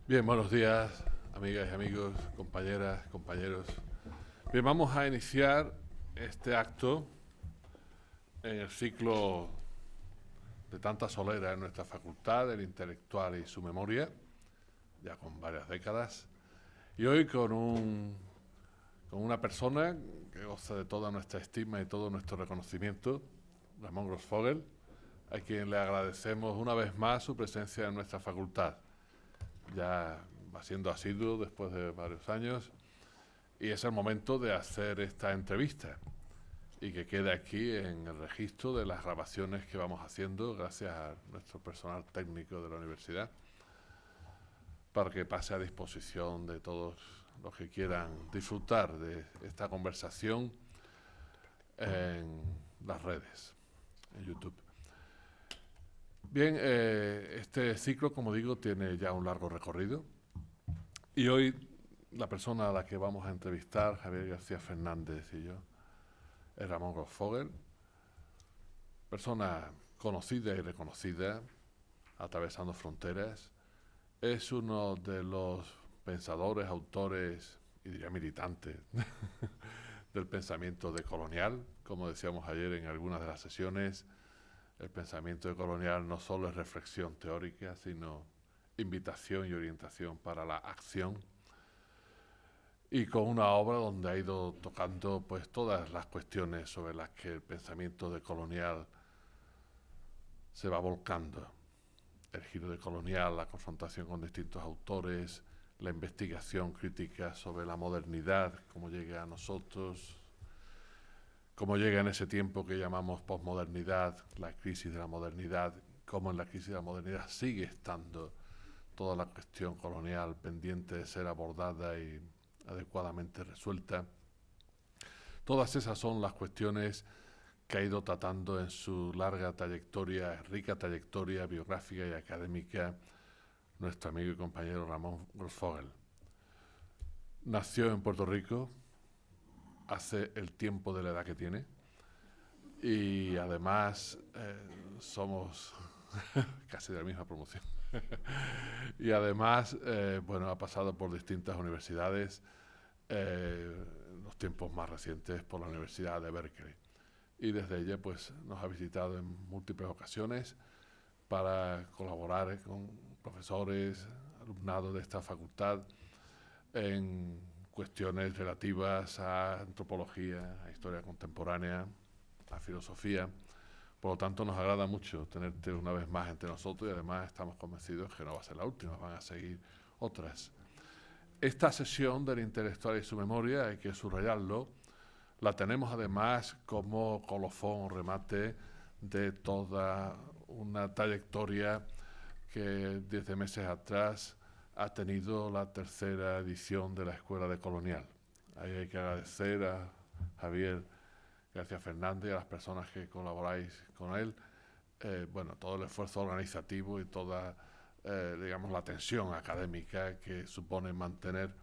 Bien, buenos días, amigas y amigos, compañeras, compañeros. Bien, vamos a iniciar este acto en el ciclo de tanta solera en nuestra facultad, el intelectual y su memoria, ya con varias décadas, y hoy con una persona que goza de toda nuestra estima y todo nuestro reconocimiento, Ramón Grossfogel, a quien le agradecemos una vez más su presencia en nuestra facultad. Ya va siendo asiduo después de varios años y es el momento de hacer esta entrevista y que quede aquí en el registro de las grabaciones que vamos haciendo gracias a nuestro personal técnico de la universidad para que pase a disposición de todos los que quieran disfrutar de esta conversación en las redes, en YouTube. Bien, este ciclo, como digo, tiene ya un largo recorrido y hoy la persona a la que vamos a entrevistar, Javier García Fernández y yo, es Ramón Grossfogel, persona conocida y reconocida, atravesando fronteras. Es uno de los pensadores, autores y diría militantes del pensamiento decolonial. Como decíamos ayer en algunas de las sesiones, el pensamiento decolonial no solo es reflexión teórica, sino invitación y orientación para la acción. Y con una obra donde ha ido tocando pues todas las cuestiones sobre las que el pensamiento decolonial se va volcando. El giro decolonial, la confrontación con distintos autores, la investigación crítica sobre la modernidad, cómo llega a nosotros, cómo llega en ese tiempo que llamamos posmodernidad, la crisis de la modernidad, cómo en la crisis de la modernidad sigue estando toda la cuestión colonial pendiente de ser abordada y adecuadamente resuelta. Todas esas son las cuestiones que ha ido tratando en su larga trayectoria, rica trayectoria biográfica y académica, nuestro amigo y compañero Ramón Grossfogel. Nació en Puerto Rico hace el tiempo de la edad que tiene y además somos casi de la misma promoción. Y además, bueno, ha pasado por distintas universidades, en los tiempos más recientes por la Universidad de Berkeley. Y desde ella pues nos ha visitado en múltiples ocasiones para colaborar con profesores, alumnado de esta facultad en cuestiones relativas a antropología, a historia contemporánea, a filosofía. Por lo tanto, nos agrada mucho tenerte una vez más entre nosotros y además estamos convencidos que no va a ser la última, van a seguir otras. Esta sesión del intelectual y su memoria, hay que subrayarlo, la tenemos además como colofón o remate de toda una trayectoria que desde meses atrás ha tenido la tercera edición de la Escuela Decolonial. Ahí hay que agradecer a Javier García Fernández y a las personas que colaboráis con él, bueno, todo el esfuerzo organizativo y toda, digamos, la tensión académica que supone mantener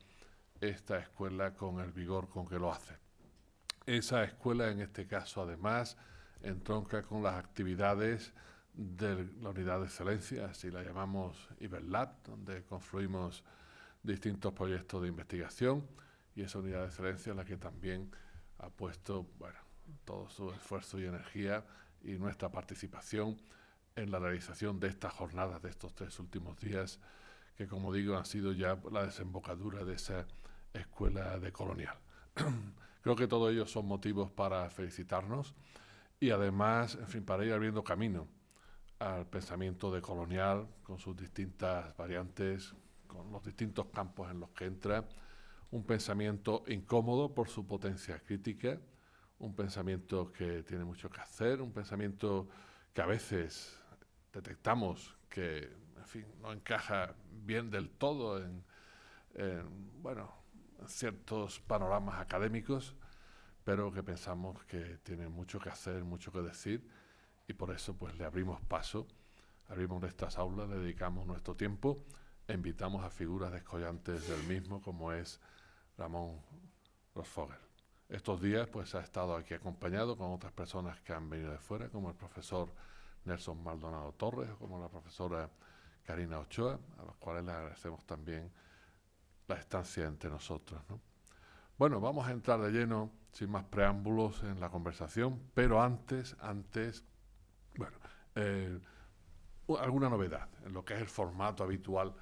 esta escuela con el vigor con que lo hace. Esa escuela, en este caso, además, entronca con las actividades de la unidad de excelencia, así la llamamos IBERLAB, donde confluimos distintos proyectos de investigación, y esa unidad de excelencia es la que también ha puesto, bueno, todo su esfuerzo y energía y nuestra participación en la realización de estas jornadas de estos 3 últimos días, que como digo han sido ya la desembocadura de esa escuela decolonial. Creo que todos ellos son motivos para felicitarnos y además, en fin, para ir abriendo camino al pensamiento decolonial con sus distintas variantes, con los distintos campos en los que entra, un pensamiento incómodo por su potencia crítica, un pensamiento que tiene mucho que hacer, un pensamiento que a veces detectamos que, en fin, no encaja bien del todo en bueno, ciertos panoramas académicos, pero que pensamos que tiene mucho que hacer, mucho que decir, y por eso pues le abrimos paso, abrimos estas aulas, le dedicamos nuestro tiempo e invitamos a figuras descollantes del mismo, como es Ramón Grossfogel. Estos días pues ha estado aquí acompañado con otras personas que han venido de fuera, como el profesor Nelson Maldonado Torres, como la profesora Karina Ochoa, a los cuales les agradecemos también la estancia entre nosotros, ¿no? Bueno, vamos a entrar de lleno, sin más preámbulos, en la conversación, pero antes, bueno, alguna novedad en lo que es el formato habitual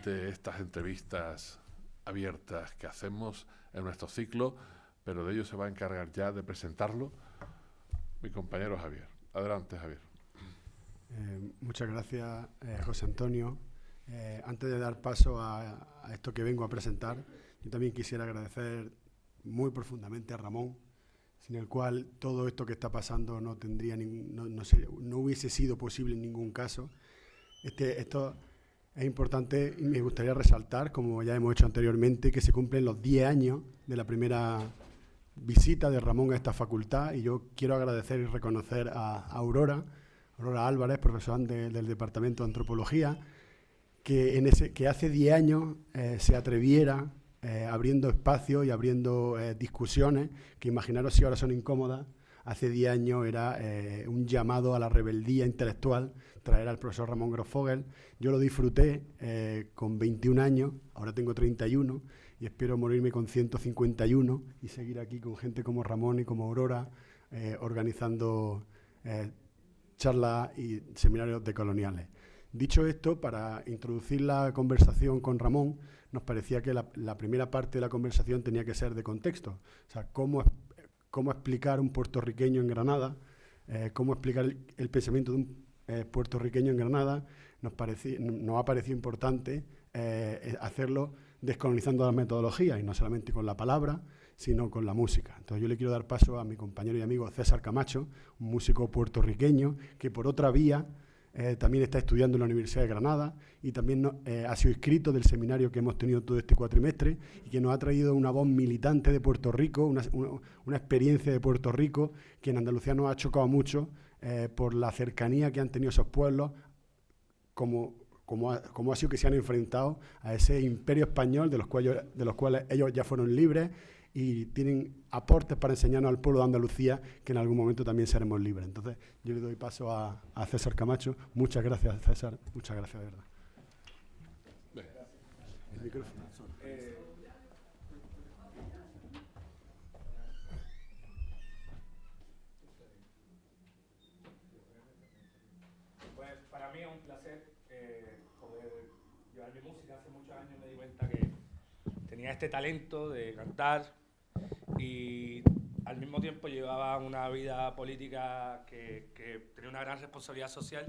de estas entrevistas abiertas que hacemos en nuestro ciclo, pero de ello se va a encargar ya de presentarlo mi compañero Javier. Adelante, Javier. Muchas gracias, José Antonio. Antes de dar paso a esto que vengo a presentar, yo también quisiera agradecer muy profundamente a Ramón, sin el cual todo esto que está pasando no hubiese sido posible en ningún caso. Esto es importante y me gustaría resaltar, como ya hemos hecho anteriormente, que se cumplen los 10 años de la primera visita de Ramón a esta facultad, y yo quiero agradecer y reconocer a Aurora Álvarez, profesora del Departamento de Antropología, que hace 10 años se atreviera abriendo espacios y abriendo discusiones, que imaginaros si ahora son incómodas. Hace 10 años era un llamado a la rebeldía intelectual traer al profesor Ramón Grosfogel. Yo lo disfruté con 21 años, ahora tengo 31 y espero morirme con 151 y seguir aquí con gente como Ramón y como Aurora organizando charlas y seminarios decoloniales. Dicho esto, para introducir la conversación con Ramón, nos parecía que la primera parte de la conversación tenía que ser de contexto. O sea, cómo explicar un puertorriqueño en Granada, cómo explicar el pensamiento de un puertorriqueño en Granada. Nos ha parecido importante hacerlo descolonizando las metodologías, y no solamente con la palabra, sino con la música. Entonces yo le quiero dar paso a mi compañero y amigo César Camacho, un músico puertorriqueño que por otra vía también está estudiando en la Universidad de Granada y también ha sido inscrito del seminario que hemos tenido todo este cuatrimestre, y que nos ha traído una voz militante de Puerto Rico, una experiencia de Puerto Rico que en Andalucía nos ha chocado mucho por la cercanía que han tenido esos pueblos, como ha sido que se han enfrentado a ese imperio español de los cuales ellos ya fueron libres, y tienen aportes para enseñarnos al pueblo de Andalucía que en algún momento también seremos libres. Entonces, yo le doy paso a César Camacho. Muchas gracias, César. Muchas gracias, de verdad. El micrófono. Pues para mí es un placer poder llevar mi música. Hace muchos años me di cuenta que tenía este talento de cantar, y al mismo tiempo llevaba una vida política que tenía una gran responsabilidad social,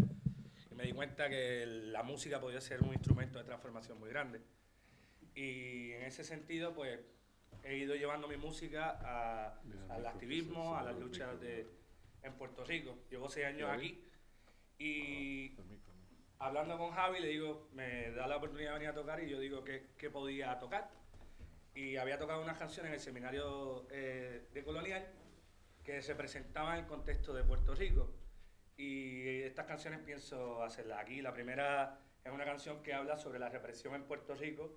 y me di cuenta que la música podía ser un instrumento de transformación muy grande. Y en ese sentido, pues, he ido llevando mi música al activismo, a las luchas en Puerto Rico. Llevo 6 años aquí, y hablando con Javi, le digo, me da la oportunidad de venir a tocar, y yo digo que podía tocar. Y había tocado unas canciones en el seminario decolonial que se presentaban en el contexto de Puerto Rico. Y estas canciones pienso hacerlas aquí. La primera es una canción que habla sobre la represión en Puerto Rico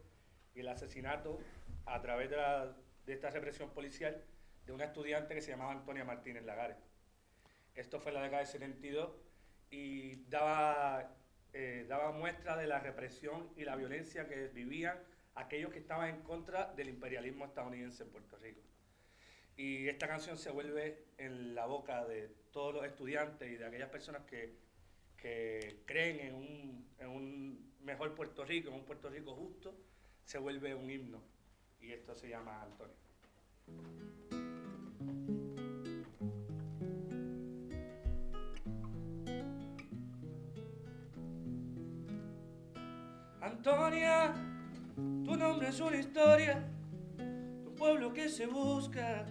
y el asesinato a través de esta represión policial de una estudiante que se llamaba Antonia Martínez Lagares. Esto fue en la década del 72 y daba muestra de la represión y la violencia que vivían aquellos que estaban en contra del imperialismo estadounidense en Puerto Rico. Y esta canción se vuelve en la boca de todos los estudiantes y de aquellas personas que creen en un mejor Puerto Rico, en un Puerto Rico justo, se vuelve un himno. Y esto se llama Antonio. Antonia, tu nombre es una historia, tu pueblo que se busca,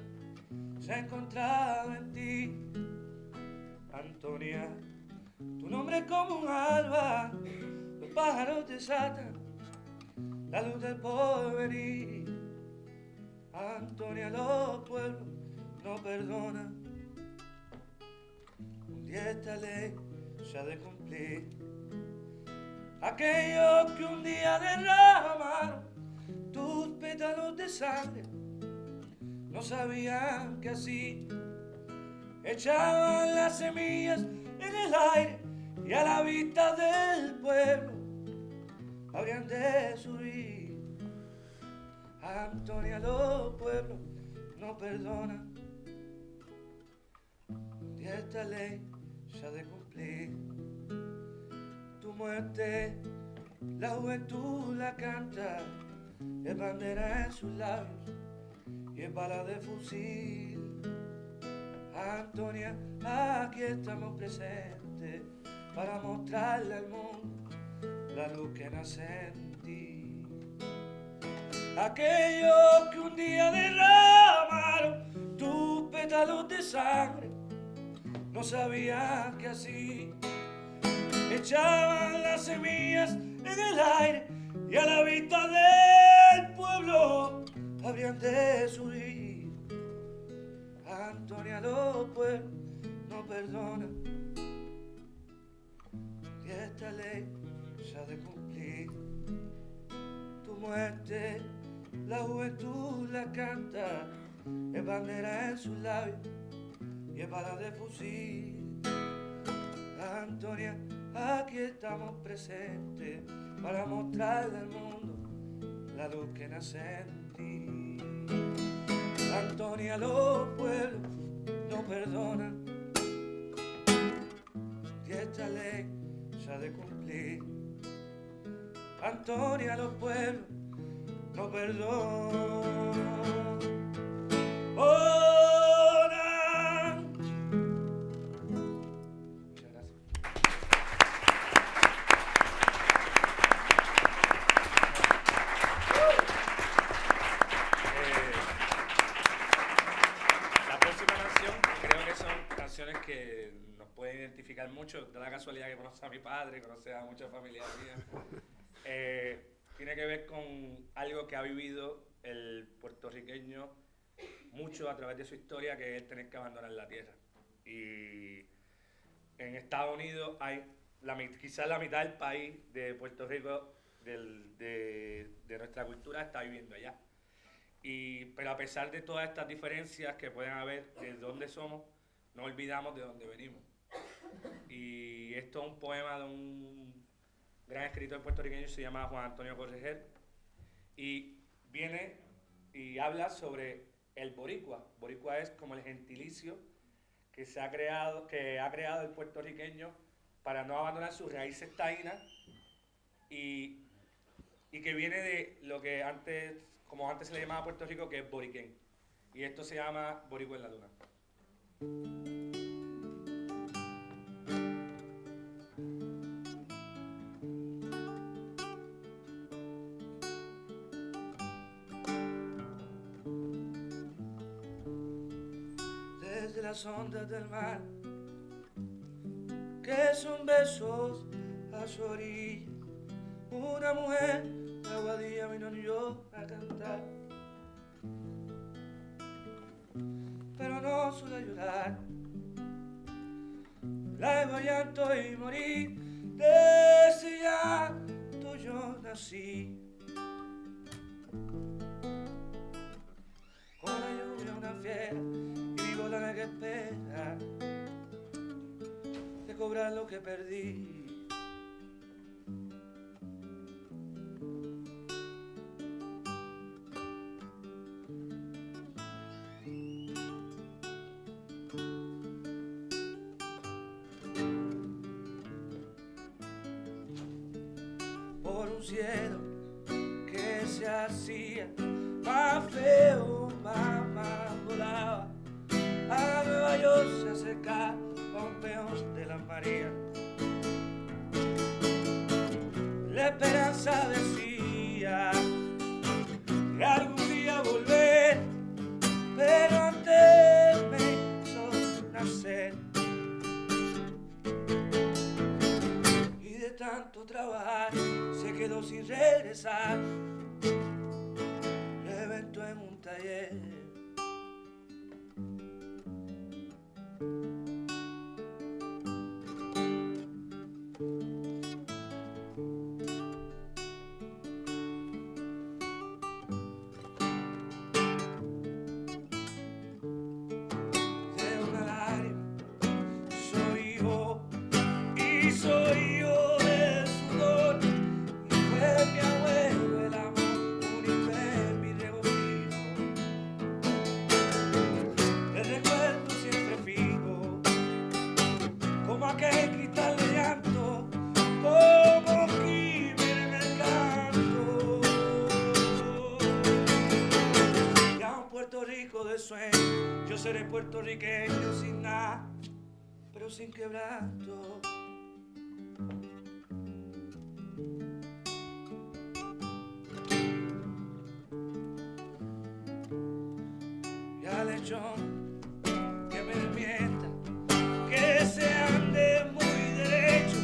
se ha encontrado en ti. Antonia, tu nombre es como un alba, los pájaros desatan la luz del porvenir. Antonia, los pueblos no perdonan, un día esta ley se ha de cumplir. Aquellos que un día derramaron tus pétalos de sangre no sabían que así echaban las semillas en el aire, y a la vista del pueblo habrían de subir. Antonia, los pueblos no perdonan, y esta ley se ha de cumplir. Tu muerte, la juventud la canta, es bandera en sus labios y es bala de fusil. Antonia, aquí estamos presentes para mostrarle al mundo la luz que nace en ti. Aquellos que un día derramaron tus pétalos de sangre, no sabían que así echaban las semillas en el aire y a la vista del pueblo habrían de subir. Antonia, los pueblos no perdonan, y esta ley se ha de cumplir. Tu muerte, la juventud la canta, es bandera en sus labios y es bala de fusil. Antonia, aquí estamos presentes para mostrarle al mundo la luz que nace en ti. Antonia, los pueblos no perdonan, y esta ley se ha de cumplir. Antonia, los pueblos no perdonan. Muchas gracias. La próxima canción, creo que son canciones que nos pueden identificar mucho. Da la casualidad que conoce a mi padre, conoce a muchas familiares mías. Tiene que ver con algo que ha vivido el puertorriqueño mucho a través de su historia, que es tener que abandonar la tierra. Y en Estados Unidos hay quizás la mitad del país de Puerto Rico, de nuestra cultura, está viviendo allá. Pero a pesar de todas estas diferencias que pueden haber de dónde somos, no olvidamos de dónde venimos. Y esto es un poema de un gran escritor puertorriqueño, se llama Juan Antonio Correger, y viene y habla sobre el boricua. Boricua es como el gentilicio que ha creado el puertorriqueño para no abandonar sus raíces taínas y que viene de lo que antes se le llamaba Puerto Rico, que es boriquén. Y esto se llama Boricua en la Luna. Desde las ondas del mar, que son besos a su orilla, una mujer de Aguadilla vino a New York a cantar, pero no suele llorar. Luego llanto y morí, de ese llanto yo nací. Con la lluvia una fiera y vivo la que espera de cobrar lo que perdí. Por un cielo que se hacía más feo, mamá volaba a Nueva York, se acercaba un peón de la María. La esperanza decía que algún día volver, pero antes me hizo nacer. Y de tanto trabajar se quedó sin regresar. Le evento en un taller. Soy yo del sudor y fue seré puertorriqueño sin nada, pero sin quebranto. Y al lechón que me mienta, que se ande muy derecho,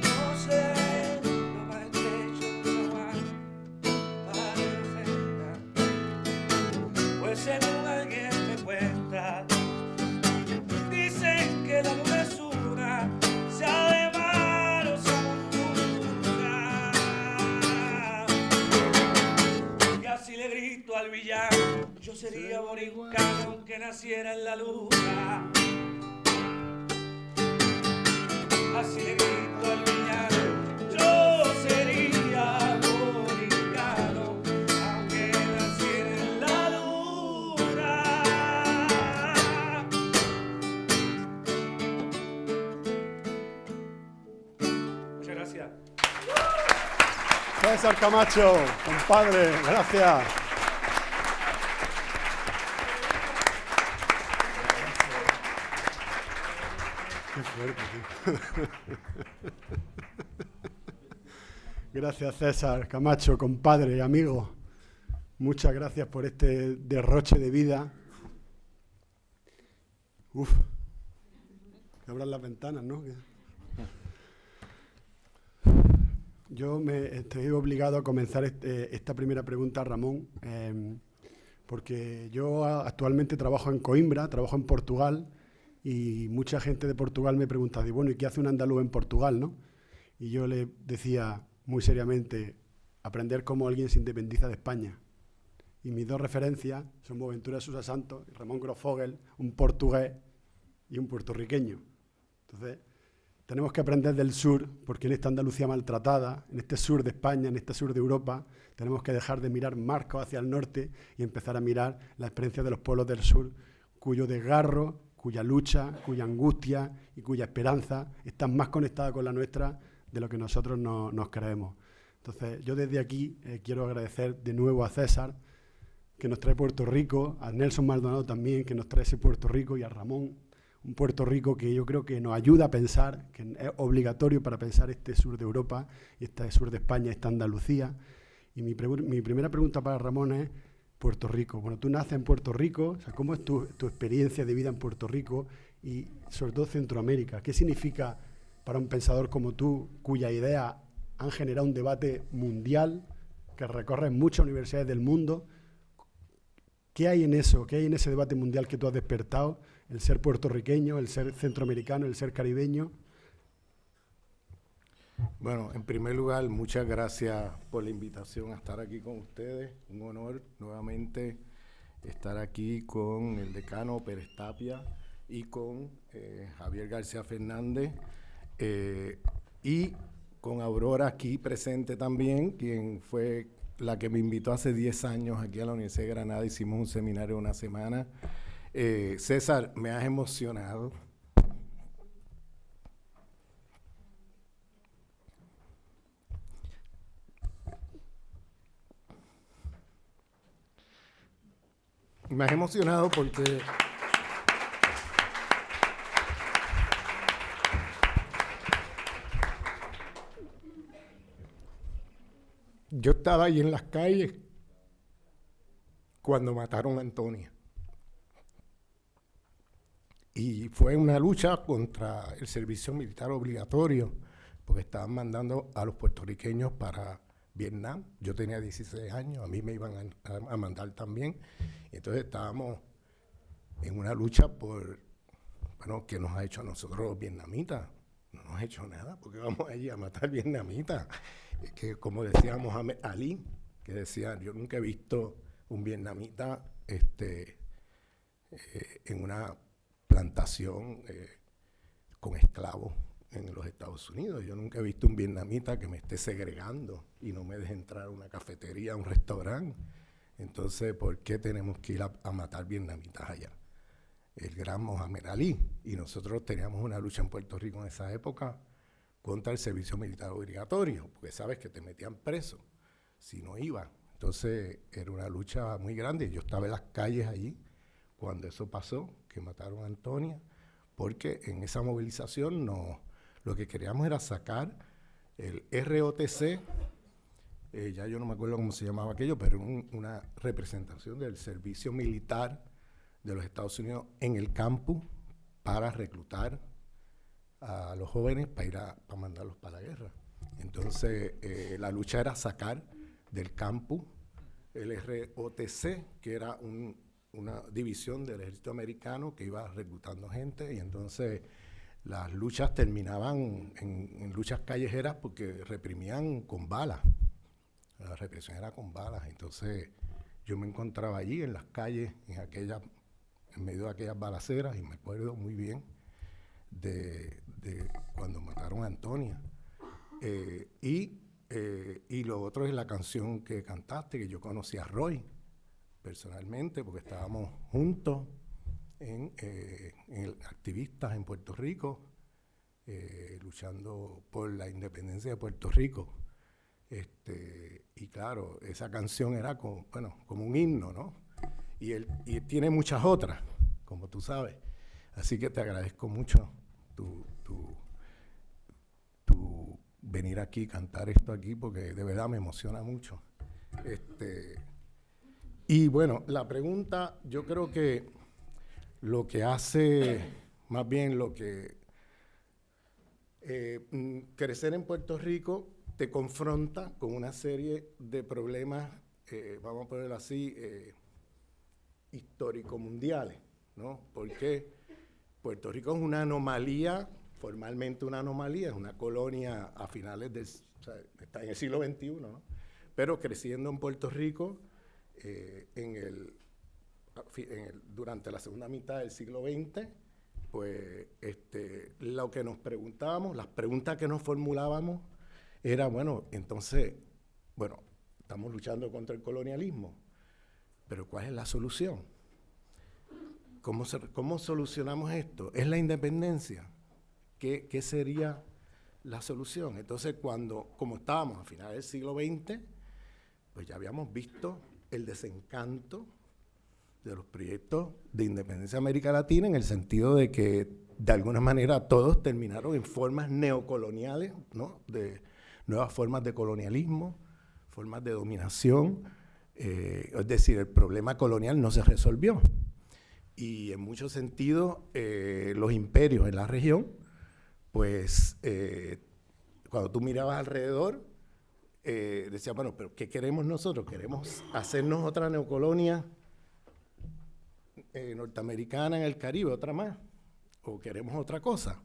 no sé lo más estrecho que se aguanta para que ofenda. Pues según alguien me cuenta, dicen que la luna es una, sea de mar o sea montura. Y así le grito al villano, yo sería borincano aunque naciera en la luna. Así le grito al villano, yo sería borincano aunque naciera en la luna. Muchas gracias. César Camacho, compadre, gracias. Qué fuerte, tío. Gracias, César Camacho, compadre, amigo. Muchas gracias por este derroche de vida. Uf. Que abran las ventanas, ¿no? Yo me estoy obligado a comenzar esta primera pregunta, Ramón, porque yo actualmente trabajo en Coimbra, trabajo en Portugal, y mucha gente de Portugal me pregunta, bueno, ¿y qué hace un andaluz en Portugal, no? Y yo le decía muy seriamente, aprender cómo alguien se independiza de España. Y mis dos referencias son Boaventura Sousa Santos y Ramón Grosfogel, un portugués y un puertorriqueño. Entonces, tenemos que aprender del sur, porque en esta Andalucía maltratada, en este sur de España, en este sur de Europa, tenemos que dejar de mirar marcos hacia el norte y empezar a mirar la experiencia de los pueblos del sur, cuyo desgarro, cuya lucha, cuya angustia y cuya esperanza están más conectadas con la nuestra de lo que nosotros nos creemos. Entonces, yo desde aquí quiero agradecer de nuevo a César, que nos trae Puerto Rico, a Nelson Maldonado también, que nos trae ese Puerto Rico, y a Ramón, un Puerto Rico que yo creo que nos ayuda a pensar, que es obligatorio para pensar este sur de Europa, y este sur de España, esta Andalucía. Y mi primera pregunta para Ramón es, Puerto Rico. Bueno, tú naces en Puerto Rico, o sea, ¿cómo es tu experiencia de vida en Puerto Rico y sobre todo Centroamérica? ¿Qué significa para un pensador como tú, cuyas ideas han generado un debate mundial que recorre muchas universidades del mundo? ¿Qué hay en eso? ¿Qué hay en ese debate mundial que tú has despertado? El ser puertorriqueño, el ser centroamericano, el ser caribeño. Bueno, en primer lugar, muchas gracias por la invitación a estar aquí con ustedes. Un honor nuevamente estar aquí con el decano Pérez Tapia y con Javier García Fernández y con Aurora aquí presente también, quien fue la que me invitó hace 10 años aquí a la Universidad de Granada. Hicimos un seminario una semana. César, me has emocionado. Me has emocionado porque yo estaba ahí en las calles cuando mataron a Antonia. Y fue una lucha contra el servicio militar obligatorio, porque estaban mandando a los puertorriqueños para Vietnam. Yo tenía 16 años, a mí me iban a mandar también. Entonces estábamos en una lucha por, bueno, ¿qué nos ha hecho a nosotros los vietnamitas? No nos ha hecho nada, porque vamos allí a matar vietnamitas. Que como decía Mohamed Ali, que decía, yo nunca he visto un vietnamita en una plantación con esclavos en los Estados Unidos. Yo nunca he visto un vietnamita que me esté segregando y no me deje entrar a una cafetería, a un restaurante. Entonces, ¿por qué tenemos que ir a matar vietnamitas allá? El gran Mohamed Ali. Y nosotros teníamos una lucha en Puerto Rico en esa época contra el servicio militar obligatorio, porque sabes que te metían preso si no ibas. Entonces, era una lucha muy grande. Yo estaba en las calles allí cuando eso pasó, que mataron a Antonia, porque en esa movilización lo que queríamos era sacar el ROTC, ya yo no me acuerdo cómo se llamaba aquello, pero una representación del servicio militar de los Estados Unidos en el campus para reclutar a los jóvenes para mandarlos para la guerra. Entonces, la lucha era sacar del campus el ROTC, que era una división del ejército americano que iba reclutando gente, y entonces las luchas terminaban en luchas callejeras porque reprimían con balas. La represión era con balas. Entonces yo me encontraba allí en las calles, en medio de aquellas balaceras, y me acuerdo muy bien de cuando mataron a Antonia. Y lo otro es la canción que cantaste, que yo conocí a Roy personalmente, porque estábamos juntos activistas en Puerto Rico, luchando por la independencia de Puerto Rico. Y claro, esa canción era como un himno, ¿no? Y él tiene muchas otras, como tú sabes. Así que te agradezco mucho tu venir aquí, cantar esto aquí, porque de verdad me emociona mucho. Y bueno, la pregunta, yo creo que lo que hace, más bien lo que crecer en Puerto Rico te confronta con una serie de problemas, vamos a ponerlo así, histórico-mundiales, ¿no? Porque Puerto Rico es una anomalía, formalmente una anomalía, es una colonia a finales está en el siglo XXI, ¿no? Pero creciendo en Puerto Rico durante la segunda mitad del siglo XX, pues lo que nos preguntábamos, las preguntas que nos formulábamos era, entonces, estamos luchando contra el colonialismo, pero ¿cuál es la solución? ¿Cómo solucionamos esto? ¿Es la independencia? ¿Qué sería la solución? Entonces, como estábamos a finales del siglo XX, pues ya habíamos visto el desencanto de los proyectos de independencia de América Latina, en el sentido de que, de alguna manera, todos terminaron en formas neocoloniales, ¿no? De nuevas formas de colonialismo, formas de dominación. Es decir, el problema colonial no se resolvió. Y en muchos sentidos, los imperios en la región, pues, cuando tú mirabas alrededor, decías, pero ¿qué queremos nosotros? ¿Queremos hacernos otra neocolonia norteamericana en el Caribe, otra más? ¿O queremos otra cosa?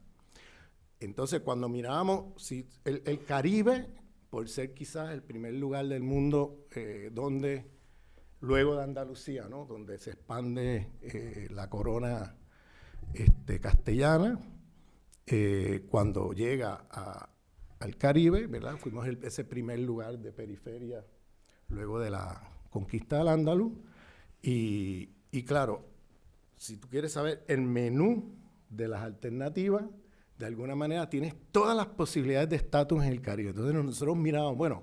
Entonces, cuando mirábamos, si el Caribe, por ser quizás el primer lugar del mundo donde, luego de Andalucía, ¿no? Donde se expande la corona castellana, cuando llega al Caribe, ¿verdad? Fuimos ese primer lugar de periferia luego de la conquista del Andaluz. Y claro, si tú quieres saber el menú de las alternativas, de alguna manera tienes todas las posibilidades de estatus en el Caribe. Entonces nosotros mirábamos,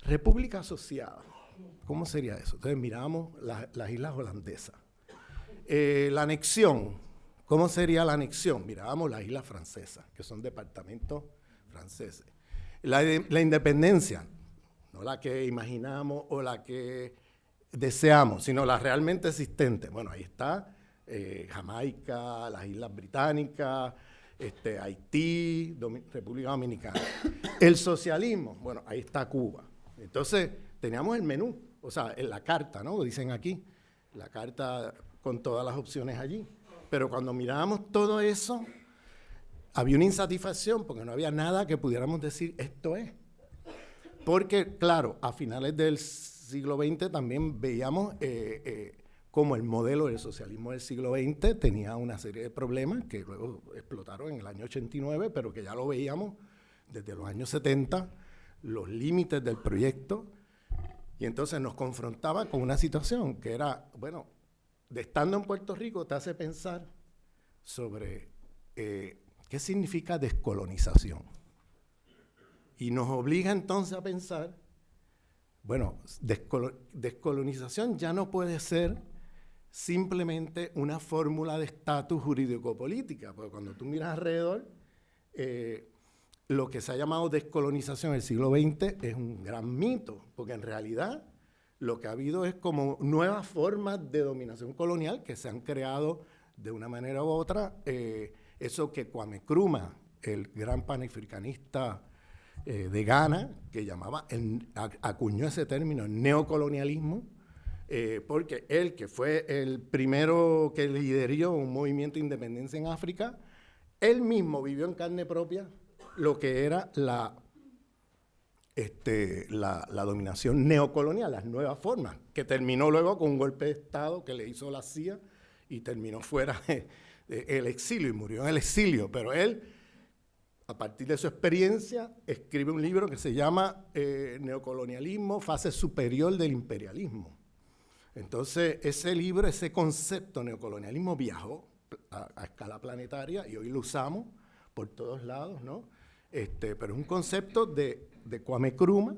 República Asociada, ¿cómo sería eso? Entonces mirábamos las islas holandesas. La anexión, ¿cómo sería la anexión? Mirábamos las islas francesas, que son departamentos franceses. La independencia, no la que imaginamos o la que deseamos, sino la realmente existente. Bueno, ahí está Jamaica, las Islas Británicas, Haití, República Dominicana. El socialismo, ahí está Cuba. Entonces, teníamos el menú, o sea, en la carta, ¿no? Dicen aquí, la carta con todas las opciones allí. Pero cuando mirábamos todo eso, había una insatisfacción porque no había nada que pudiéramos decir, esto es. Porque, claro, a finales del siglo XX también veíamos como el modelo del socialismo del siglo XX tenía una serie de problemas que luego explotaron en el año 89, pero que ya lo veíamos desde los años 70, los límites del proyecto, y entonces nos confrontaba con una situación que era, de estando en Puerto Rico te hace pensar sobre qué significa descolonización. Y nos obliga entonces a pensar, descolonización ya no puede ser simplemente una fórmula de estatus jurídico-política, porque cuando tú miras alrededor, lo que se ha llamado descolonización en el siglo XX es un gran mito, porque en realidad lo que ha habido es como nuevas formas de dominación colonial que se han creado de una manera u otra. Eso que Kwame Nkrumah, el gran panafricanista de Ghana, que acuñó ese término, neocolonialismo, porque él, que fue el primero que lideró un movimiento de independencia en África, él mismo vivió en carne propia lo que era la dominación neocolonial, las nuevas formas, que terminó luego con un golpe de Estado que le hizo la CIA y terminó fuera del exilio y murió en el exilio. Pero él, a partir de su experiencia, escribe un libro que se llama Neocolonialismo, fase superior del imperialismo. Entonces, ese libro, ese concepto neocolonialismo viajó a escala planetaria y hoy lo usamos por todos lados, ¿no? Pero es un concepto de Kwame Nkrumah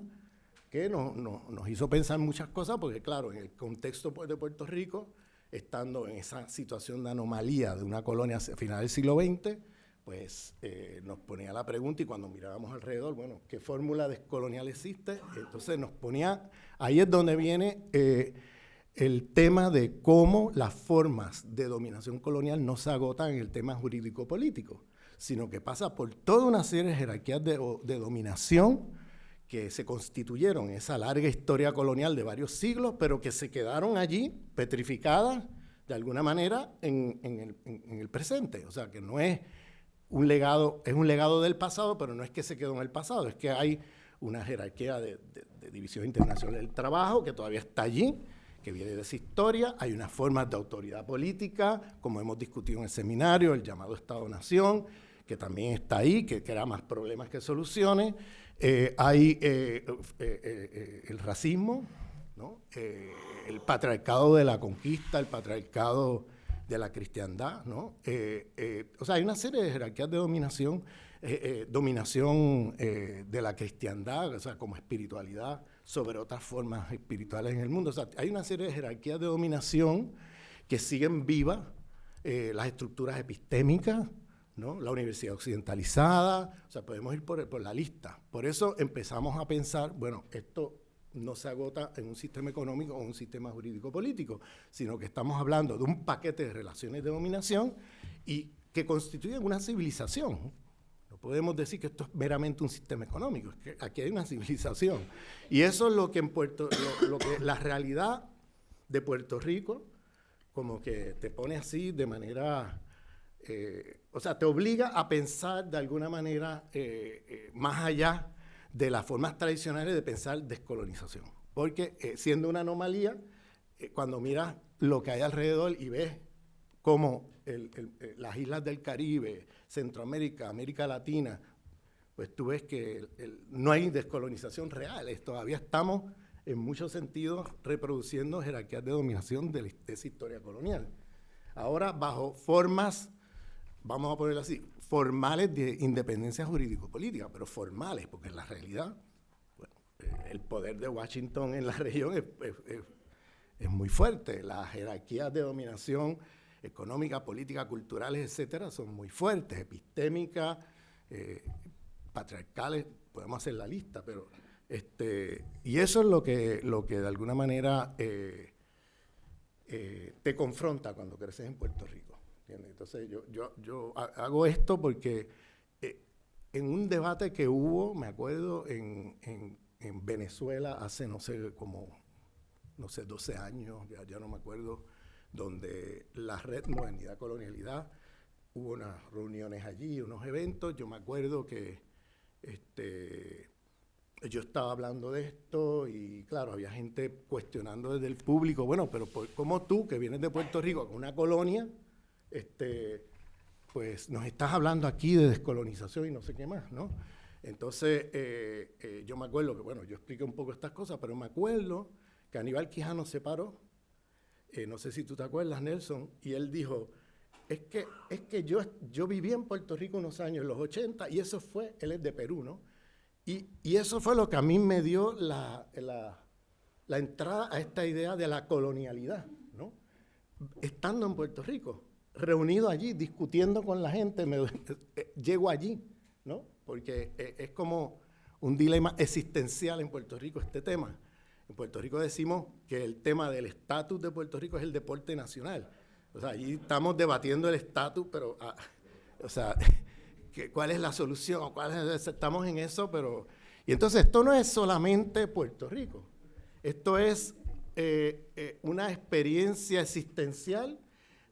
que nos hizo pensar muchas cosas, porque claro, en el contexto de Puerto Rico, estando en esa situación de anomalía de una colonia a finales del siglo XX, pues nos ponía la pregunta, y cuando mirábamos alrededor, bueno, ¿qué fórmula descolonial existe? Entonces nos ponía, ahí es donde viene el tema de cómo las formas de dominación colonial no se agotan en el tema jurídico-político, sino que pasa por toda una serie de jerarquías de dominación que se constituyeron en esa larga historia colonial de varios siglos, pero que se quedaron allí petrificadas de alguna manera en el presente. O sea, que no es un legado, es un legado del pasado, pero no es que se quedó en el pasado, es que hay una jerarquía de división internacional del trabajo que todavía está allí, que viene de esa historia. Hay unas formas de autoridad política, como hemos discutido en el seminario, el llamado Estado-Nación, que también está ahí, que crea más problemas que soluciones. Hay el racismo, ¿no? El patriarcado de la conquista, el patriarcado de la cristiandad, ¿no? O sea, hay una serie de jerarquías de dominación, de la cristiandad, o sea, como espiritualidad sobre otras formas espirituales en el mundo. O sea, hay una serie de jerarquías de dominación que siguen vivas, las estructuras epistémicas, ¿no? La universidad occidentalizada, o sea, podemos ir por la lista. Por eso empezamos a pensar, bueno, esto no se agota en un sistema económico o un sistema jurídico-político, sino que estamos hablando de un paquete de relaciones de dominación y que constituyen una civilización. No podemos decir que esto es meramente un sistema económico, es que aquí hay una civilización. Y eso es lo que la realidad de Puerto Rico como que te pone así de manera... o sea, te obliga a pensar de alguna manera más allá de las formas tradicionales de pensar descolonización. Porque siendo una anomalía, cuando miras lo que hay alrededor y ves cómo las islas del Caribe, Centroamérica, América Latina, pues tú ves que no hay descolonización real. Todavía estamos, en muchos sentidos, reproduciendo jerarquías de dominación de esa historia colonial. Ahora, bajo formas, vamos a ponerlo así, formales de independencia jurídico-política, pero formales, porque en la realidad, bueno, el poder de Washington en la región es muy fuerte. Las jerarquías de dominación económica, política, culturales, etcétera, son muy fuertes, epistémicas, patriarcales, podemos hacer la lista, pero y eso es lo que de alguna manera te confronta cuando creces en Puerto Rico. ¿Entiendes? Entonces yo hago esto porque en un debate que hubo, me acuerdo, en Venezuela hace, no sé, 12 años, ya no me acuerdo, donde la red Modernidad Colonialidad, hubo unas reuniones allí, unos eventos. Yo me acuerdo que yo estaba hablando de esto y, claro, había gente cuestionando desde el público, bueno, pero ¿cómo tú, que vienes de Puerto Rico, con una colonia, pues nos estás hablando aquí de descolonización y no sé qué más, ¿no? Entonces, yo me acuerdo que, bueno, yo expliqué un poco estas cosas, pero me acuerdo que Aníbal Quijano se paró, no sé si tú te acuerdas, Nelson, y él dijo, es que yo viví en Puerto Rico unos años, en los 80, y eso fue, él es de Perú, ¿no? Y eso fue lo que a mí me dio la entrada a esta idea de la colonialidad, ¿no? estando en Puerto Rico, reunido allí, discutiendo con la gente, llego allí, ¿no? Porque es como un dilema existencial en Puerto Rico este tema. En Puerto Rico decimos que el tema del estatus de Puerto Rico es el deporte nacional. O sea, allí estamos debatiendo el estatus, pero, o sea, ¿cuál es la solución? Estamos en eso, pero... Y entonces esto no es solamente Puerto Rico. Esto es una experiencia existencial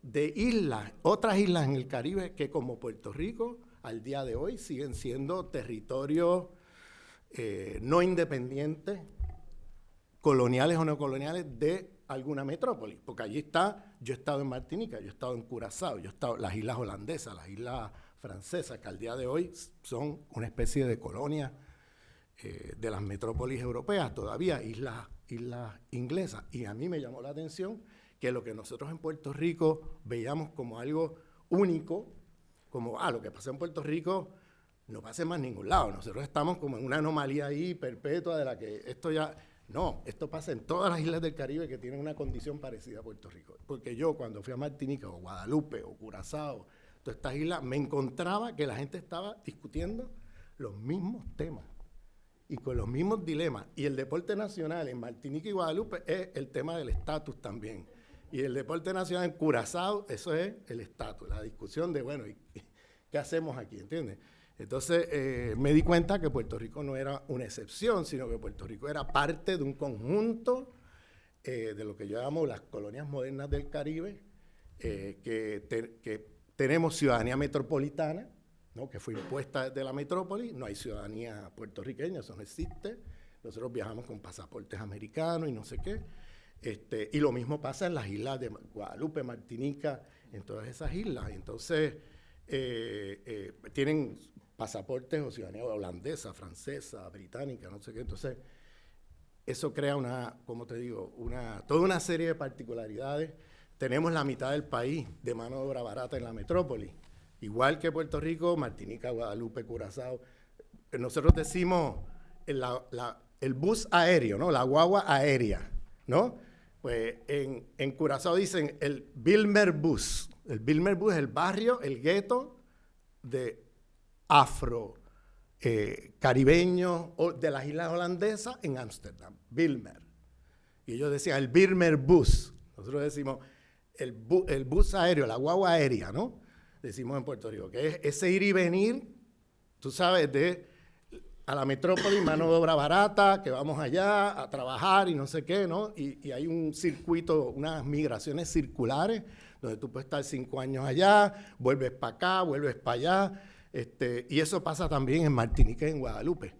de islas, otras islas en el Caribe que como Puerto Rico, al día de hoy, siguen siendo territorios no independientes, coloniales o no coloniales, de alguna metrópoli. Porque allí está, yo he estado en Martinica, yo he estado en Curazao, yo he estado en las islas holandesas, las islas francesas, que al día de hoy son una especie de colonia de las metrópolis europeas, todavía islas inglesas. Y a mí me llamó la atención que lo que nosotros en Puerto Rico veíamos como algo único, como, lo que pasa en Puerto Rico no pasa en más ningún lado. Nosotros estamos como en una anomalía ahí perpetua de la que esto ya... No, esto pasa en todas las islas del Caribe que tienen una condición parecida a Puerto Rico. Porque yo cuando fui a Martinica o Guadalupe o Curazao, todas estas islas, me encontraba que la gente estaba discutiendo los mismos temas y con los mismos dilemas. Y el deporte nacional en Martinica y Guadalupe es el tema del estatus también. Y el deporte nacional en Curazao, eso es el estatus, la discusión de, bueno, ¿qué hacemos aquí? ¿Entiendes? Entonces me di cuenta que Puerto Rico no era una excepción, sino que Puerto Rico era parte de un conjunto de lo que yo llamo las colonias modernas del Caribe, que tenemos ciudadanía metropolitana, ¿no? Que fue impuesta desde la metrópoli, no hay ciudadanía puertorriqueña, eso no existe. Nosotros viajamos con pasaportes americanos y no sé qué. Y lo mismo pasa en las islas de Guadalupe, Martinica, en todas esas islas. Entonces, tienen pasaportes o ciudadanía holandesa, francesa, británica, no sé qué. Entonces, eso crea como te digo, toda una serie de particularidades. Tenemos la mitad del país de mano de obra barata en la metrópoli. Igual que Puerto Rico, Martinica, Guadalupe, Curazao. Nosotros decimos el bus aéreo, ¿no? La guagua aérea, ¿no? Pues en Curazao dicen el Bilmer Bus. El Bilmer Bus es el barrio, el gueto de caribeños de las islas holandesas en Ámsterdam, Bilmer. Y ellos decían el Bilmer Bus. Nosotros decimos el bus aéreo, la guagua aérea, ¿no? Decimos en Puerto Rico, que es ese ir y venir, tú sabes, a la metrópoli, mano de obra barata, que vamos allá a trabajar y no sé qué, ¿no? Y hay un circuito, unas migraciones circulares, donde tú puedes estar 5 años allá, vuelves para acá, vuelves para allá, y eso pasa también en Martinica y en Guadalupe.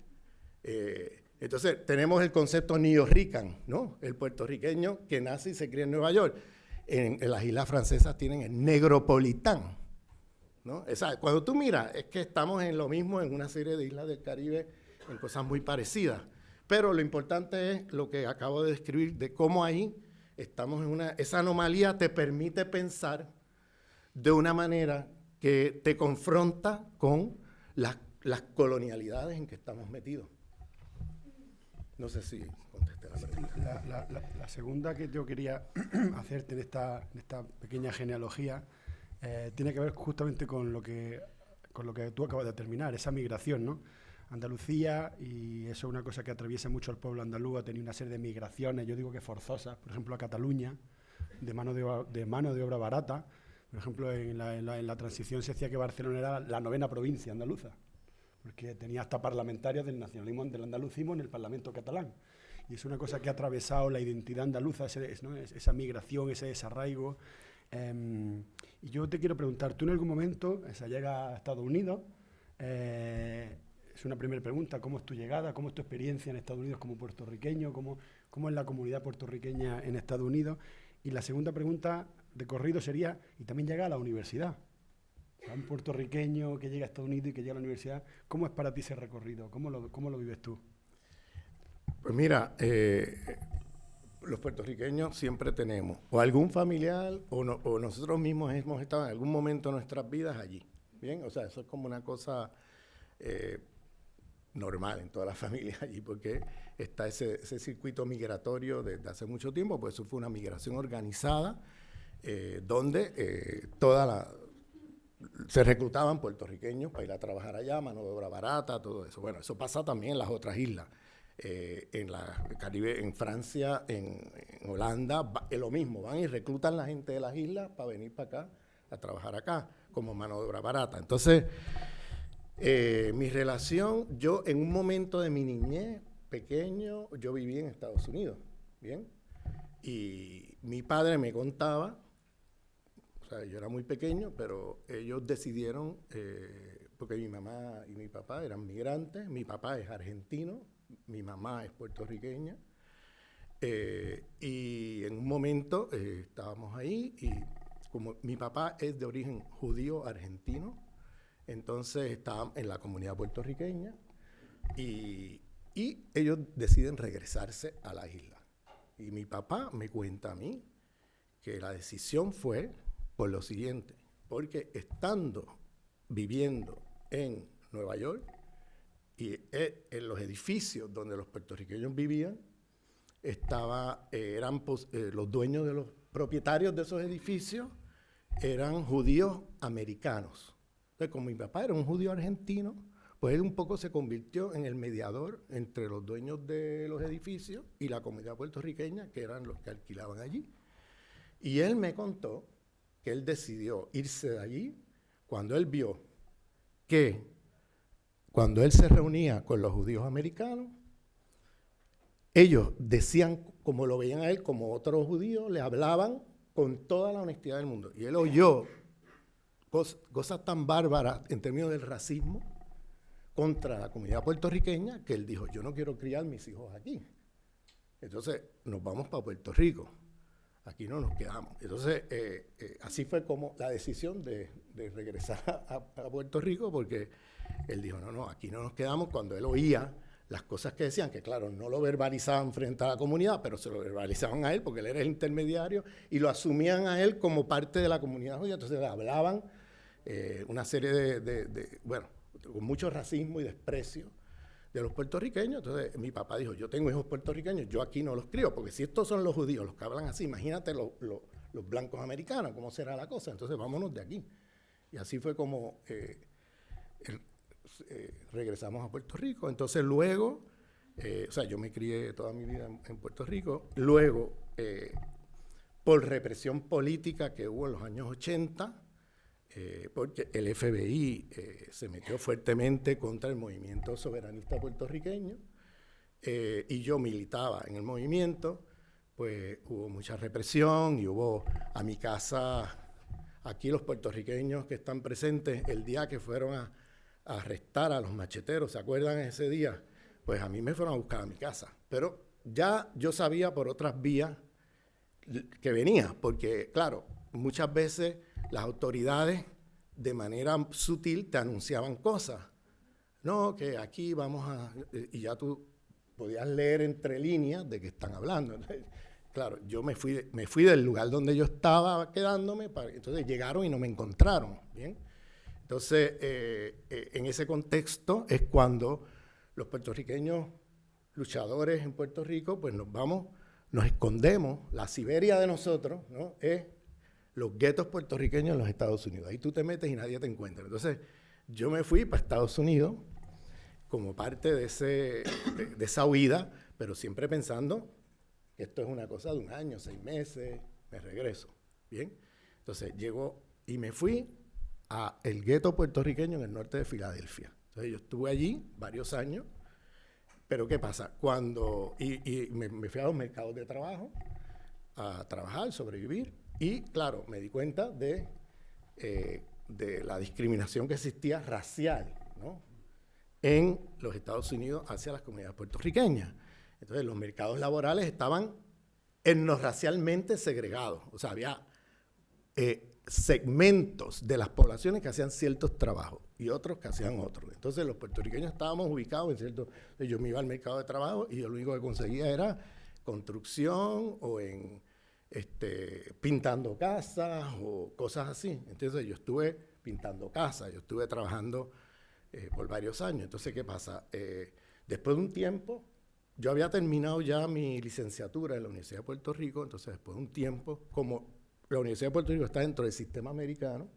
Entonces, tenemos el concepto neorrican, ¿no? El puertorriqueño que nace y se cría en Nueva York. En las islas francesas tienen el negropolitán, ¿no? Cuando tú miras, es que estamos en lo mismo en una serie de islas del Caribe, en cosas muy parecidas. Pero lo importante es lo que acabo de describir, de cómo ahí estamos esa anomalía te permite pensar de una manera que te confronta con las colonialidades en que estamos metidos. No sé si contesté la pregunta. La segunda que yo quería hacerte en esta pequeña genealogía tiene que ver justamente con lo que tú acabas de terminar, esa migración, ¿no? Andalucía, y eso es una cosa que atraviesa mucho al pueblo andaluz, ha tenido una serie de migraciones, yo digo que forzosas, por ejemplo a Cataluña, de mano de obra barata. Por ejemplo, en la transición se decía que Barcelona era la 9ª provincia andaluza, porque tenía hasta parlamentarios del nacionalismo, del andalucismo en el Parlamento catalán. Y es una cosa que ha atravesado la identidad andaluza, esa migración, ese desarraigo. Y yo te quiero preguntar, tú en algún momento llegas a Estados Unidos, es una primera pregunta, ¿cómo es tu llegada? ¿Cómo es tu experiencia en Estados Unidos como puertorriqueño? ¿Cómo es la comunidad puertorriqueña en Estados Unidos? Y la segunda pregunta de corrido sería, ¿y también llega a la universidad? O sea, un puertorriqueño que llega a Estados Unidos y que llega a la universidad, ¿cómo es para ti ese recorrido? ¿Cómo lo vives tú? Pues mira, los puertorriqueños siempre tenemos o algún familiar o nosotros mismos hemos estado en algún momento de nuestras vidas allí. ¿Bien? O sea, eso es como una cosa normal en todas las familias allí, porque está ese circuito migratorio desde hace mucho tiempo, pues eso fue una migración organizada donde se reclutaban puertorriqueños para ir a trabajar allá, mano de obra barata, todo eso. Bueno, eso pasa también en las otras islas. En la Caribe, en Francia, en Holanda, es lo mismo. Van y reclutan la gente de las islas para venir para acá, a trabajar acá, como mano de obra barata. Entonces, mi relación, yo en un momento de mi niñez, pequeño, yo viví en Estados Unidos, ¿bien? Y mi padre me contaba, o sea, yo era muy pequeño, pero ellos decidieron, porque mi mamá y mi papá eran migrantes, mi papá es argentino, mi mamá es puertorriqueña, y en un momento estábamos ahí, y como mi papá es de origen judío argentino, entonces estaban en la comunidad puertorriqueña, y ellos deciden regresarse a la isla. Y mi papá me cuenta a mí que la decisión fue por lo siguiente, porque viviendo en Nueva York y en los edificios donde los puertorriqueños vivían, eran los dueños de los propietarios de esos edificios eran judíos americanos. Entonces, como mi papá era un judío argentino, pues él un poco se convirtió en el mediador entre los dueños de los edificios y la comunidad puertorriqueña, que eran los que alquilaban allí. Y él me contó que él decidió irse de allí cuando él vio que cuando él se reunía con los judíos americanos, ellos decían, como lo veían a él, como otros judíos, le hablaban con toda la honestidad del mundo. Y él oyó cosas tan bárbaras en términos del racismo contra la comunidad puertorriqueña que él dijo, yo no quiero criar mis hijos aquí. Entonces nos vamos para Puerto Rico. Aquí no nos quedamos. Entonces, así fue como la decisión de regresar a Puerto Rico, porque él dijo, no, aquí no nos quedamos. Cuando él oía las cosas que decían, que claro, no lo verbalizaban frente a la comunidad, pero se lo verbalizaban a él, porque él era el intermediario, y lo asumían a él como parte de la comunidad judía. Entonces le hablaban una serie bueno, con mucho racismo y desprecio de los puertorriqueños. Entonces mi papá dijo, yo tengo hijos puertorriqueños, yo aquí no los crío, porque si estos son los judíos, los que hablan así, imagínate los blancos americanos, ¿cómo será la cosa? Entonces vámonos de aquí. Y así fue como regresamos a Puerto Rico. Entonces luego, o sea, yo me crié toda mi vida en Puerto Rico. Luego, por represión política que hubo en los años 80, porque el FBI se metió fuertemente contra el movimiento soberanista puertorriqueño, y yo militaba en el movimiento, pues hubo mucha represión y hubo a mi casa, aquí los puertorriqueños que están presentes, el día que fueron a arrestar a los macheteros, ¿se acuerdan ese día? Pues a mí me fueron a buscar a mi casa, pero ya yo sabía por otras vías que venía, porque claro, muchas veces las autoridades de manera sutil te anunciaban cosas. No, que aquí vamos a... Y ya tú podías leer entre líneas de qué están hablando. Entonces, claro, yo me fui del lugar donde yo estaba quedándome, entonces llegaron y no me encontraron, ¿bien? Entonces, en ese contexto es cuando los puertorriqueños luchadores en Puerto Rico, pues nos escondemos. La Siberia de nosotros, ¿no?, es los guetos puertorriqueños en los Estados Unidos. Ahí tú te metes y nadie te encuentra. Entonces, yo me fui para Estados Unidos como parte de esa huida, pero siempre pensando que esto es una cosa de un año, 6 meses, me regreso. ¿Bien? Entonces, llego y me fui a el gueto puertorriqueño en el norte de Filadelfia. Entonces, yo estuve allí varios años, pero ¿qué pasa? Me fui a los mercados de trabajo a trabajar, sobrevivir, y claro, me di cuenta de la discriminación que existía racial, ¿no?, en los Estados Unidos hacia las comunidades puertorriqueñas. Entonces, los mercados laborales estaban etnorracialmente segregados. O sea, había segmentos de las poblaciones que hacían ciertos trabajos y otros que hacían otros. Entonces, los puertorriqueños estábamos ubicados en ciertos... Yo me iba al mercado de trabajo y yo lo único que conseguía era construcción o en pintando casas o cosas así. Entonces, yo estuve pintando casas, yo estuve trabajando por varios años. Entonces, ¿qué pasa? Después de un tiempo, yo había terminado ya mi licenciatura en la Universidad de Puerto Rico, entonces después de un tiempo, como la Universidad de Puerto Rico está dentro del sistema americano.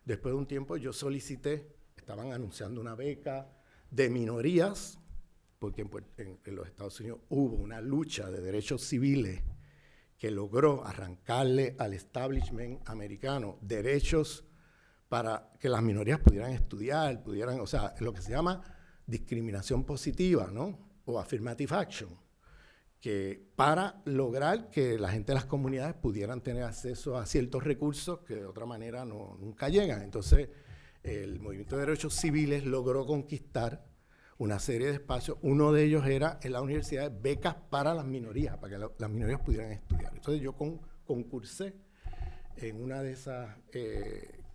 Después de un tiempo yo solicité, estaban anunciando una beca de minorías, porque en los Estados Unidos hubo una lucha de derechos civiles que logró arrancarle al establishment americano derechos para que las minorías pudieran estudiar, o sea, lo que se llama discriminación positiva, ¿no? O affirmative action, que para lograr que la gente de las comunidades pudieran tener acceso a ciertos recursos que de otra manera nunca llegan. Entonces, el movimiento de derechos civiles logró conquistar una serie de espacios. Uno de ellos era en la universidad becas para las minorías, para que las minorías pudieran estudiar. Entonces yo concursé en una de esas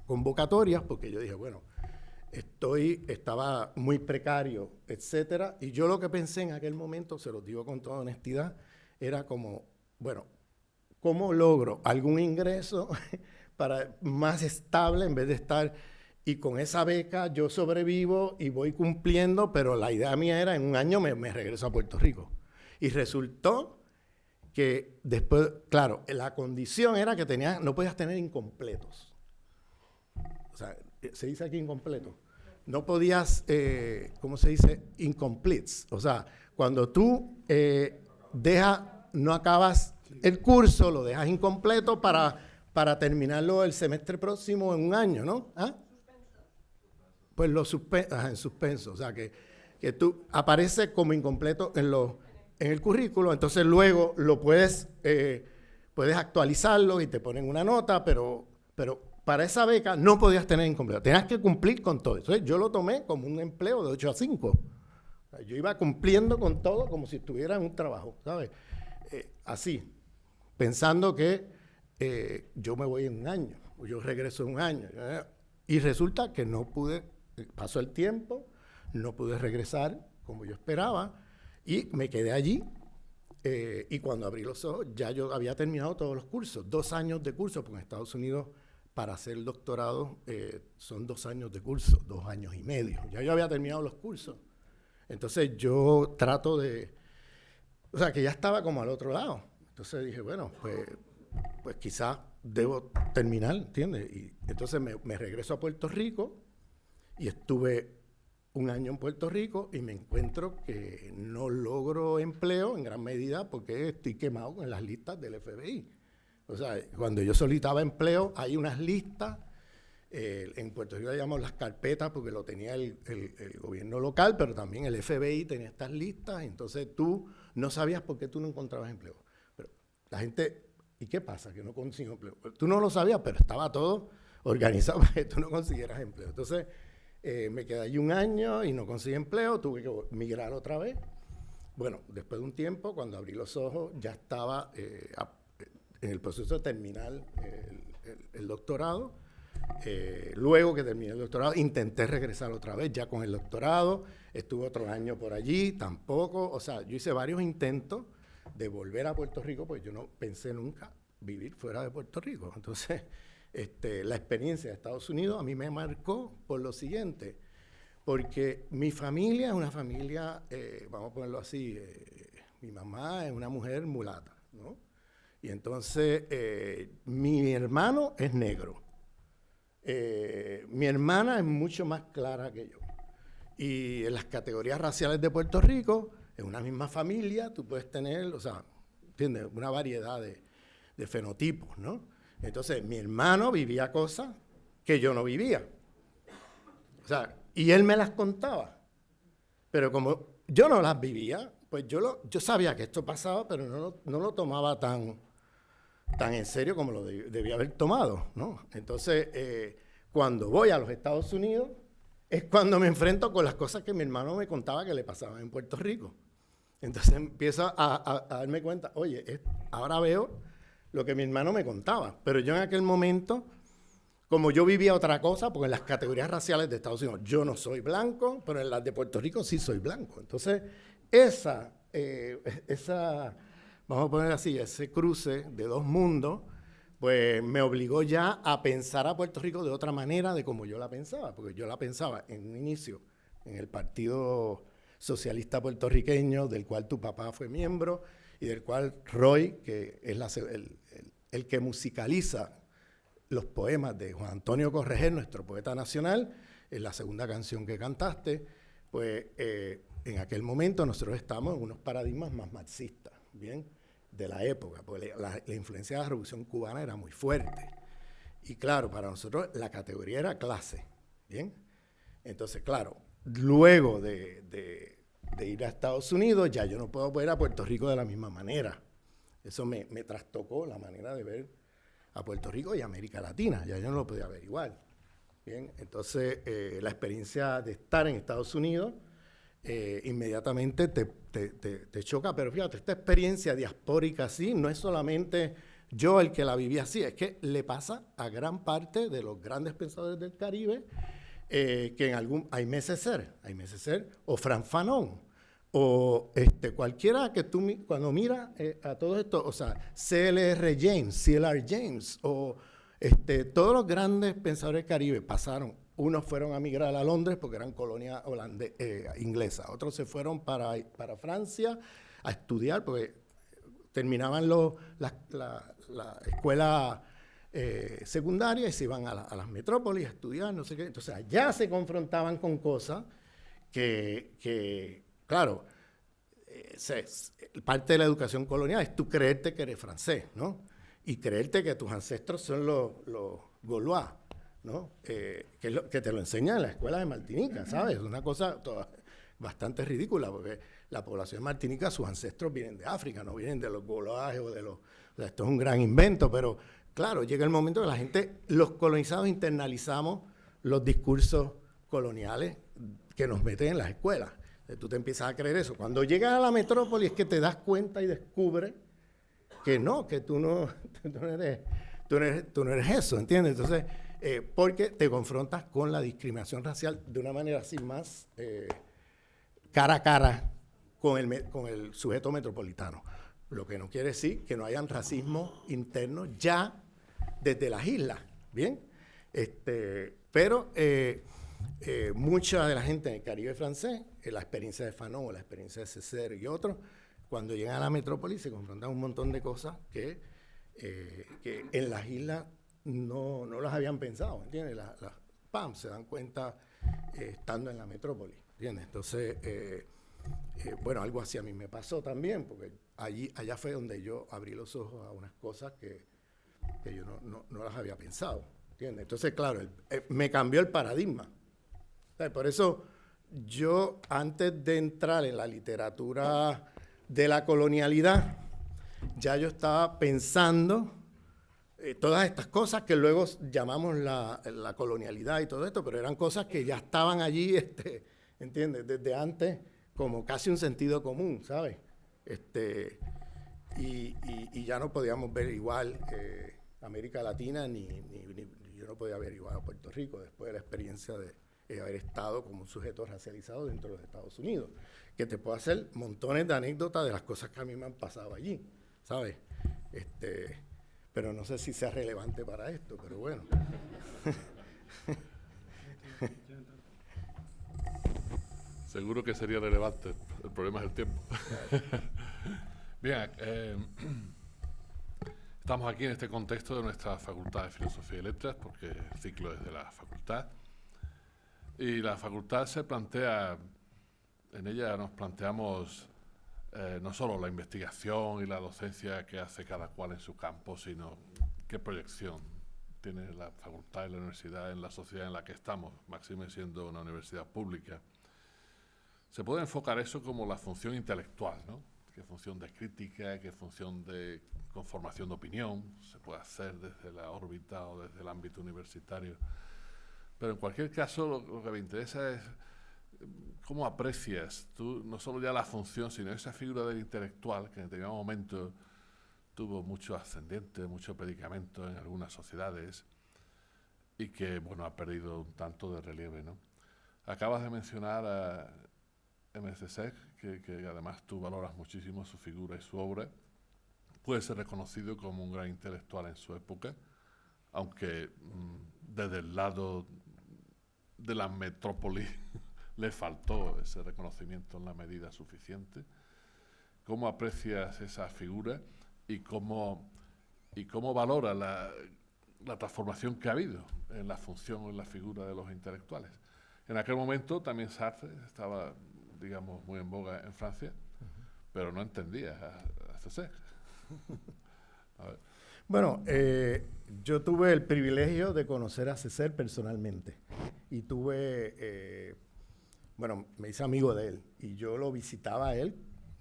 convocatorias porque yo dije, bueno, estaba muy precario, etcétera, y yo lo que pensé en aquel momento, se los digo con toda honestidad, era como, bueno, ¿cómo logro algún ingreso para más estable en vez de estar... Y con esa beca yo sobrevivo y voy cumpliendo, pero la idea mía era en un año me regreso a Puerto Rico. Y resultó que después, claro, la condición era que no podías tener incompletos. O sea, se dice aquí incompleto. No podías, ¿cómo se dice? Incompletes. O sea, cuando tú no acabas el curso, lo dejas incompleto para terminarlo el semestre próximo en un año, ¿no? ¿Ah? Pues en suspenso, o sea que tú aparece como incompleto en el currículo, entonces luego lo puedes actualizarlo y te ponen una nota, pero para esa beca no podías tener incompleto, tenías que cumplir con todo. Entonces yo lo tomé como un empleo de 8 a 5. O sea, yo iba cumpliendo con todo como si estuviera en un trabajo, ¿sabes? Así, pensando que yo me voy en un año, o yo regreso en un año. Y resulta que no pude, pasó el tiempo, no pude regresar como yo esperaba y me quedé allí. Y cuando abrí los ojos, ya yo había terminado todos los cursos, 2 años de curso, porque en Estados Unidos para hacer el doctorado son 2 años de curso, 2 años y medio. Ya yo había terminado los cursos. Entonces yo trato o sea, que ya estaba como al otro lado. Entonces dije, bueno, pues quizás debo terminar, ¿entiendes? Y entonces me regreso a Puerto Rico y estuve 1 año en Puerto Rico y me encuentro que no logro empleo en gran medida porque estoy quemado en las listas del FBI. O sea, cuando yo solicitaba empleo, hay unas listas, en Puerto Rico le llamamos las carpetas porque lo tenía el gobierno local, pero también el FBI tenía estas listas, entonces tú no sabías por qué tú no encontrabas empleo. Pero la gente... ¿Y qué pasa? Que no consigo empleo. Tú no lo sabías, pero estaba todo organizado para que tú no consiguieras empleo. Entonces, me quedé allí 1 año y no conseguí empleo, tuve que migrar otra vez. Bueno, después de un tiempo, cuando abrí los ojos, ya estaba en el proceso de terminar el doctorado. Luego que terminé el doctorado, intenté regresar otra vez, ya con el doctorado. Estuve otro año por allí, tampoco. O sea, yo hice varios intentos de volver a Puerto Rico, pues yo no pensé nunca vivir fuera de Puerto Rico. Entonces, la experiencia de Estados Unidos a mí me marcó por lo siguiente, porque mi familia es una familia, vamos a ponerlo así, mi mamá es una mujer mulata, ¿no? Y entonces, mi hermano es negro, mi hermana es mucho más clara que yo. Y en las categorías raciales de Puerto Rico, en una misma familia, tú puedes tener, o sea, ¿entiendes? Una variedad de fenotipos, ¿no? Entonces, mi hermano vivía cosas que yo no vivía. O sea, y él me las contaba. Pero como yo no las vivía, pues yo sabía que esto pasaba, pero no lo tomaba tan en serio como lo debía haber tomado, ¿no? Entonces, cuando voy a los Estados Unidos, es cuando me enfrento con las cosas que mi hermano me contaba que le pasaban en Puerto Rico. Entonces empiezo a darme cuenta, oye, ahora veo lo que mi hermano me contaba, pero yo en aquel momento, como yo vivía otra cosa, porque en las categorías raciales de Estados Unidos yo no soy blanco, pero en las de Puerto Rico sí soy blanco. Entonces, esa vamos a poner así, ese cruce de 2 mundos, pues me obligó ya a pensar a Puerto Rico de otra manera de como yo la pensaba, porque yo la pensaba en un inicio en el Partido Socialista Puertorriqueño, del cual tu papá fue miembro, y del cual Roy, que es el que musicaliza los poemas de Juan Antonio Correger, nuestro poeta nacional, en la segunda canción que cantaste, pues en aquel momento nosotros estamos en unos paradigmas más marxistas, ¿bien? De la época, porque la influencia de la Revolución Cubana era muy fuerte. Y claro, para nosotros la categoría era clase, ¿bien? Entonces, claro, luego de ir a Estados Unidos, ya yo no puedo ver a Puerto Rico de la misma manera. Eso me trastocó la manera de ver a Puerto Rico y América Latina, ya yo no lo podía ver igual. Bien, entonces la experiencia de estar en Estados Unidos inmediatamente te choca, pero fíjate, esta experiencia diaspórica así no es solamente yo el que la viví así, es que le pasa a gran parte de los grandes pensadores del Caribe, que en algún Aimé Césaire o Fran Fanon, o cualquiera que tú cuando miras a todo esto, o sea, C.L.R. James, o todos los grandes pensadores del Caribe pasaron. Unos fueron a migrar a Londres porque eran colonia inglesa, otros se fueron para Francia a estudiar porque terminaban la escuela secundaria y se iban a las metrópolis a estudiar, no sé qué. Entonces allá se confrontaban con cosas que claro, parte de la educación colonial es tú creerte que eres francés, ¿no? Y creerte que tus ancestros son los Gaulois, ¿no? Que te lo enseñan en la escuela de Martinica, ¿sabes? Es una cosa bastante ridícula, porque la población de Martinica, sus ancestros vienen de África, no vienen de los Gaulois o de los... O sea, esto es un gran invento, pero claro, llega el momento que la gente, los colonizados internalizamos los discursos coloniales que nos meten en las escuelas. Tú te empiezas a creer eso. Cuando llegas a la metrópoli es que te das cuenta y descubres que no, que tú no eres eso, ¿entiendes? Entonces, porque te confrontas con la discriminación racial de una manera así más cara a cara con el sujeto metropolitano. Lo que no quiere decir que no hayan racismo interno ya desde las islas, ¿bien? Pero mucha de la gente en el Caribe francés, la experiencia de Fanon o la experiencia de Césaire y otros, cuando llegan a la metrópoli se confrontan un montón de cosas que en las islas no las habían pensado, ¿entiendes? Se dan cuenta estando en la metrópoli, ¿entiendes? Entonces, bueno, algo así a mí me pasó también, porque allá fue donde yo abrí los ojos a unas cosas que yo no las había pensado, ¿entiendes? Entonces, claro, me cambió el paradigma. ¿Sabes? Por eso yo, antes de entrar en la literatura de la colonialidad, ya yo estaba pensando todas estas cosas que luego llamamos la colonialidad y todo esto, pero eran cosas que ya estaban allí, ¿entiendes? Desde antes, como casi un sentido común, ¿sabes? Y ya no podíamos ver igual América Latina, ni yo no podía ver igual a Puerto Rico después de la experiencia de haber estado como un sujeto racializado dentro de los Estados Unidos, que te puedo hacer montones de anécdotas de las cosas que a mí me han pasado allí, ¿sabes? Pero no sé si sea relevante para esto, pero bueno. Seguro que sería relevante, el problema es el tiempo. Bien, estamos aquí en este contexto de nuestra Facultad de Filosofía y Letras, porque el ciclo es de la facultad. Y la facultad se plantea, en ella nos planteamos no solo la investigación y la docencia que hace cada cual en su campo, sino qué proyección tiene la facultad y la universidad en la sociedad en la que estamos, máxime siendo una universidad pública. Se puede enfocar eso como la función intelectual, ¿no? Qué función de crítica, qué función de conformación de opinión se puede hacer desde la órbita o desde el ámbito universitario. Pero en cualquier caso, lo que me interesa es cómo aprecias tú no solo ya la función, sino esa figura del intelectual que en determinado momento tuvo mucho ascendiente, mucho predicamento en algunas sociedades y que, bueno, ha perdido un tanto de relieve, ¿no? Acabas de mencionar a Aimé Césaire, que además tú valoras muchísimo su figura y su obra. Puede ser reconocido como un gran intelectual en su época, aunque desde el lado de la metrópoli le faltó ese reconocimiento en la medida suficiente. ¿Cómo aprecias esa figura y cómo y cómo valora la transformación que ha habido en la función o en la figura de los intelectuales. En aquel momento también Sartre estaba, digamos, muy en boga en Francia, pero no entendía a Césaire. A ver. Bueno, yo tuve el privilegio de conocer a Césaire personalmente y me hice amigo de él y yo lo visitaba a él,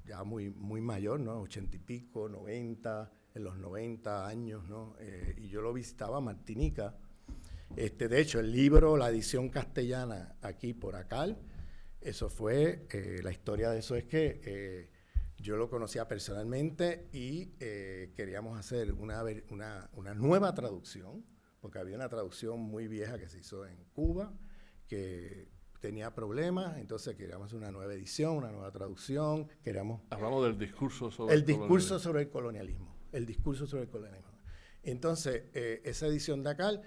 ya muy mayor, ¿no? 80 y pico, 90, en los 90 años, ¿no? Y yo lo visitaba a Martinica. De hecho, el libro, la edición castellana aquí por Acal, eso fue, la historia de eso es que yo lo conocía personalmente y queríamos hacer una nueva traducción, porque había una traducción muy vieja que se hizo en Cuba, que tenía problemas, entonces queríamos hacer una nueva edición, una nueva traducción, Hablamos del discurso sobre el discurso sobre el colonialismo. El discurso sobre el colonialismo. Entonces, esa edición de Acal,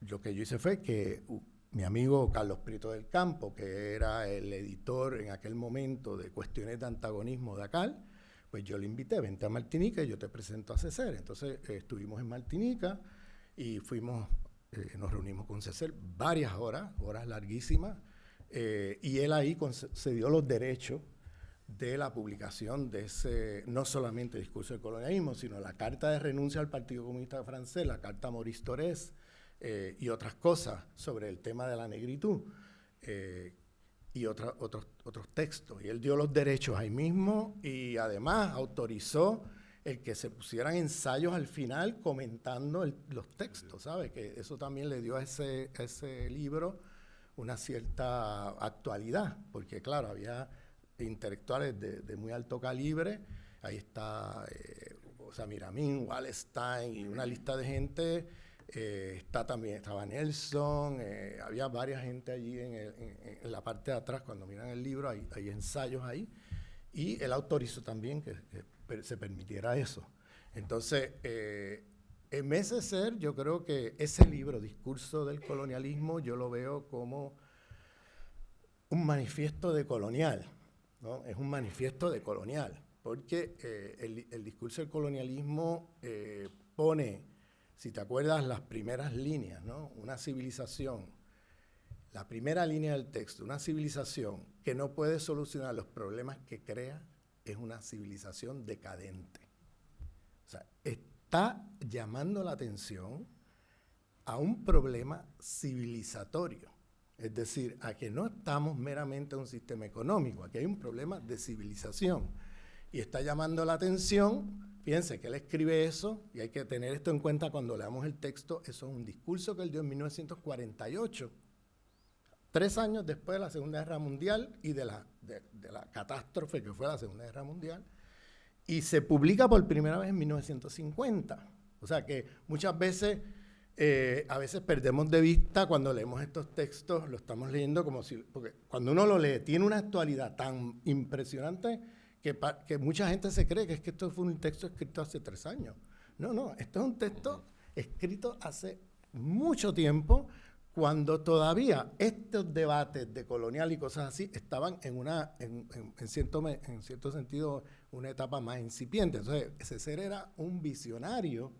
lo que yo hice fue que mi amigo Carlos Prieto del Campo, que era el editor en aquel momento de Cuestiones de Antagonismo de Acal, pues yo le invité, vente a Martinica y yo te presento a Césaire. Entonces, estuvimos en Martinica y nos reunimos con Césaire varias horas larguísimas, y él ahí concedió los derechos de la publicación de ese, no solamente discurso del colonialismo, sino la carta de renuncia al Partido Comunista Francés, la carta Maurice Thorez, y otras cosas sobre el tema de la negritud, y otros textos. Y él dio los derechos ahí mismo y además autorizó el que se pusieran ensayos al final comentando los textos, ¿sabes? Que eso también le dio a ese libro una cierta actualidad, porque claro, había intelectuales de muy alto calibre, ahí está Samir Amin, Wallenstein y una lista de gente, estaba Nelson, había varias gente allí en la parte de atrás, cuando miran el libro hay ensayos ahí, y él autorizó también que se permitiera eso. Entonces, en Césaire yo creo que ese libro, Discurso del Colonialismo, yo lo veo como un manifiesto de colonial, ¿no? Es un manifiesto de colonial, porque el discurso del colonialismo pone, si te acuerdas, las primeras líneas, ¿no? Una civilización, la primera línea del texto, una civilización que no puede solucionar los problemas que crea, es una civilización decadente. O sea, está llamando la atención a un problema civilizatorio. Es decir, a que no estamos meramente en un sistema económico, aquí hay un problema de civilización. Y está llamando la atención, fíjense que él escribe eso, y hay que tener esto en cuenta cuando leamos el texto, eso es un discurso que él dio en 1948, 3 años después de la Segunda Guerra Mundial y de la catástrofe que fue la Segunda Guerra Mundial, y se publica por primera vez en 1950. O sea que muchas veces, a veces perdemos de vista cuando leemos estos textos, lo estamos leyendo como si, porque cuando uno lo lee tiene una actualidad tan impresionante que mucha gente se cree que es que esto fue un texto escrito hace 3 años. No, esto es un texto escrito hace mucho tiempo, cuando todavía estos debates de colonial y cosas así estaban en cierto sentido, una etapa más incipiente. Entonces, Césaire era un visionario,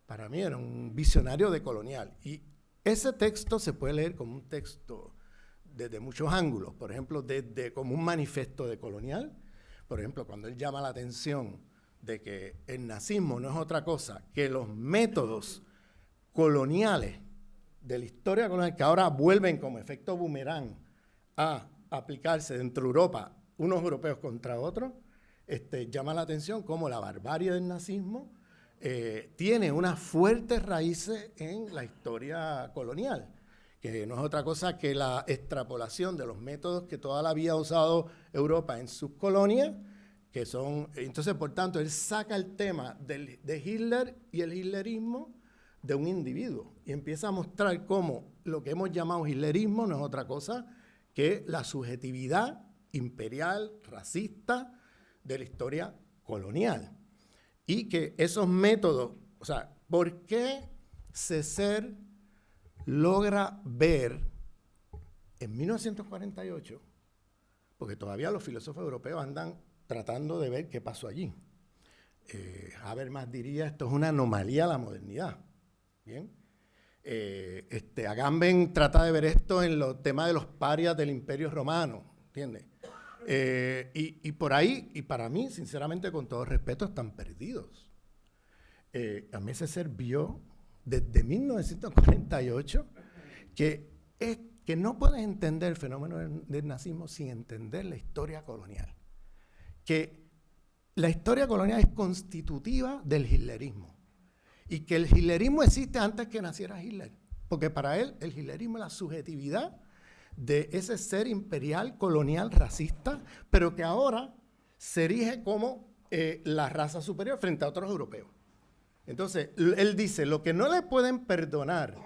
para mí era un visionario de colonial. Y ese texto se puede leer como un texto desde muchos ángulos, por ejemplo, desde como un manifiesto de colonial, por ejemplo, cuando él llama la atención de que el nazismo no es otra cosa que los métodos coloniales de la historia colonial, que ahora vuelven como efecto boomerang a aplicarse dentro de Europa, unos europeos contra otros, llama la atención cómo la barbarie del nazismo tiene unas fuertes raíces en la historia colonial, que no es otra cosa que la extrapolación de los métodos que toda la vida ha usado Europa en sus colonias, que son, entonces, por tanto, él saca el tema de Hitler y el hitlerismo de un individuo y empieza a mostrar cómo lo que hemos llamado hitlerismo no es otra cosa que la subjetividad imperial, racista de la historia colonial. Y que esos métodos, o sea, ¿por qué Césaire logra ver en 1948? Porque todavía los filósofos europeos andan tratando de ver qué pasó allí. Habermas diría, esto es una anomalía a la modernidad. ¿Bien? Agamben trata de ver esto en los temas de los parias del Imperio Romano, ¿entiendes? Y por ahí, y para mí, sinceramente, con todo respeto, están perdidos. A mí ese ser vio desde 1948 que no puedes entender el fenómeno del nazismo sin entender la historia colonial. Que la historia colonial es constitutiva del hitlerismo. Y que el hitlerismo existe antes que naciera Hitler. Porque para él el hitlerismo es la subjetividad de ese ser imperial, colonial, racista, pero que ahora se erige como la raza superior frente a otros europeos. Entonces, él dice, lo que no le pueden perdonar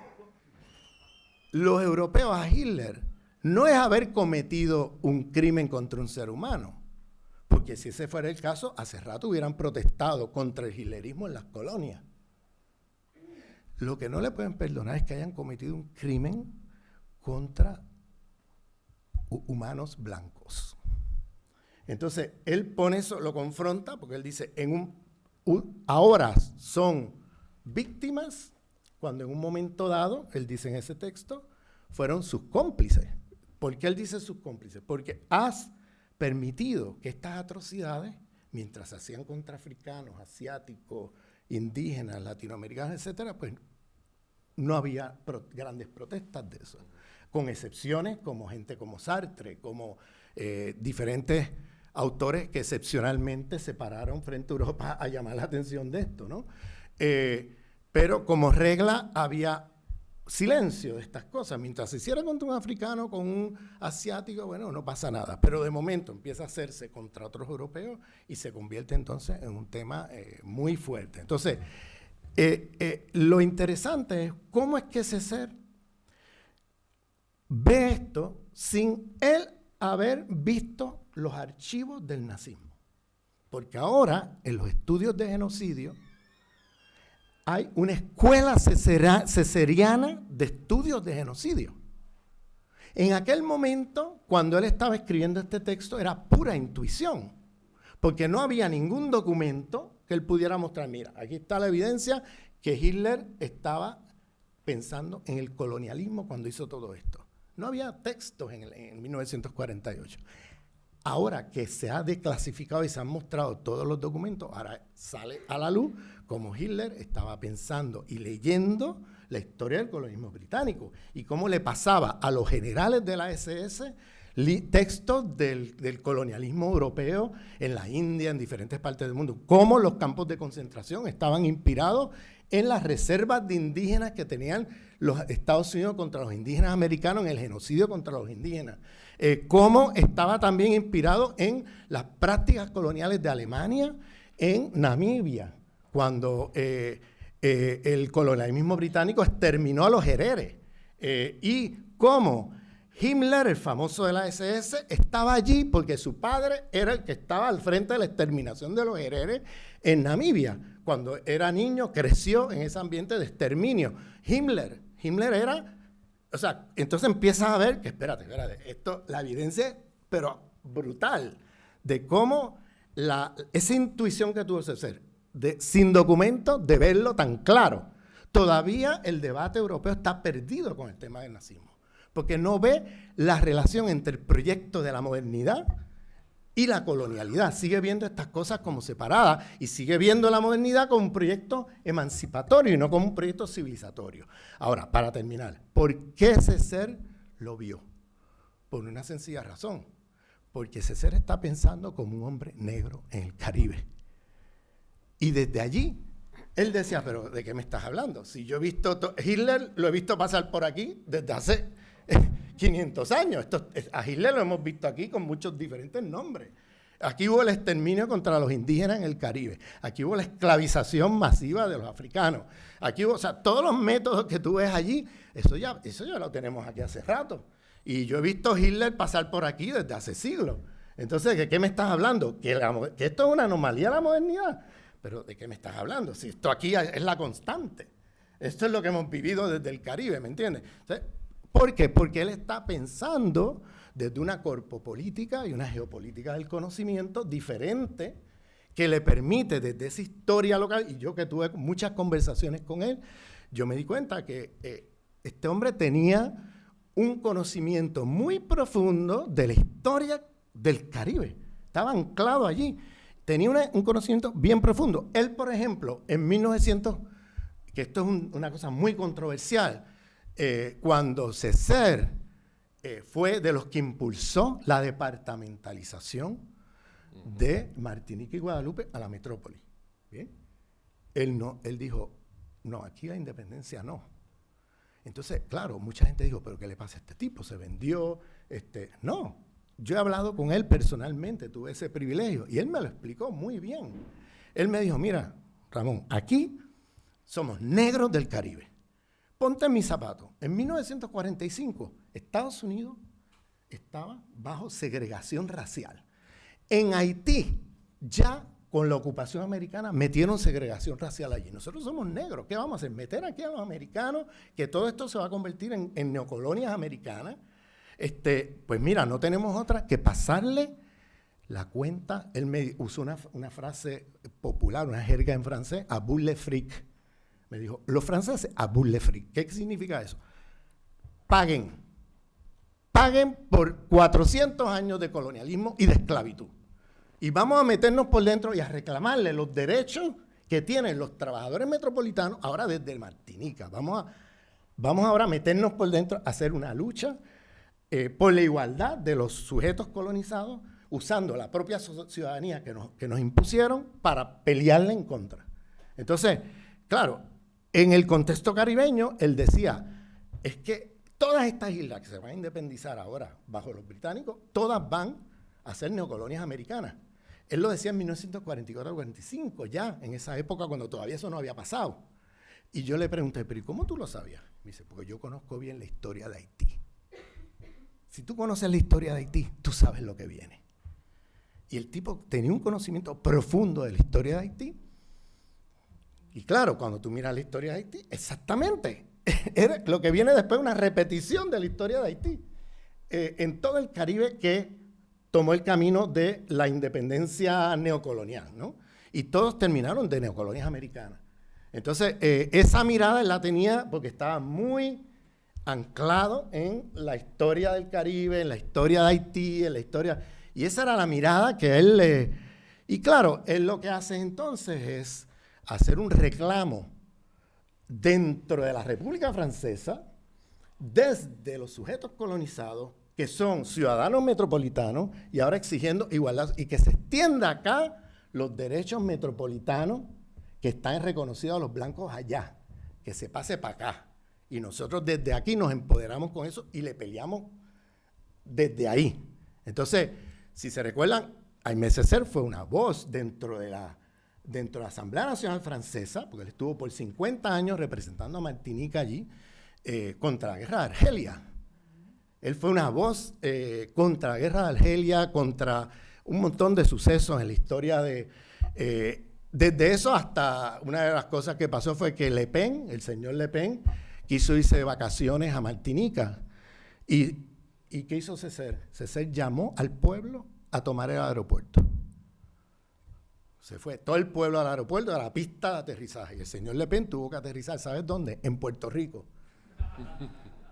los europeos a Hitler no es haber cometido un crimen contra un ser humano, porque si ese fuera el caso, hace rato hubieran protestado contra el hitlerismo en las colonias. Lo que no le pueden perdonar es que hayan cometido un crimen contra humanos blancos. Entonces, él pone eso, lo confronta, porque él dice, ahora son víctimas, cuando en un momento dado, él dice en ese texto, fueron sus cómplices. ¿Por qué él dice sus cómplices? Porque has permitido que estas atrocidades, mientras se hacían contra africanos, asiáticos, indígenas, latinoamericanos, etcétera, pues no había grandes protestas de eso. Con excepciones como gente como Sartre, como diferentes autores que excepcionalmente se pararon frente a Europa a llamar la atención de esto, ¿no? Pero como regla había silencio de estas cosas. Mientras se hiciera contra un africano, con un asiático, bueno, no pasa nada. Pero de momento empieza a hacerse contra otros europeos y se convierte entonces en un tema muy fuerte. Entonces, lo interesante es cómo es que ese ser ve esto sin él haber visto los archivos del nazismo. Porque ahora, en los estudios de genocidio, hay una escuela cesariana de estudios de genocidio. En aquel momento, cuando él estaba escribiendo este texto, era pura intuición, porque no había ningún documento que él pudiera mostrar. Mira, aquí está la evidencia que Hitler estaba pensando en el colonialismo cuando hizo todo esto. No había textos en 1948. Ahora que se ha declasificado y se han mostrado todos los documentos, ahora sale a la luz cómo Hitler estaba pensando y leyendo la historia del colonialismo británico y cómo le pasaba a los generales de la SS textos del colonialismo europeo en la India, en diferentes partes del mundo, cómo los campos de concentración estaban inspirados en las reservas de indígenas que tenían los Estados Unidos contra los indígenas americanos, en el genocidio contra los indígenas. Cómo estaba también inspirado en las prácticas coloniales de Alemania en Namibia, cuando el colonialismo británico exterminó a los hereres. Y cómo Himmler, el famoso de la SS, estaba allí porque su padre era el que estaba al frente de la exterminación de los hereres en Namibia. Cuando era niño, creció en ese ambiente de exterminio. Himmler era... O sea, entonces empiezas a ver que, espérate, esto, la evidencia, pero brutal, de cómo esa intuición que tuvo ese ser, sin documentos, de verlo tan claro. Todavía el debate europeo está perdido con el tema del nazismo, porque no ve la relación entre el proyecto de la modernidad y la colonialidad. Sigue viendo estas cosas como separadas y sigue viendo la modernidad como un proyecto emancipatorio y no como un proyecto civilizatorio. Ahora, para terminar, ¿por qué ese ser lo vio? Por una sencilla razón. Porque ese ser está pensando como un hombre negro en el Caribe. Y desde allí, él decía, pero ¿de qué me estás hablando? Si yo he visto, Hitler lo he visto pasar por aquí desde hace 500 años. A Hitler lo hemos visto aquí con muchos diferentes nombres. Aquí hubo el exterminio contra los indígenas en el Caribe. Aquí hubo la esclavización masiva de los africanos. Aquí hubo, o sea, todos los métodos que tú ves allí, eso ya lo tenemos aquí hace rato. Y yo he visto a Hitler pasar por aquí desde hace siglos. Entonces, ¿de qué me estás hablando? ¿Que esto es una anomalía de la modernidad? Pero ¿de qué me estás hablando? Si esto aquí es la constante. Esto es lo que hemos vivido desde el Caribe, ¿me entiendes? Entonces, ¿por qué? Porque él está pensando desde una corpopolítica y una geopolítica del conocimiento diferente que le permite desde esa historia local, y yo que tuve muchas conversaciones con él, yo me di cuenta que este hombre tenía un conocimiento muy profundo de la historia del Caribe. Estaba anclado allí. Tenía un conocimiento bien profundo. Él, por ejemplo, en 1900, que esto es una cosa muy controversial, cuando Césaire fue de los que impulsó la departamentalización de Martinica y Guadalupe a la metrópoli. ¿Bien? Él dijo, no, aquí la independencia no. Entonces, claro, mucha gente dijo, pero ¿qué le pasa a este tipo? ¿Se vendió? No, yo he hablado con él personalmente, tuve ese privilegio, y él me lo explicó muy bien. Él me dijo, mira, Ramón, aquí somos negros del Caribe. Ponte en mis zapatos. En 1945, Estados Unidos estaba bajo segregación racial. En Haití, ya con la ocupación americana, metieron segregación racial allí. Nosotros somos negros. ¿Qué vamos a hacer? ¿Meter aquí a los americanos? Que todo esto se va a convertir en neocolonias americanas. Pues mira, no tenemos otra que pasarle la cuenta. Él me usó una frase popular, una jerga en francés, à bout le fric. Me dijo, los franceses, à bout le fric. ¿Qué significa eso? Paguen por 400 años de colonialismo y de esclavitud. Y vamos a meternos por dentro y a reclamarle los derechos que tienen los trabajadores metropolitanos, ahora desde Martinica. Vamos ahora a meternos por dentro, a hacer una lucha por la igualdad de los sujetos colonizados, usando la propia ciudadanía que nos impusieron para pelearle en contra. Entonces, claro, en el contexto caribeño, él decía, es que todas estas islas que se van a independizar ahora bajo los británicos, todas van a ser neocolonias americanas. Él lo decía en 1944-45, ya en esa época cuando todavía eso no había pasado. Y yo le pregunté, pero ¿y cómo tú lo sabías? Me dice, porque yo conozco bien la historia de Haití. Si tú conoces la historia de Haití, tú sabes lo que viene. Y el tipo tenía un conocimiento profundo de la historia de Haití. Y claro, cuando tú miras la historia de Haití, exactamente, era lo que viene después, una repetición de la historia de Haití. En todo el Caribe que tomó el camino de la independencia neocolonial, ¿no? Y todos terminaron de neocolonias americanas. Entonces, esa mirada él la tenía porque estaba muy anclado en la historia del Caribe, en la historia de Haití, en la historia... Y esa era la mirada que él... y claro, él lo que hace entonces es hacer un reclamo dentro de la República Francesa desde los sujetos colonizados que son ciudadanos metropolitanos y ahora exigiendo igualdad y que se extienda acá los derechos metropolitanos que están reconocidos a los blancos allá, que se pase para acá. Y nosotros desde aquí nos empoderamos con eso y le peleamos desde ahí. Entonces, si se recuerdan, Aimé Césaire fue una voz dentro de la Asamblea Nacional Francesa, porque él estuvo por 50 años representando a Martinica allí, contra la guerra de Argelia. Él fue una voz contra la guerra de Argelia, contra un montón de sucesos en la historia de... desde eso hasta una de las cosas que pasó fue que Le Pen, el señor Le Pen, quiso irse de vacaciones a Martinica. ¿Y qué hizo Césaire? Césaire llamó al pueblo a tomar el aeropuerto. Se fue todo el pueblo al aeropuerto, a la pista de aterrizaje. Y el señor Le Pen tuvo que aterrizar, ¿sabes dónde? En Puerto Rico.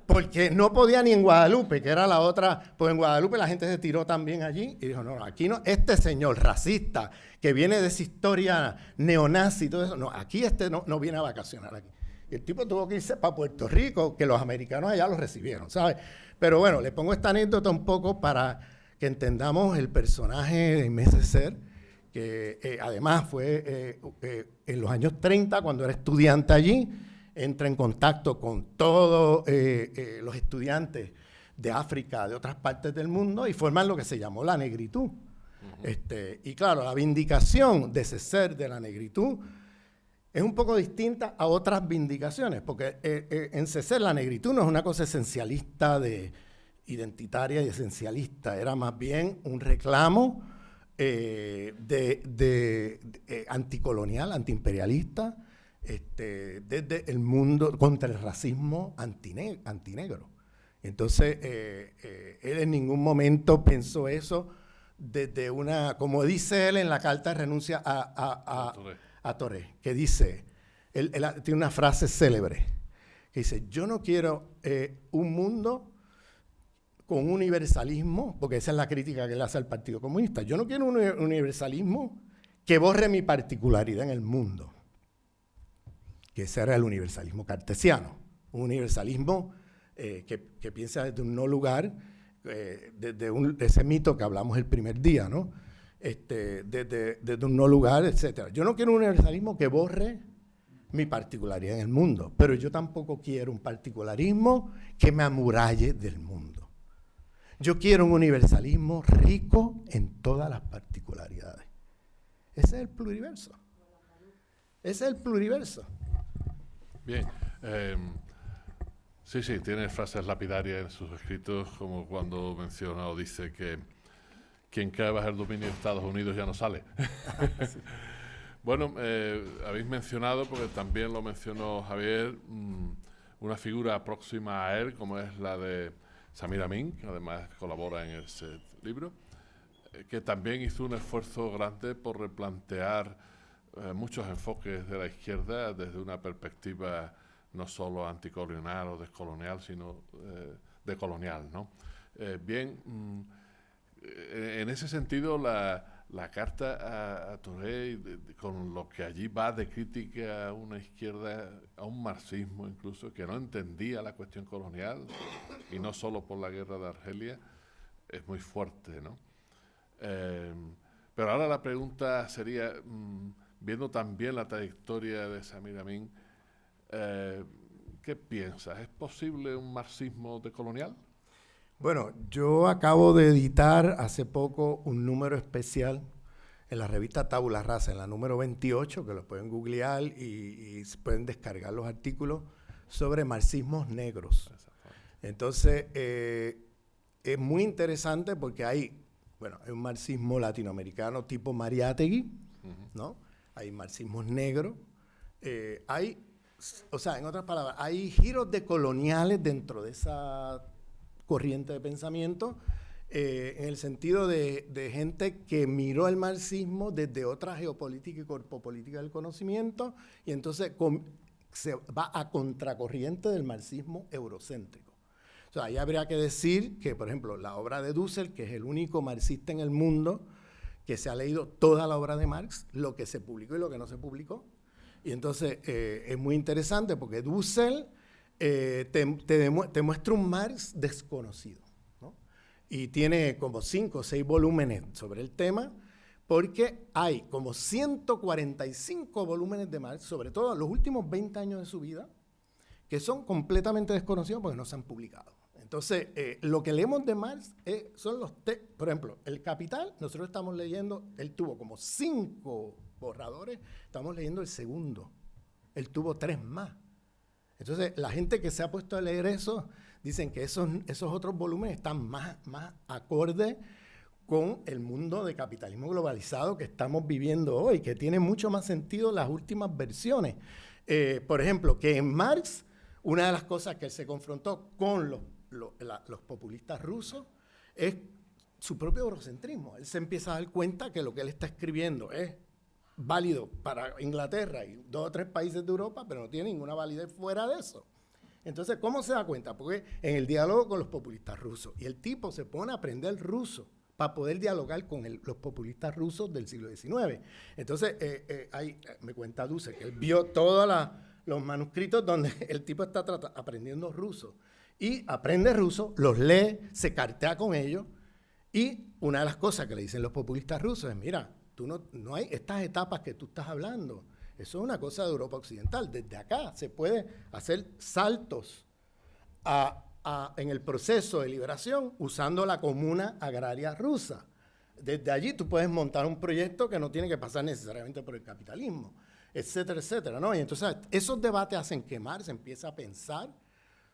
Porque no podía ni en Guadalupe, que era la otra, pues en Guadalupe la gente se tiró también allí y dijo, no, aquí no, este señor racista que viene de esa historia neonazi y todo eso, no, aquí no viene a vacacionar aquí. Y el tipo tuvo que irse para Puerto Rico, que los americanos allá lo recibieron, ¿sabes? Pero bueno, le pongo esta anécdota un poco para que entendamos el personaje de Aimé Césaire, que además fue en los años 30, cuando era estudiante allí, entra en contacto con todos los estudiantes de África, de otras partes del mundo, y forman lo que se llamó la negritud. Y claro, la vindicación de Césaire de la negritud es un poco distinta a otras vindicaciones, porque en Césaire la negritud no es una cosa esencialista, identitaria y esencialista, era más bien un reclamo anticolonial, antiimperialista, desde el mundo contra el racismo antinegro. Entonces, él en ningún momento pensó eso desde una, como dice él en la carta de renuncia a Torres, que dice, él tiene una frase célebre, que dice, yo no quiero un mundo con universalismo, porque esa es la crítica que le hace al Partido Comunista, yo no quiero un universalismo que borre mi particularidad en el mundo, que ese era el universalismo cartesiano, un universalismo que piensa desde un no lugar, desde ese mito que hablamos el primer día, ¿no? Desde un no lugar, etc. Yo no quiero un universalismo que borre mi particularidad en el mundo, pero yo tampoco quiero un particularismo que me amuralle del mundo. Yo quiero un universalismo rico en todas las particularidades. Ese es el pluriverso. Ese es el pluriverso. Bien. Sí, tiene frases lapidarias en sus escritos, como cuando menciona o dice que quien cae bajo el dominio de Estados Unidos ya no sale. Sí. Bueno, habéis mencionado, porque también lo mencionó Javier, una figura próxima a él, como es la de Samir Amin, que además colabora en ese libro, que también hizo un esfuerzo grande por replantear muchos enfoques de la izquierda desde una perspectiva no solo anticolonial o descolonial, sino decolonial, ¿no? En ese sentido, la carta a Touré, con lo que allí va de crítica a una izquierda, a un marxismo incluso, que no entendía la cuestión colonial, y no solo por la guerra de Argelia, es muy fuerte, ¿no? Pero ahora la pregunta sería, viendo también la trayectoria de Samir Amin, ¿qué piensas? ¿Es posible un marxismo decolonial? Bueno, yo acabo de editar hace poco un número especial en la revista Tabula Rasa, en la número 28, que lo pueden googlear y pueden descargar los artículos sobre marxismos negros. Entonces, es muy interesante porque hay un marxismo latinoamericano tipo Mariátegui, ¿no? Hay marxismos negros, en otras palabras, hay giros decoloniales dentro de esa corriente de pensamiento, en el sentido de gente que miró el marxismo desde otra geopolítica y corpopolítica del conocimiento, y entonces se va a contracorriente del marxismo eurocéntrico. O sea, ahí habría que decir que, por ejemplo, la obra de Dussel, que es el único marxista en el mundo que se ha leído toda la obra de Marx, lo que se publicó y lo que no se publicó. Y entonces es muy interesante porque Dussel te muestra un Marx desconocido, ¿no? Y tiene como 5 o 6 volúmenes sobre el tema, porque hay como 145 volúmenes de Marx, sobre todo en los últimos 20 años de su vida, que son completamente desconocidos porque no se han publicado. Entonces, lo que leemos de Marx son por ejemplo, El Capital, nosotros estamos leyendo, él tuvo como 5 borradores, estamos leyendo el segundo, él tuvo 3 más. Entonces, la gente que se ha puesto a leer eso, dicen que esos otros volúmenes están más acorde con el mundo de capitalismo globalizado que estamos viviendo hoy, que tiene mucho más sentido las últimas versiones. Por ejemplo, que en Marx, una de las cosas que él se confrontó con los populistas rusos es su propio eurocentrismo. Él se empieza a dar cuenta que lo que él está escribiendo es válido para Inglaterra y 2 o 3 países de Europa, pero no tiene ninguna validez fuera de eso. Entonces, ¿cómo se da cuenta? Porque en el diálogo con los populistas rusos, y el tipo se pone a aprender ruso para poder dialogar con los populistas rusos del siglo XIX. Entonces, me cuenta Dussel que él vio todos los manuscritos donde el tipo está aprendiendo ruso, y aprende ruso, los lee, se cartea con ellos, y una de las cosas que le dicen los populistas rusos es, mira, no hay estas etapas que tú estás hablando. Eso es una cosa de Europa Occidental. Desde acá se puede hacer saltos en el proceso de liberación usando la comuna agraria rusa. Desde allí tú puedes montar un proyecto que no tiene que pasar necesariamente por el capitalismo, etcétera, etcétera, ¿no? Y entonces esos debates hacen que Marx empiece a pensar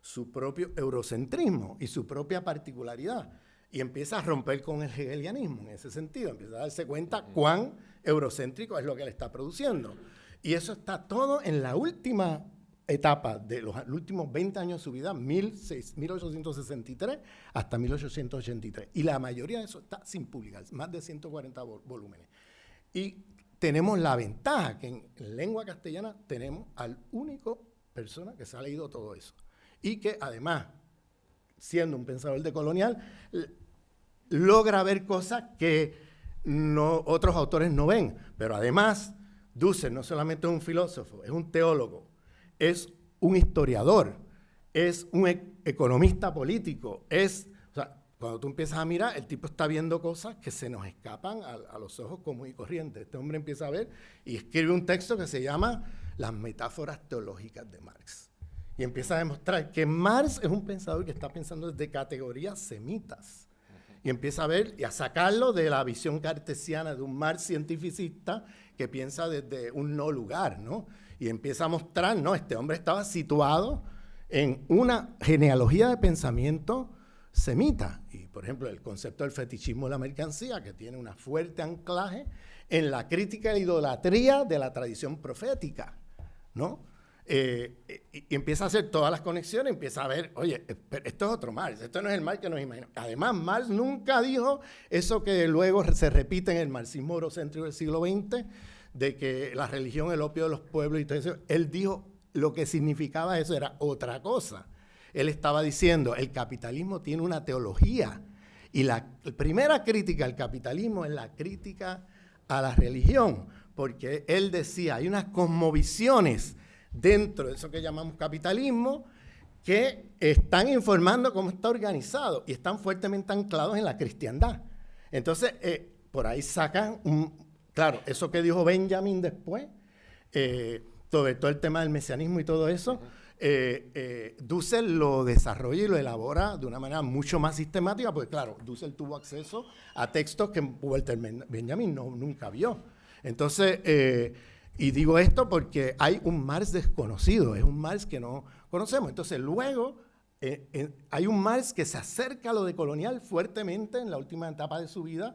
su propio eurocentrismo y su propia particularidad. Y empieza a romper con el hegelianismo en ese sentido, empieza a darse cuenta cuán eurocéntrico es lo que él está produciendo. Y eso está todo en la última etapa de los últimos 20 años de su vida, 1863 hasta 1883. Y la mayoría de eso está sin publicar, más de 140 volúmenes. Y tenemos la ventaja que en lengua castellana tenemos al único persona que se ha leído todo eso. Y que además, siendo un pensador decolonial, logra ver cosas que otros autores no ven. Pero además, Dussel no solamente es un filósofo, es un teólogo, es un historiador, es un economista político, o sea, cuando tú empiezas a mirar, el tipo está viendo cosas que se nos escapan a los ojos comunes y corrientes. Este hombre empieza a ver y escribe un texto que se llama Las metáforas teológicas de Marx. Y empieza a demostrar que Marx es un pensador que está pensando desde categorías semitas. Y empieza a ver y a sacarlo de la visión cartesiana de un Marx cientificista que piensa desde un no lugar, ¿no? Y empieza a mostrar, no, este hombre estaba situado en una genealogía de pensamiento semita. Y, por ejemplo, el concepto del fetichismo de la mercancía, que tiene un fuerte anclaje en la crítica e idolatría de la tradición profética, ¿no? Y empieza a hacer todas las conexiones, empieza a ver, oye, esto es otro Marx, esto no es el Marx que nos imaginamos. Además, Marx nunca dijo eso que luego se repite en el marxismo eurocéntrico del siglo XX, de que la religión es el opio de los pueblos y todo eso. Él dijo lo que significaba eso era otra cosa. Él estaba diciendo, el capitalismo tiene una teología, y la primera crítica al capitalismo es la crítica a la religión, porque él decía, hay unas cosmovisiones dentro de eso que llamamos capitalismo, que están informando cómo está organizado y están fuertemente anclados en la cristiandad. Entonces, por ahí sacan, claro, eso que dijo Benjamin después, sobre todo el tema del mesianismo y todo eso, Dussel lo desarrolla y lo elabora de una manera mucho más sistemática, porque claro, Dussel tuvo acceso a textos que Walter Benjamin nunca vio. Entonces, y digo esto porque hay un Marx desconocido, es un Marx que no conocemos. Entonces luego hay un Marx que se acerca a lo decolonial fuertemente en la última etapa de su vida.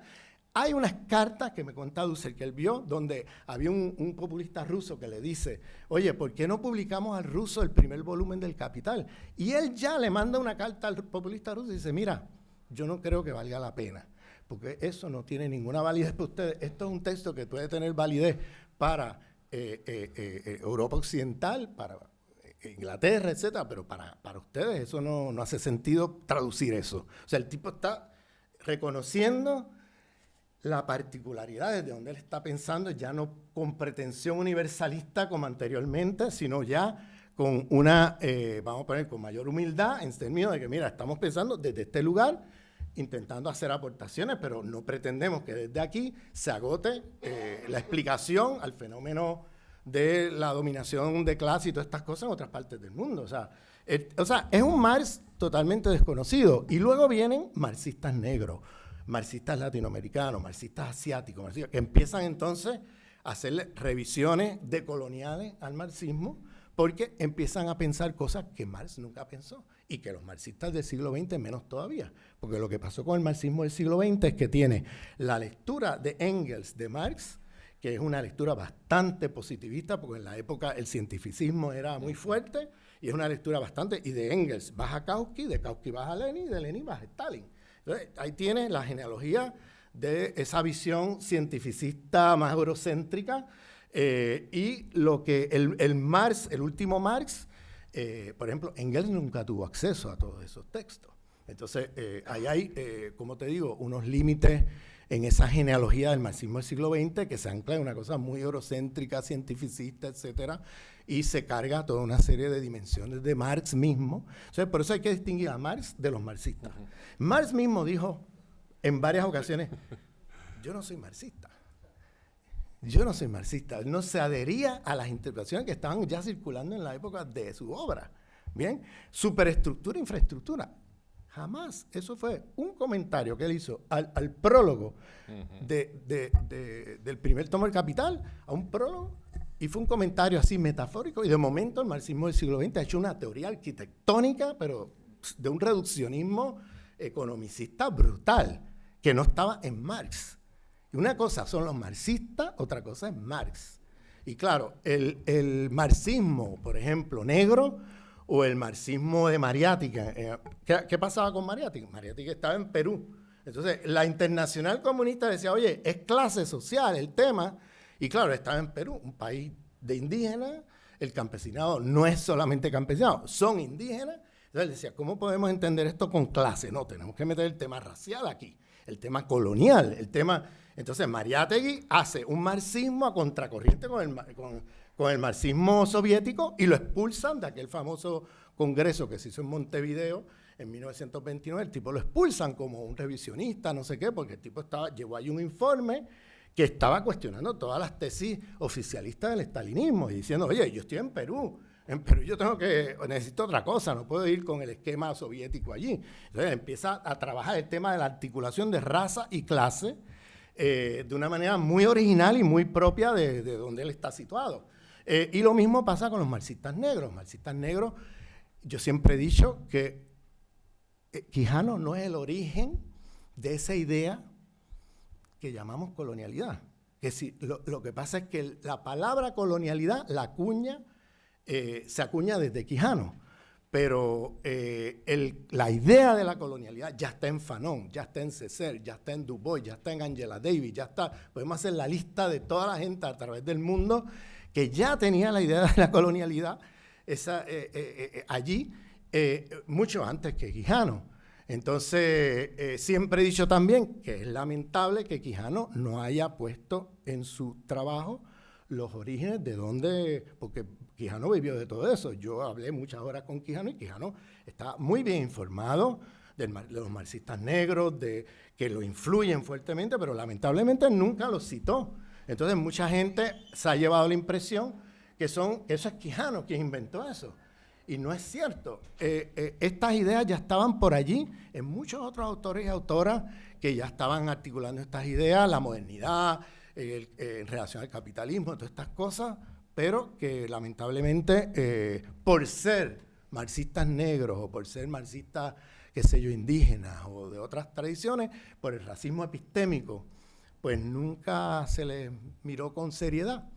Hay unas cartas que me contó Dussel que él vio, donde había un populista ruso que le dice, oye, ¿por qué no publicamos al ruso el primer volumen del Capital? Y él ya le manda una carta al populista ruso y dice, mira, yo no creo que valga la pena, porque eso no tiene ninguna validez para ustedes. Esto es un texto que puede tener validez para Europa Occidental, para Inglaterra, etcétera, pero para ustedes eso no hace sentido traducir eso. O sea, el tipo está reconociendo la particularidad desde donde él está pensando, ya no con pretensión universalista como anteriormente, sino ya con una, vamos a poner, con mayor humildad en términos de que, mira, estamos pensando desde este lugar, intentando hacer aportaciones, pero no pretendemos que desde aquí se agote la explicación al fenómeno de la dominación de clase y todas estas cosas en otras partes del mundo. O sea, es un Marx totalmente desconocido. Y luego vienen marxistas negros, marxistas latinoamericanos, marxistas asiáticos, que empiezan entonces a hacerle revisiones decoloniales al marxismo, porque empiezan a pensar cosas que Marx nunca pensó y que los marxistas del siglo XX menos todavía. Porque lo que pasó con el marxismo del siglo XX es que tiene la lectura de Engels de Marx, que es una lectura bastante positivista, porque en la época el cientificismo era muy fuerte, y es una lectura bastante, y de Engels vas a Kautsky, de Kautsky vas a Lenin, y de Lenin vas a Stalin. Entonces, ahí tienes la genealogía de esa visión cientificista más eurocéntrica, y lo que el Marx, el último Marx, por ejemplo, Engels nunca tuvo acceso a todos esos textos. Entonces, ahí hay, como te digo, unos límites en esa genealogía del marxismo del siglo XX que se ancla en una cosa muy eurocéntrica, cientificista, etcétera, y se carga toda una serie de dimensiones de Marx mismo. Entonces, por eso hay que distinguir a Marx de los marxistas. Marx mismo dijo en varias ocasiones, yo no soy marxista. Yo no soy marxista. Él no se adhería a las interpretaciones que estaban ya circulando en la época de su obra. Bien, superestructura, infraestructura. Jamás. Eso fue un comentario que él hizo al prólogo del primer tomo del Capital, a un prólogo, y fue un comentario así metafórico, y de momento el marxismo del siglo XX ha hecho una teoría arquitectónica, pero de un reduccionismo economicista brutal, que no estaba en Marx. Y una cosa son los marxistas, otra cosa es Marx. Y claro, el marxismo, por ejemplo, negro, o el marxismo de Mariática. ¿Qué pasaba con Mariática? Mariática estaba en Perú. Entonces, la Internacional Comunista decía, oye, es clase social el tema. Y claro, estaba en Perú, un país de indígenas. El campesinado no es solamente campesinado, son indígenas. Entonces, decía, ¿cómo podemos entender esto con clase? No, tenemos que meter el tema racial aquí, el tema colonial, el tema... Entonces, Mariátegui hace un marxismo a contracorriente con el marxismo soviético y lo expulsan de aquel famoso congreso que se hizo en Montevideo en 1929. El tipo lo expulsan como un revisionista, no sé qué, porque el tipo llevó ahí un informe que estaba cuestionando todas las tesis oficialistas del estalinismo y diciendo, oye, yo estoy en Perú yo necesito otra cosa, no puedo ir con el esquema soviético allí. Entonces empieza a trabajar el tema de la articulación de raza y clase de una manera muy original y muy propia de donde él está situado. Y lo mismo pasa con los marxistas negros. Marxistas negros, yo siempre he dicho que Quijano no es el origen de esa idea que llamamos colonialidad. Que si, lo que pasa es que la palabra colonialidad se acuña desde Quijano, pero la idea de la colonialidad ya está en Fanon, ya está en Césaire, ya está en Du Bois, ya está en Angela Davis, ya está, podemos hacer la lista de toda la gente a través del mundo que ya tenía la idea de la colonialidad allí mucho antes que Quijano. Entonces, siempre he dicho también que es lamentable que Quijano no haya puesto en su trabajo los orígenes de dónde, porque Quijano vivió de todo eso. Yo hablé muchas horas con Quijano y Quijano está muy bien informado de los marxistas negros, que lo influyen fuertemente, pero lamentablemente nunca los citó. Entonces mucha gente se ha llevado la impresión que eso es Quijano quien inventó eso. Y no es cierto. Estas ideas ya estaban por allí en muchos otros autores y autoras que ya estaban articulando estas ideas, la modernidad, en relación al capitalismo, todas estas cosas, pero que lamentablemente por ser marxistas negros o por ser marxistas, qué sé yo, indígenas o de otras tradiciones, por el racismo epistémico, pues nunca se les miró con seriedad.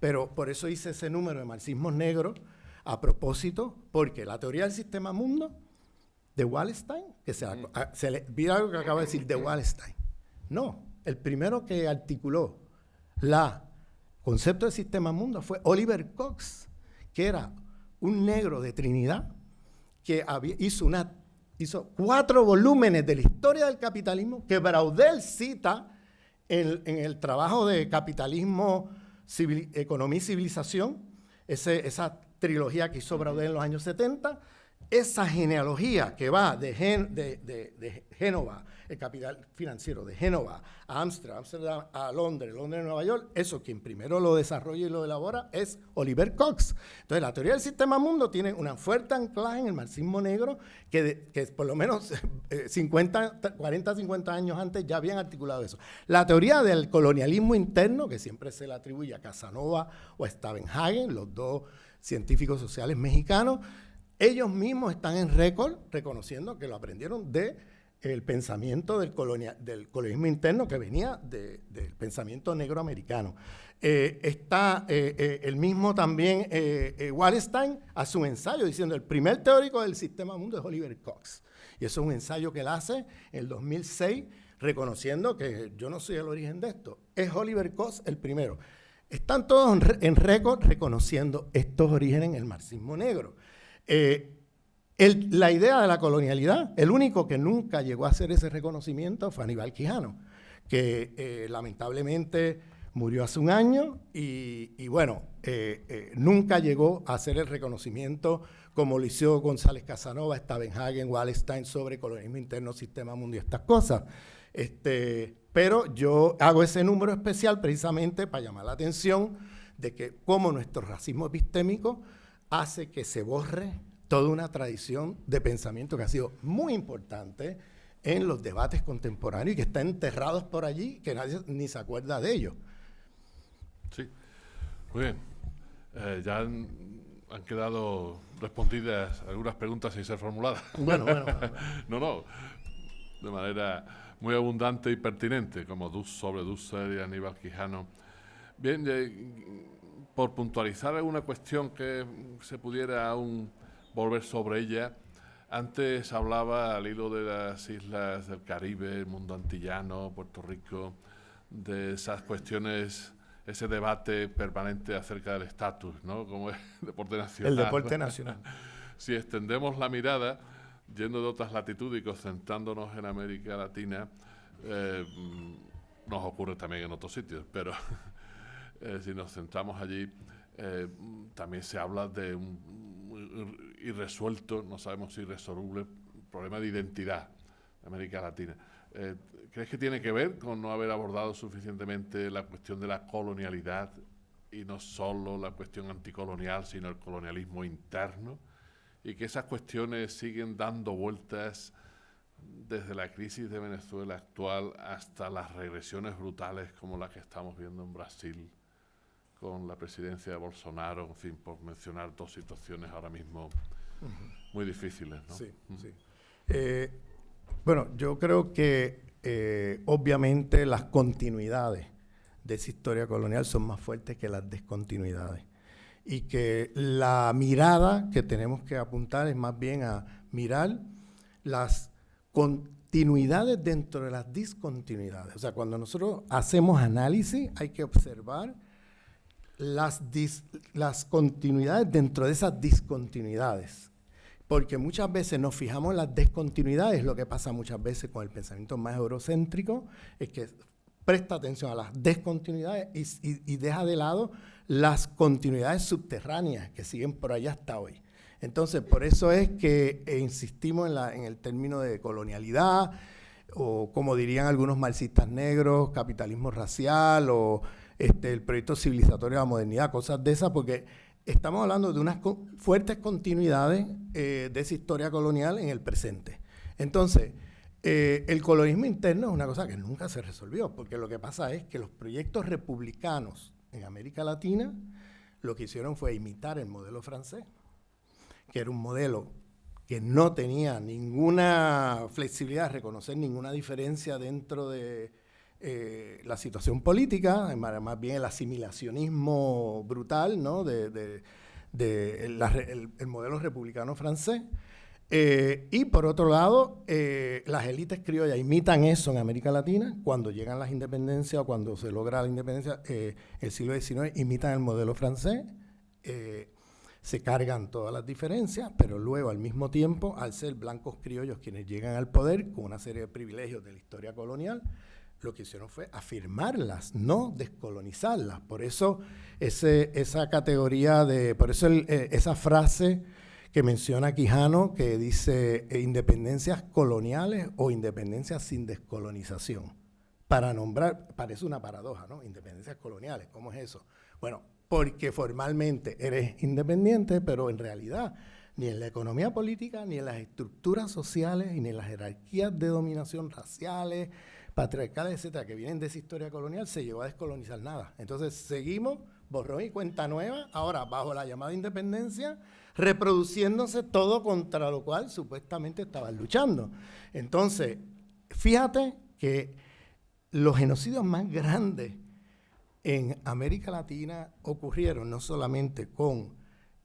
Pero por eso hice ese número de marxismos negros a propósito, porque la teoría del sistema mundo de Wallenstein, vi algo que acabo de decir, de Wallenstein. No, el primero que articuló el concepto de sistema mundo fue Oliver Cox, que era un negro de Trinidad que hizo 4 volúmenes de la historia del capitalismo que Braudel cita en el trabajo de Capitalismo, Economía y Civilización, esa trilogía que hizo Braudel en los años 70, esa genealogía que va de Génova, el capital financiero de Génova a Ámsterdam a Londres, Londres a Nueva York, eso quien primero lo desarrolla y lo elabora es Oliver Cox. Entonces la teoría del sistema mundo tiene una fuerte anclaje en el marxismo negro que por lo menos 40, 50 años antes ya habían articulado eso. La teoría del colonialismo interno, que siempre se le atribuye a Casanova o a Stavenhagen, los dos científicos sociales mexicanos, ellos mismos están en récord reconociendo que lo aprendieron del pensamiento del colonialismo interno que venía del pensamiento negroamericano. Está el mismo también Wallenstein hace un ensayo diciendo el primer teórico del sistema mundo es Oliver Cox. Y eso es un ensayo que él hace en el 2006 reconociendo que yo no soy el origen de esto. Es Oliver Cox el primero. Están todos en récord reconociendo estos orígenes en el marxismo negro. La idea de la colonialidad, el único que nunca llegó a hacer ese reconocimiento fue Aníbal Quijano, que lamentablemente murió hace un año y bueno, nunca llegó a hacer el reconocimiento como lo hizo González Casanova, Stavenhagen, Wallenstein sobre colonialismo interno, sistema mundo y estas cosas. Pero yo hago ese número especial precisamente para llamar la atención de que cómo nuestro racismo epistémico hace que se borre toda una tradición de pensamiento que ha sido muy importante en los debates contemporáneos y que están enterrados por allí, que nadie ni se acuerda de ellos. Sí, muy bien. Ya han quedado respondidas algunas preguntas sin ser formuladas. Bueno. No, de manera muy abundante y pertinente, como sobre Dussel y Aníbal Quijano. Bien, por puntualizar alguna cuestión que se pudiera aún volver sobre ella, antes hablaba al hilo de las islas del Caribe, el mundo antillano, Puerto Rico, de esas cuestiones, ese debate permanente acerca del estatus, ¿no? Como es deporte nacional. El deporte nacional. Si extendemos la mirada, yendo de otras latitudes y concentrándonos en América Latina, nos ocurre también en otros sitios, pero si nos centramos allí, también se habla de un irresuelto, no sabemos si irresoluble, problema de identidad de América Latina. ¿Crees que tiene que ver con no haber abordado suficientemente la cuestión de la colonialidad y no solo la cuestión anticolonial, sino el colonialismo interno? Y que esas cuestiones siguen dando vueltas desde la crisis de Venezuela actual hasta las regresiones brutales como la que estamos viendo en Brasil con la presidencia de Bolsonaro, en fin, por mencionar dos situaciones ahora mismo muy difíciles, ¿no? Sí, sí. Bueno, yo creo que obviamente las continuidades de esa historia colonial son más fuertes que las descontinuidades. Y que la mirada que tenemos que apuntar es más bien a mirar las continuidades dentro de las discontinuidades. O sea, cuando nosotros hacemos análisis hay que observar las continuidades dentro de esas discontinuidades. Porque muchas veces nos fijamos en las descontinuidades, lo que pasa muchas veces con el pensamiento más eurocéntrico, es que presta atención a las descontinuidades y deja de lado las continuidades subterráneas que siguen por allá hasta hoy. Entonces, por eso es que insistimos en el término de colonialidad, o como dirían algunos marxistas negros, capitalismo racial, o el proyecto civilizatorio de la modernidad, cosas de esas, porque estamos hablando de unas fuertes continuidades de esa historia colonial en el presente. Entonces, el colonialismo interno es una cosa que nunca se resolvió, porque lo que pasa es que los proyectos republicanos en América Latina lo que hicieron fue imitar el modelo francés, que era un modelo que no tenía ninguna flexibilidad, reconocer ninguna diferencia dentro de la situación política, más bien el asimilacionismo brutal, ¿no? el modelo republicano francés. Y por otro lado, las élites criollas imitan eso en América Latina. Cuando llegan las independencias o cuando se logra la independencia, el siglo XIX, imitan el modelo francés, se cargan todas las diferencias, pero luego al mismo tiempo, al ser blancos criollos quienes llegan al poder con una serie de privilegios de la historia colonial, lo que hicieron fue afirmarlas, no descolonizarlas. Por eso esa categoría por eso esa frase que menciona Quijano, que dice independencias coloniales o independencias sin descolonización. Para nombrar, parece una paradoja, ¿no? Independencias coloniales, ¿cómo es eso? Bueno, porque formalmente eres independiente, pero en realidad ni en la economía política, ni en las estructuras sociales, ni en las jerarquías de dominación raciales, patriarcales, etcétera, que vienen de esa historia colonial, se llegó a descolonizar nada. Entonces seguimos, borrón y cuenta nueva, ahora bajo la llamada independencia, reproduciéndose todo contra lo cual supuestamente estaban luchando. Entonces, fíjate que los genocidios más grandes en América Latina ocurrieron no solamente con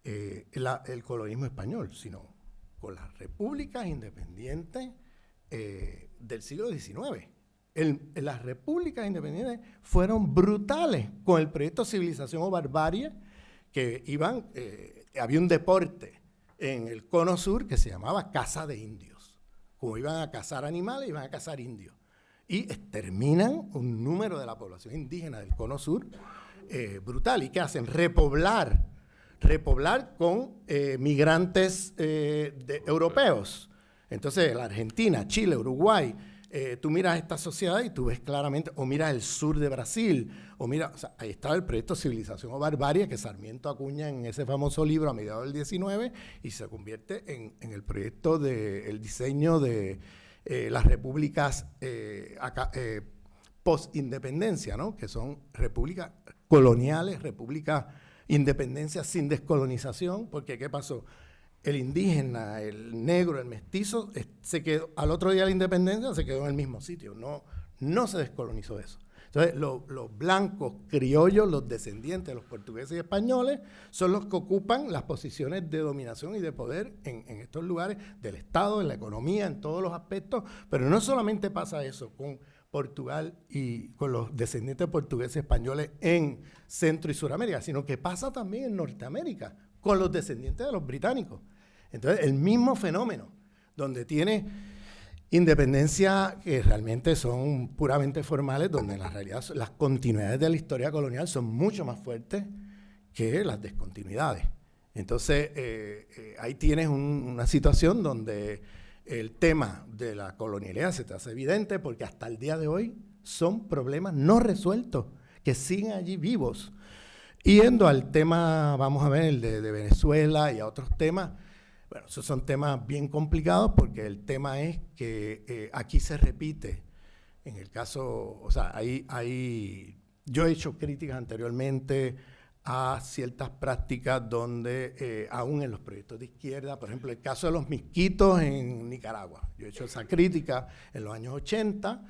el colonialismo español, sino con las repúblicas independientes del siglo XIX. Las repúblicas independientes fueron brutales con el proyecto Civilización o Barbarie, que había un deporte en el cono sur que se llamaba caza de indios. Como iban a cazar animales, iban a cazar indios. Y exterminan un número de la población indígena del cono sur brutal. ¿Y qué hacen? Repoblar con migrantes europeos. Entonces, la Argentina, Chile, Uruguay, tú miras esta sociedad y tú ves claramente, o miras el sur de Brasil, o sea, ahí estaba el proyecto Civilización o Barbarie, que Sarmiento acuña en ese famoso libro a mediados del XIX, y se convierte en el proyecto del diseño de las repúblicas post-independencia, ¿no? Que son repúblicas coloniales, repúblicas independencias sin descolonización, porque ¿qué pasó? El indígena, el negro, el mestizo, se quedó, al otro día de la independencia se quedó en el mismo sitio, no se descolonizó eso. Entonces, los blancos criollos, los descendientes de los portugueses y españoles, son los que ocupan las posiciones de dominación y de poder en estos lugares del Estado, en la economía, en todos los aspectos. Pero no solamente pasa eso con Portugal y con los descendientes portugueses y españoles en Centro y Suramérica, sino que pasa también en Norteamérica, con los descendientes de los británicos. Entonces, el mismo fenómeno, donde tiene independencias que realmente son puramente formales, donde en la realidad las continuidades de la historia colonial son mucho más fuertes que las descontinuidades. Entonces, ahí tienes una situación donde el tema de la colonialidad se te hace evidente, porque hasta el día de hoy son problemas no resueltos, que siguen allí vivos. Yendo al tema, vamos a ver, el de Venezuela y a otros temas, bueno, esos son temas bien complicados, porque el tema es que aquí se repite, en el caso, o sea, yo he hecho críticas anteriormente a ciertas prácticas donde, aún en los proyectos de izquierda, por ejemplo, el caso de los misquitos en Nicaragua, yo he hecho esa crítica en los años 80,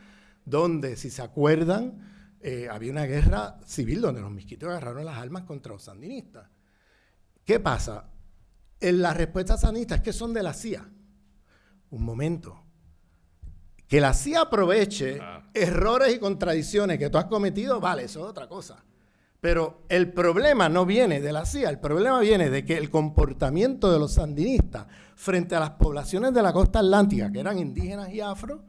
donde, si se acuerdan, había una guerra civil donde los misquitos agarraron las armas contra los sandinistas. ¿Qué pasa? La respuesta sandinista es que son de la CIA. Un momento. Que la CIA aproveche errores y contradicciones que tú has cometido, vale, eso es otra cosa. Pero el problema no viene de la CIA, el problema viene de que el comportamiento de los sandinistas frente a las poblaciones de la costa atlántica, que eran indígenas y afro,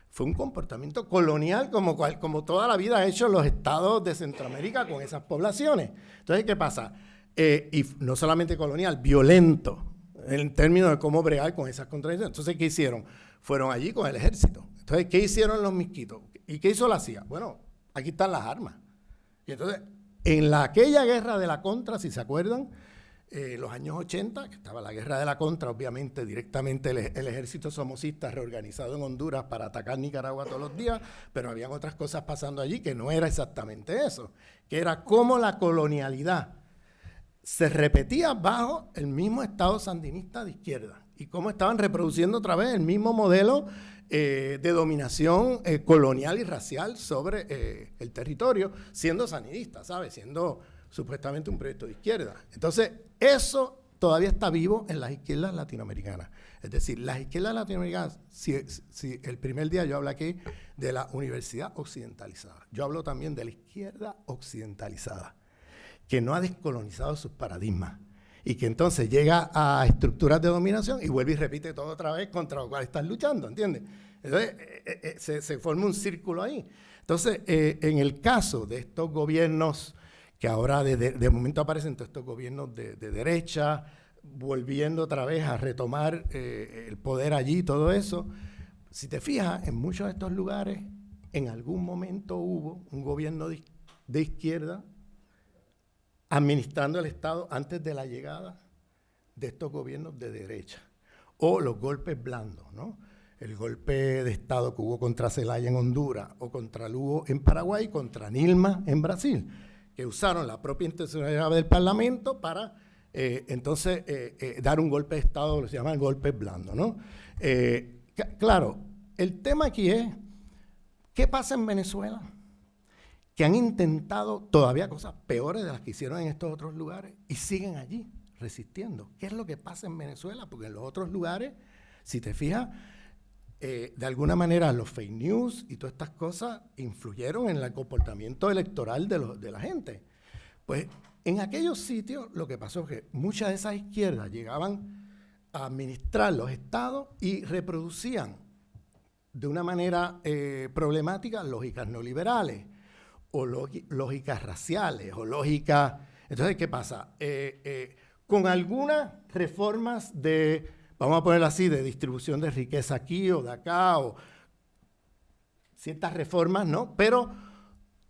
fue un comportamiento colonial como toda la vida han hecho los estados de Centroamérica con esas poblaciones. Entonces, ¿qué pasa? Y no solamente colonial, violento, en términos de cómo bregar con esas contradicciones. Entonces, ¿qué hicieron? Fueron allí con el ejército. Entonces, ¿qué hicieron los misquitos? ¿Y qué hizo la CIA? Bueno, aquí están las armas. Y entonces, en aquella guerra de la contra, si se acuerdan, los años 80, que estaba la guerra de la contra, obviamente directamente el ejército somocista reorganizado en Honduras para atacar Nicaragua todos los días, pero habían otras cosas pasando allí que no era exactamente eso, que era cómo la colonialidad se repetía bajo el mismo Estado sandinista de izquierda y cómo estaban reproduciendo otra vez el mismo modelo de dominación colonial y racial sobre el territorio, siendo sandinista, ¿sabes? Siendo supuestamente un proyecto de izquierda. Entonces, eso todavía está vivo en las izquierdas latinoamericanas. Es decir, las izquierdas latinoamericanas, si el primer día yo hablo aquí de la universidad occidentalizada, yo hablo también de la izquierda occidentalizada, que no ha descolonizado sus paradigmas y que entonces llega a estructuras de dominación y vuelve y repite todo otra vez contra lo cual están luchando, ¿entiendes? Entonces, se forma un círculo ahí. Entonces, en el caso de estos gobiernos que ahora de momento aparecen todos estos gobiernos de derecha, volviendo otra vez a retomar el poder allí, todo eso, si te fijas, en muchos de estos lugares, en algún momento hubo un gobierno de izquierda administrando el Estado antes de la llegada de estos gobiernos de derecha, o los golpes blandos, ¿no? El golpe de Estado que hubo contra Zelaya en Honduras, o contra Lugo en Paraguay, contra Nilma en Brasil, que usaron la propia intencionalidad del Parlamento para entonces dar un golpe de Estado, lo que se llama el golpe blando, ¿no? Claro, el tema aquí es, ¿qué pasa en Venezuela? Que han intentado todavía cosas peores de las que hicieron en estos otros lugares y siguen allí, resistiendo. ¿Qué es lo que pasa en Venezuela? Porque en los otros lugares, si te fijas, de alguna manera los fake news y todas estas cosas influyeron en el comportamiento electoral de la gente. Pues en aquellos sitios lo que pasó es que muchas de esas izquierdas llegaban a administrar los estados y reproducían de una manera problemática lógicas neoliberales, o lógicas raciales, o lógicas... Entonces, ¿qué pasa? Con algunas reformas de, vamos a ponerlo así, de distribución de riqueza aquí o de acá, o ciertas reformas, ¿no? Pero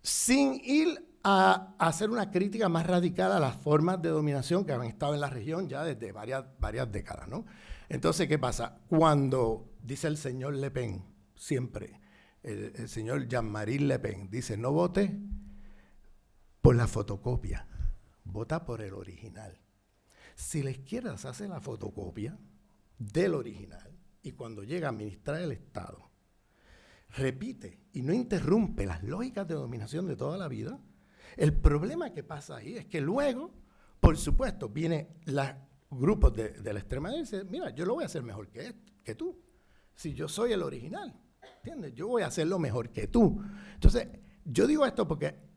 sin ir a hacer una crítica más radical a las formas de dominación que han estado en la región ya desde varias décadas, ¿no? Entonces, ¿qué pasa? Cuando dice el señor Le Pen, siempre... El señor Jean-Marie Le Pen dice, no vote por la fotocopia, vota por el original. Si la izquierda se hace la fotocopia del original y cuando llega a administrar el Estado, repite y no interrumpe las lógicas de dominación de toda la vida, el problema que pasa ahí es que luego, por supuesto, vienen los grupos de la extrema derecha y dicen, mira, yo lo voy a hacer mejor que tú. Si yo soy el original, ¿entiendes? Yo voy a hacerlo mejor que tú. Entonces, yo digo esto porque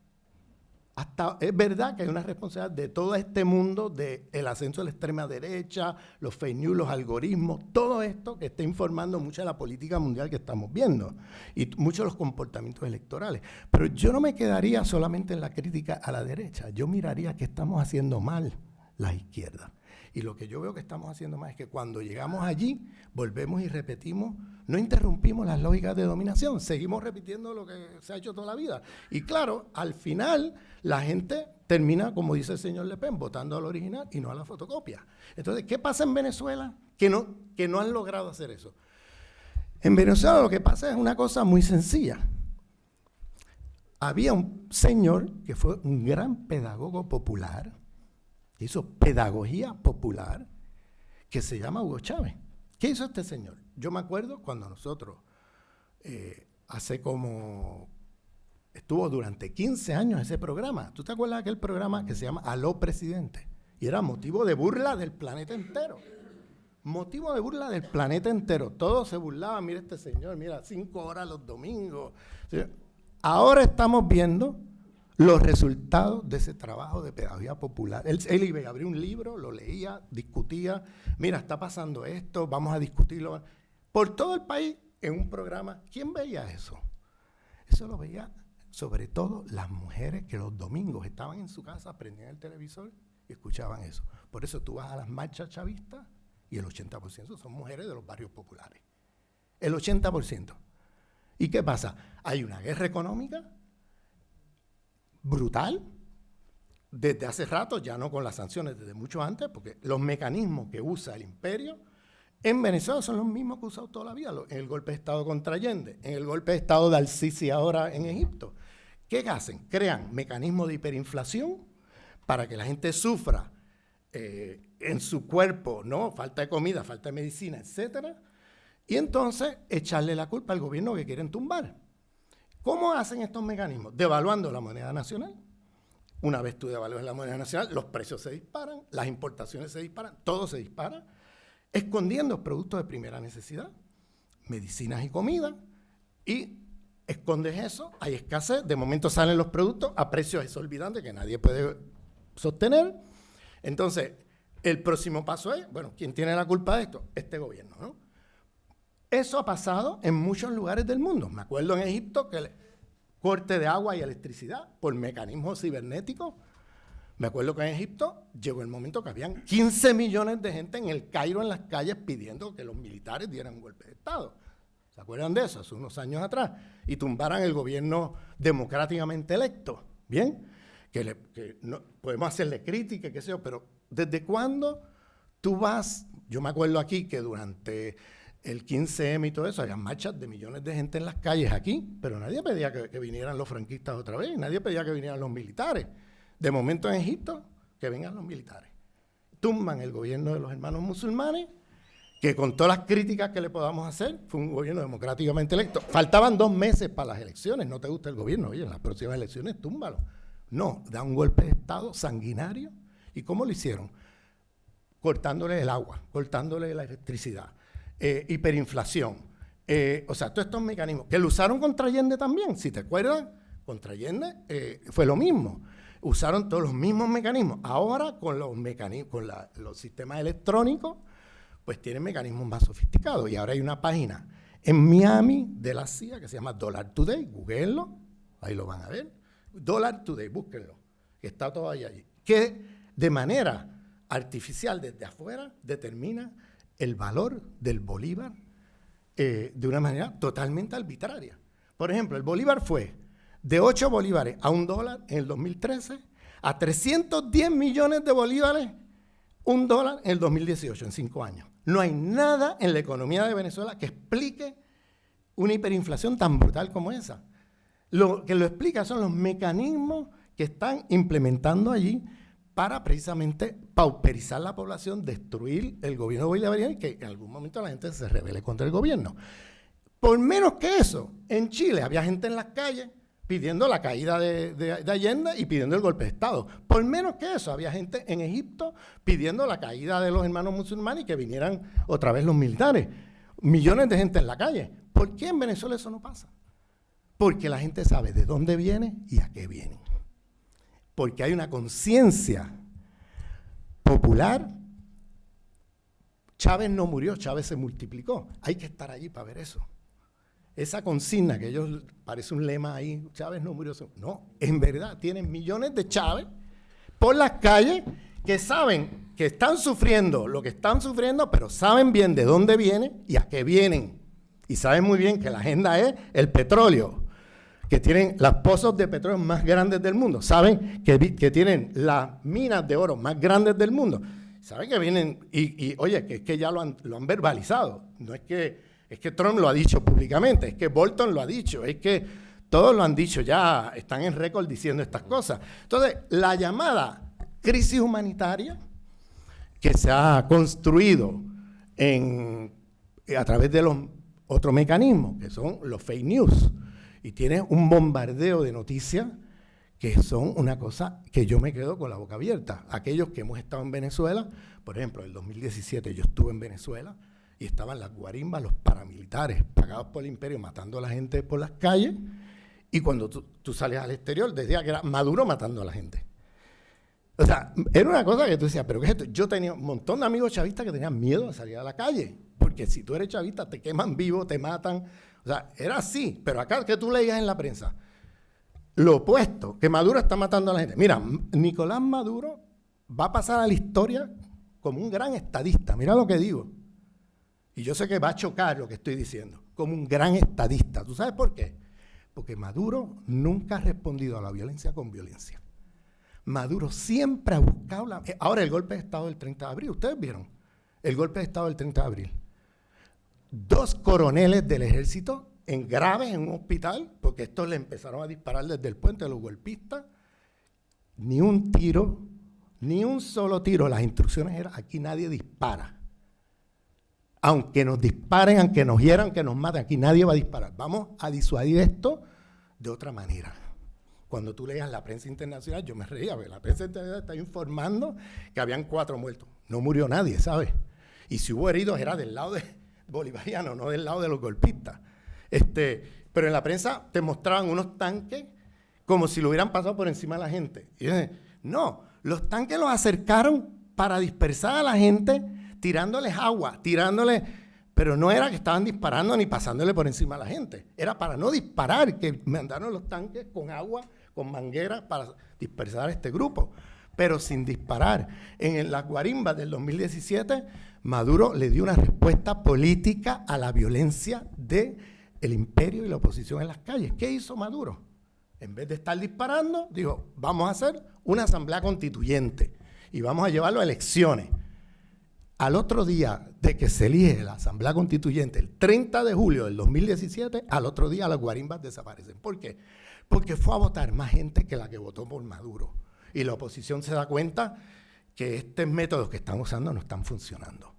hasta es verdad que hay una responsabilidad de todo este mundo del ascenso de la extrema derecha, los fake news, los algoritmos, todo esto que está informando mucho de la política mundial que estamos viendo y muchos de los comportamientos electorales. Pero yo no me quedaría solamente en la crítica a la derecha, yo miraría qué estamos haciendo mal las izquierdas. Y lo que yo veo que estamos haciendo mal es que cuando llegamos allí, volvemos y repetimos, no interrumpimos las lógicas de dominación, seguimos repitiendo lo que se ha hecho toda la vida. Y claro, al final la gente termina, como dice el señor Le Pen, votando al original y no a la fotocopia. Entonces, ¿qué pasa en Venezuela? Que no han logrado hacer eso. En Venezuela lo que pasa es una cosa muy sencilla. Había un señor que fue un gran pedagogo popular, que hizo pedagogía popular, que se llama Hugo Chávez. ¿Qué hizo este señor? Yo me acuerdo cuando nosotros, estuvo durante 15 años ese programa. ¿Tú te acuerdas de aquel programa que se llama Aló Presidente? Y era motivo de burla del planeta entero. Motivo de burla del planeta entero. Todos se burlaban, mira este señor, mira, 5 horas los domingos. Ahora estamos viendo los resultados de ese trabajo de pedagogía popular. Él iba a abrir un libro, lo leía, discutía, mira, está pasando esto, vamos a discutirlo. Por todo el país, en un programa, ¿quién veía eso? Eso lo veía sobre todo las mujeres que los domingos estaban en su casa, prendían el televisor y escuchaban eso. Por eso tú vas a las marchas chavistas y el 80% son mujeres de los barrios populares. El 80%. ¿Y qué pasa? Hay una guerra económica brutal, desde hace rato, ya no con las sanciones, desde mucho antes, porque los mecanismos que usa el imperio en Venezuela son los mismos que ha usado toda la vida, en el golpe de Estado contra Allende, en el golpe de Estado de Al-Sisi ahora en Egipto. ¿Qué hacen? Crean mecanismos de hiperinflación para que la gente sufra en su cuerpo, ¿no? Falta de comida, falta de medicina, etcétera, y entonces echarle la culpa al gobierno que quieren tumbar. ¿Cómo hacen estos mecanismos? Devaluando la moneda nacional. Una vez tú devalúas la moneda nacional, los precios se disparan, las importaciones se disparan, todo se dispara, escondiendo productos de primera necesidad, medicinas y comida, y escondes eso, hay escasez, de momento salen los productos a precios exorbitantes que nadie puede sostener. Entonces, el próximo paso es, bueno, ¿quién tiene la culpa de esto? Este gobierno, ¿no? Eso ha pasado en muchos lugares del mundo. Me acuerdo en Egipto que el corte de agua y electricidad por mecanismos cibernéticos. Me acuerdo que en Egipto llegó el momento que habían 15 millones de gente en el Cairo, en las calles, pidiendo que los militares dieran un golpe de Estado. ¿Se acuerdan de eso? Hace unos años atrás. Y tumbaran el gobierno democráticamente electo. ¿Bien? Que no, podemos hacerle crítica, qué sé yo, pero ¿desde cuándo tú vas? Yo me acuerdo aquí que durante el 15M y todo eso, había marchas de millones de gente en las calles aquí, pero nadie pedía que vinieran los franquistas otra vez, nadie pedía que vinieran los militares. De momento en Egipto, que vengan los militares. Tumban el gobierno de los hermanos musulmanes, que con todas las críticas que le podamos hacer, fue un gobierno democráticamente electo. Faltaban 2 meses para las elecciones, no te gusta el gobierno, oye, en las próximas elecciones túmbalo. No, da un golpe de Estado sanguinario. ¿Y cómo lo hicieron? Cortándole el agua, cortándole la electricidad. Hiperinflación, o sea, todos estos mecanismos, que lo usaron contra Allende también, si te acuerdas, contra Allende fue lo mismo, usaron todos los mismos mecanismos. Ahora con los mecanismos, con los sistemas electrónicos, pues tienen mecanismos más sofisticados, y ahora hay una página en Miami de la CIA que se llama Dollar Today, googleenlo, ahí lo van a ver, Dollar Today, búsquenlo, que está todo allí, que de manera artificial desde afuera determina el valor del bolívar de una manera totalmente arbitraria. Por ejemplo, el bolívar fue de 8 bolívares a $1 en el 2013 a 310 millones de bolívares, $1 en el 2018, en 5 años. No hay nada en la economía de Venezuela que explique una hiperinflación tan brutal como esa. Lo que lo explica son los mecanismos que están implementando allí para precisamente pauperizar la población, destruir el gobierno bolivariano y que en algún momento la gente se rebele contra el gobierno. Por menos que eso, En Chile había gente en las calles pidiendo la caída de Allende y pidiendo el golpe de Estado. Por menos que eso, había gente en Egipto pidiendo la caída de los hermanos musulmanes y que vinieran otra vez los militares. Millones de gente en la calle. ¿Por qué en Venezuela eso no pasa? Porque la gente sabe de dónde viene y a qué viene. Porque hay una conciencia popular. Chávez no murió, Chávez se multiplicó. Hay que estar allí para ver eso. Esa consigna que ellos, parece un lema ahí, Chávez no murió. No, en verdad, tienen millones de Chávez por las calles que saben que están sufriendo lo que están sufriendo, pero saben bien de dónde vienen y a qué vienen. Y saben muy bien que la agenda es el petróleo, que tienen las pozos de petróleo más grandes del mundo. Saben que tienen las minas de oro más grandes del mundo. Saben que vienen, oye, que es que ya lo han verbalizado. No es que Trump lo ha dicho públicamente, es que Bolton lo ha dicho, es que todos lo han dicho ya, están en récord diciendo estas cosas. Entonces, la llamada crisis humanitaria que se ha construido a través de los otros mecanismos, que son los fake news, y tiene un bombardeo de noticias que son una cosa que yo me quedo con la boca abierta. Aquellos que hemos estado en Venezuela, por ejemplo, en el 2017 yo estuve en Venezuela y estaban las guarimbas, los paramilitares pagados por el imperio matando a la gente por las calles, y cuando tú sales al exterior decía que era Maduro matando a la gente. O sea, era una cosa que tú decías, pero ¿qué es esto? Yo tenía un montón de amigos chavistas que tenían miedo de salir a la calle, porque si tú eres chavista te queman vivo, te matan. O sea, era así, pero acá que tú leías en la prensa lo opuesto, que Maduro está matando a la gente. Mira, Nicolás Maduro va a pasar a la historia como un gran estadista, mira lo que digo. Y yo sé que va a chocar lo que estoy diciendo, como un gran estadista. ¿Tú sabes por qué? Porque Maduro nunca ha respondido a la violencia con violencia. Maduro siempre ha buscado Ahora, el golpe de Estado del 30 de abril, ustedes vieron, el golpe de Estado del 30 de abril. 2 coroneles del ejército graves en un hospital, porque estos le empezaron a disparar desde el puente a los golpistas. Ni un tiro, ni un solo tiro. Las instrucciones eran, aquí nadie dispara. Aunque nos disparen, aunque nos hieran, aunque nos maten, aquí nadie va a disparar. Vamos a disuadir esto de otra manera. Cuando tú leas la prensa internacional, yo me reía, porque la prensa internacional está informando que habían 4 muertos. No murió nadie, ¿sabes? Y si hubo heridos era del lado de bolivariano, no del lado de los golpistas. Pero en la prensa te mostraban unos tanques como si lo hubieran pasado por encima de la gente. Y yo dije, no, los tanques los acercaron para dispersar a la gente, tirándoles agua, pero no era que estaban disparando ni pasándole por encima a la gente. Era para no disparar, que mandaron los tanques con agua, con mangueras para dispersar a este grupo, pero sin disparar. En las guarimbas del 2017, Maduro le dio una respuesta política a la violencia del imperio y la oposición en las calles. ¿Qué hizo Maduro? En vez de estar disparando, dijo, vamos a hacer una asamblea constituyente y vamos a llevarlo a elecciones. Al otro día de que se elige la asamblea constituyente, el 30 de julio del 2017, al otro día las guarimbas desaparecen. ¿Por qué? Porque fue a votar más gente que la que votó por Maduro. Y la oposición se da cuenta que estos métodos que están usando no están funcionando.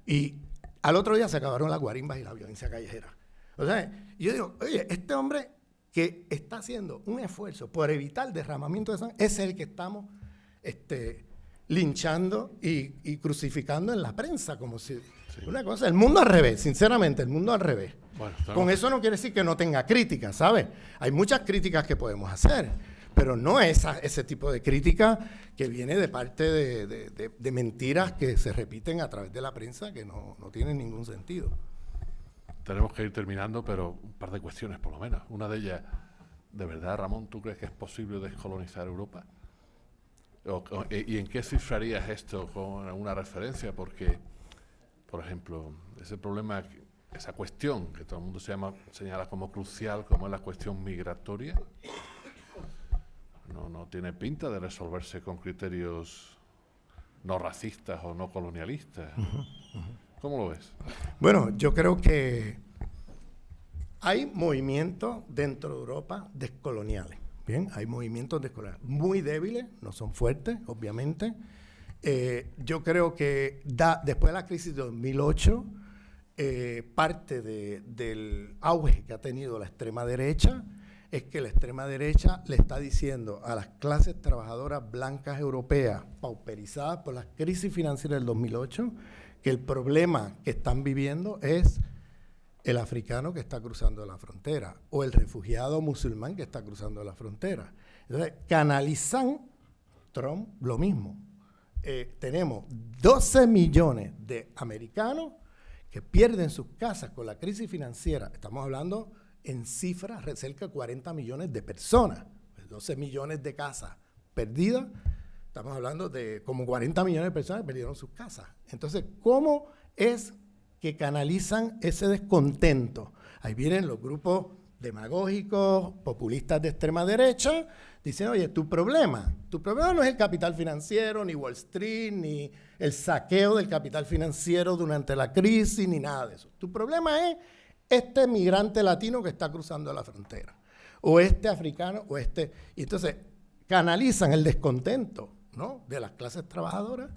Y al otro día se acabaron las guarimbas y la violencia callejera. O sea, yo digo, oye, este hombre que está haciendo un esfuerzo por evitar el derramamiento de sangre es el que estamos linchando y crucificando en la prensa, como si una cosa, el mundo al revés, sinceramente, el mundo al revés. Bueno, con eso no quiere decir que no tenga críticas, ¿sabes? Hay muchas críticas que podemos hacer, pero no ese tipo de crítica que viene de parte de mentiras que se repiten a través de la prensa que no tienen ningún sentido. Tenemos que ir terminando, pero un par de cuestiones por lo menos. Una de ellas, ¿de verdad, Ramón, tú crees que es posible descolonizar Europa? ¿Y en qué cifrarías esto con alguna referencia? Porque, por ejemplo, ese problema, esa cuestión que todo el mundo señala como crucial, como es la cuestión migratoria, no tiene pinta de resolverse con criterios no racistas o no colonialistas. ¿Cómo lo ves? Bueno, yo creo que hay movimientos dentro de Europa descoloniales. Bien, hay movimientos descoloniales muy débiles, no son fuertes, obviamente. Yo creo que después de la crisis de 2008, parte del auge que ha tenido la extrema derecha es que la extrema derecha le está diciendo a las clases trabajadoras blancas europeas, pauperizadas por las crisis financieras del 2008, que el problema que están viviendo es el africano que está cruzando la frontera o el refugiado musulmán que está cruzando la frontera. Entonces, canalizan Trump lo mismo. Tenemos 12 millones de americanos que pierden sus casas con la crisis financiera. Estamos hablando en cifras cerca de 40 millones de personas. 12 millones de casas perdidas. Estamos hablando de como 40 millones de personas que perdieron sus casas. Entonces, ¿cómo es que canalizan ese descontento? Ahí vienen los grupos demagógicos, populistas de extrema derecha, dicen, oye, tu problema no es el capital financiero, ni Wall Street, ni el saqueo del capital financiero durante la crisis, ni nada de eso. Tu problema es este migrante latino que está cruzando la frontera, o este africano, o este... Y entonces canalizan el descontento, ¿no?, de las clases trabajadoras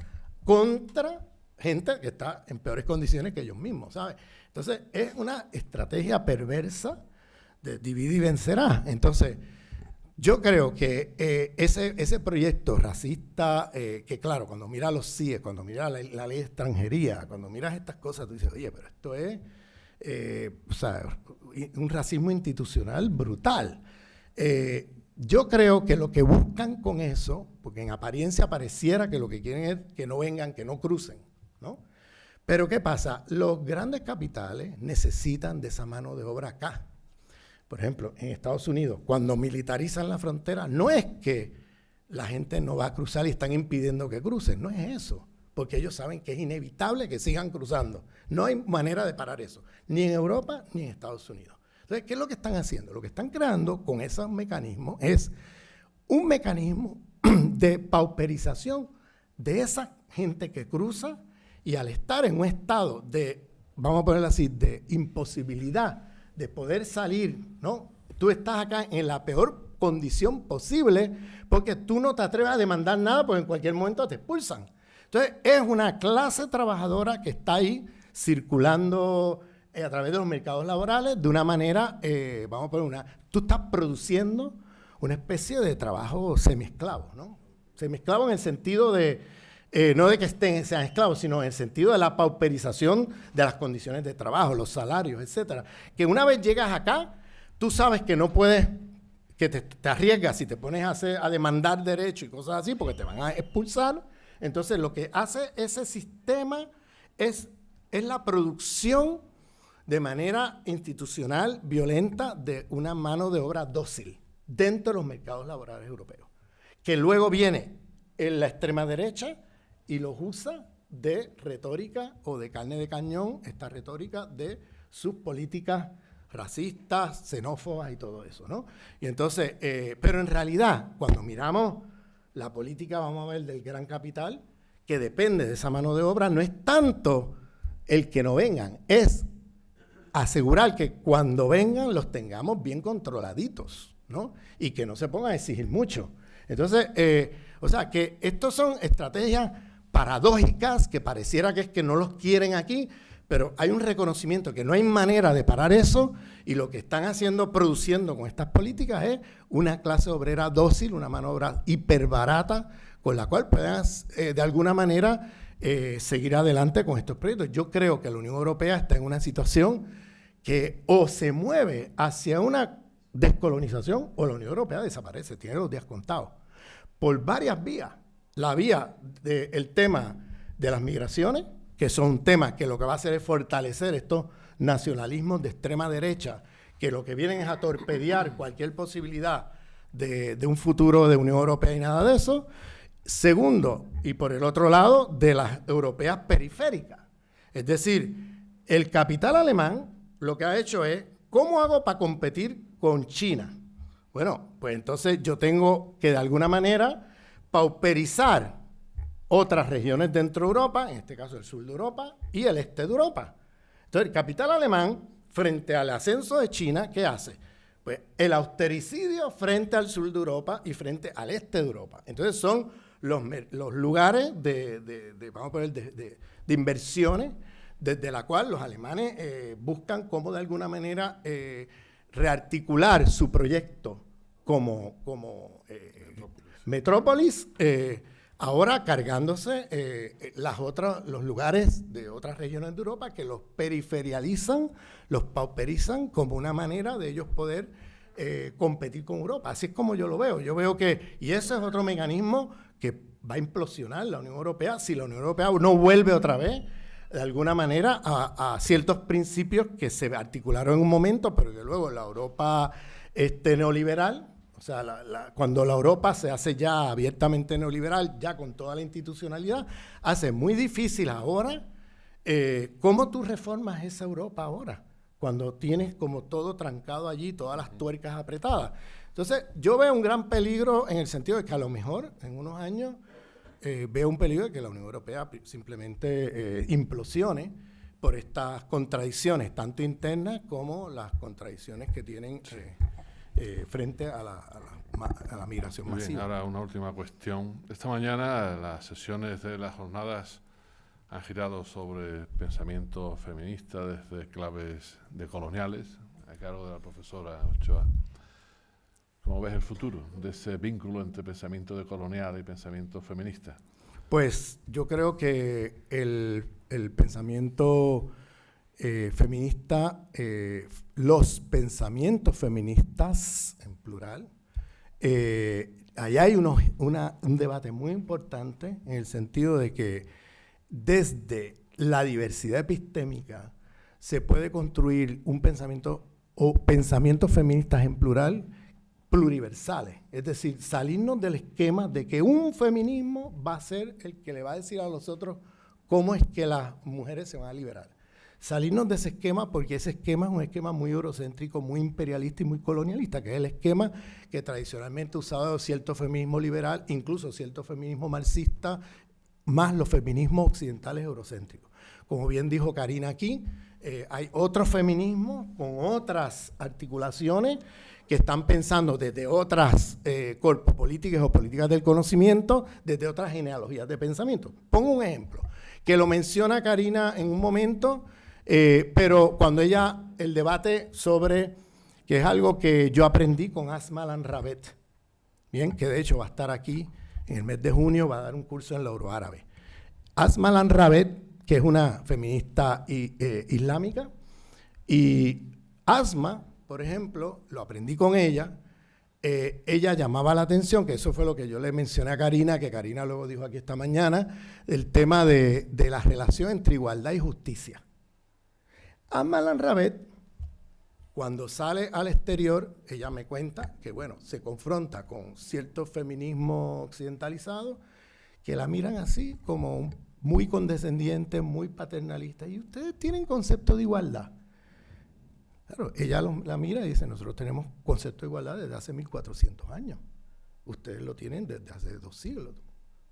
contra gente que está en peores condiciones que ellos mismos, ¿sabes? Entonces es una estrategia perversa de divide y vencerá. Entonces, yo creo que ese proyecto racista, que claro, cuando miras los CIE, cuando miras la ley de extranjería, cuando miras estas cosas, tú dices, oye, pero esto es o sea, un racismo institucional brutal. Yo creo que lo que buscan con eso, porque en apariencia pareciera que lo que quieren es que no vengan, que no crucen, ¿no? Pero ¿qué pasa? Los grandes capitales necesitan de esa mano de obra acá. Por ejemplo, en Estados Unidos, cuando militarizan la frontera, no es que la gente no va a cruzar y están impidiendo que crucen, no es eso, porque ellos saben que es inevitable que sigan cruzando. No hay manera de parar eso, ni en Europa ni en Estados Unidos. Entonces, ¿qué es lo que están haciendo? Lo que están creando con esos mecanismos es un mecanismo de pauperización de esa gente que cruza, y al estar en un estado de, vamos a ponerlo así, de imposibilidad de poder salir, ¿no? Tú estás acá en la peor condición posible porque tú no te atreves a demandar nada porque en cualquier momento te expulsan. Entonces, es una clase trabajadora que está ahí circulando a través de los mercados laborales de una manera, vamos a poner tú estás produciendo una especie de trabajo semiesclavo, ¿no? Semiesclavo en el sentido de, no de que sean esclavos, sino en el sentido de la pauperización de las condiciones de trabajo, los salarios, etcétera. Que una vez llegas acá, tú sabes que no puedes, que te arriesgas si te pones a demandar derechos y cosas así, porque te van a expulsar. Entonces, lo que hace ese sistema es la producción de manera institucional, violenta, de una mano de obra dócil dentro de los mercados laborales europeos, que luego viene en la extrema derecha y los usa de retórica o de carne de cañón, esta retórica de sus políticas racistas, xenófobas y todo eso, ¿no? Y entonces, pero en realidad, cuando miramos la política, vamos a ver, del gran capital, que depende de esa mano de obra, no es tanto el que no vengan, es asegurar que cuando vengan los tengamos bien controladitos, ¿no? Y que no se pongan a exigir mucho. Entonces, o sea, que estos son estrategias paradójicas que pareciera que es que no los quieren aquí, pero hay un reconocimiento que no hay manera de parar eso, y lo que están haciendo, produciendo con estas políticas es una clase obrera dócil, una mano de obra hiperbarata, con la cual puedan de alguna manera seguir adelante con estos proyectos. Yo creo que la Unión Europea está en una situación que o se mueve hacia una descolonización o la Unión Europea desaparece, tiene los días contados, por varias vías. La vía del tema de las migraciones, que son un tema que lo que va a hacer es fortalecer estos nacionalismos de extrema derecha, que lo que vienen es a torpedear cualquier posibilidad de un futuro de Unión Europea y nada de eso. Segundo, y por el otro lado, de las europeas periféricas. Es decir, el capital alemán lo que ha hecho es, ¿cómo hago para competir con China? Bueno, pues entonces yo tengo que de alguna manera pauperizar otras regiones dentro de Europa, en este caso el sur de Europa y el este de Europa. Entonces el capital alemán, frente al ascenso de China, ¿qué hace? Pues el austericidio frente al sur de Europa y frente al este de Europa. Entonces son los lugares vamos a poner, de inversiones, desde la cual los alemanes buscan cómo de alguna manera rearticular su proyecto como metrópolis, ahora cargándose los lugares de otras regiones de Europa que los periferializan, los pauperizan como una manera de ellos poder competir con Europa. Así es como yo lo veo. Yo veo que, y ese es otro mecanismo que va a implosionar la Unión Europea si la Unión Europea no vuelve otra vez de alguna manera a ciertos principios que se articularon en un momento, pero que luego la Europa neoliberal, o sea, cuando la Europa se hace ya abiertamente neoliberal, ya con toda la institucionalidad, hace muy difícil ahora cómo tú reformas esa Europa ahora, cuando tienes como todo trancado allí, todas las tuercas apretadas. Entonces, yo veo un gran peligro en el sentido de que a lo mejor en unos años veo un peligro de que la Unión Europea simplemente implosione por estas contradicciones, tanto internas como las contradicciones que tienen frente a la migración Muy masiva. bien, ahora una última cuestión. Esta mañana las sesiones de las jornadas han girado sobre pensamiento feminista desde claves decoloniales, a cargo de la profesora Ochoa. ¿Cómo ves el futuro de ese vínculo entre pensamiento decolonial y pensamiento feminista? Pues yo creo que el pensamiento feminista, los pensamientos feministas, en plural, ahí hay un debate muy importante en el sentido de que desde la diversidad epistémica se puede construir un pensamiento o pensamientos feministas en plural pluriversales, es decir, salirnos del esquema de que un feminismo va a ser el que le va a decir a los otros cómo es que las mujeres se van a liberar. Salirnos de ese esquema, porque ese esquema es un esquema muy eurocéntrico, muy imperialista y muy colonialista, que es el esquema que tradicionalmente ha usado cierto feminismo liberal, incluso cierto feminismo marxista, más los feminismos occidentales eurocéntricos. Como bien dijo Karina aquí, hay otros feminismos con otras articulaciones que están pensando desde otras corpos políticas o políticas del conocimiento, desde otras genealogías de pensamiento. Pongo un ejemplo, que lo menciona Karina en un momento, pero cuando el debate sobre, que es algo que yo aprendí con Asma Lanravet, bien, que de hecho va a estar aquí en el mes de junio, va a dar un curso en la Euroárabe. Asma Lanravet, que es una feminista islámica, y Asma, por ejemplo, lo aprendí con ella, ella llamaba la atención, que eso fue lo que yo le mencioné a Karina, que Karina luego dijo aquí esta mañana, el tema de la relación entre igualdad y justicia. Asma Lanravet, cuando sale al exterior, ella me cuenta que, bueno, se confronta con cierto feminismo occidentalizado que la miran así como muy condescendiente, muy paternalista, y ustedes tienen concepto de igualdad. Claro, ella la mira y dice, nosotros tenemos concepto de igualdad desde hace 1400 años. Ustedes lo tienen desde hace 2 siglos.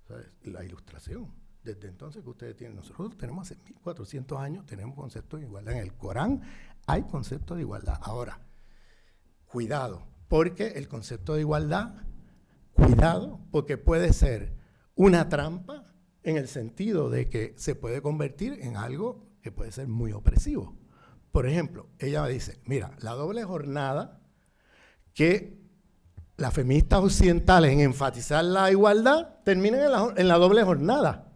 ¿Sabes? La Ilustración, desde entonces que ustedes tienen. Nosotros tenemos hace 1400 años, tenemos concepto de igualdad. En el Corán hay concepto de igualdad. Ahora, cuidado, porque el concepto de igualdad, cuidado, porque puede ser una trampa en el sentido de que se puede convertir en algo que puede ser muy opresivo. Por ejemplo, ella me dice, mira, la doble jornada que las feministas occidentales en enfatizar la igualdad terminan en la doble jornada.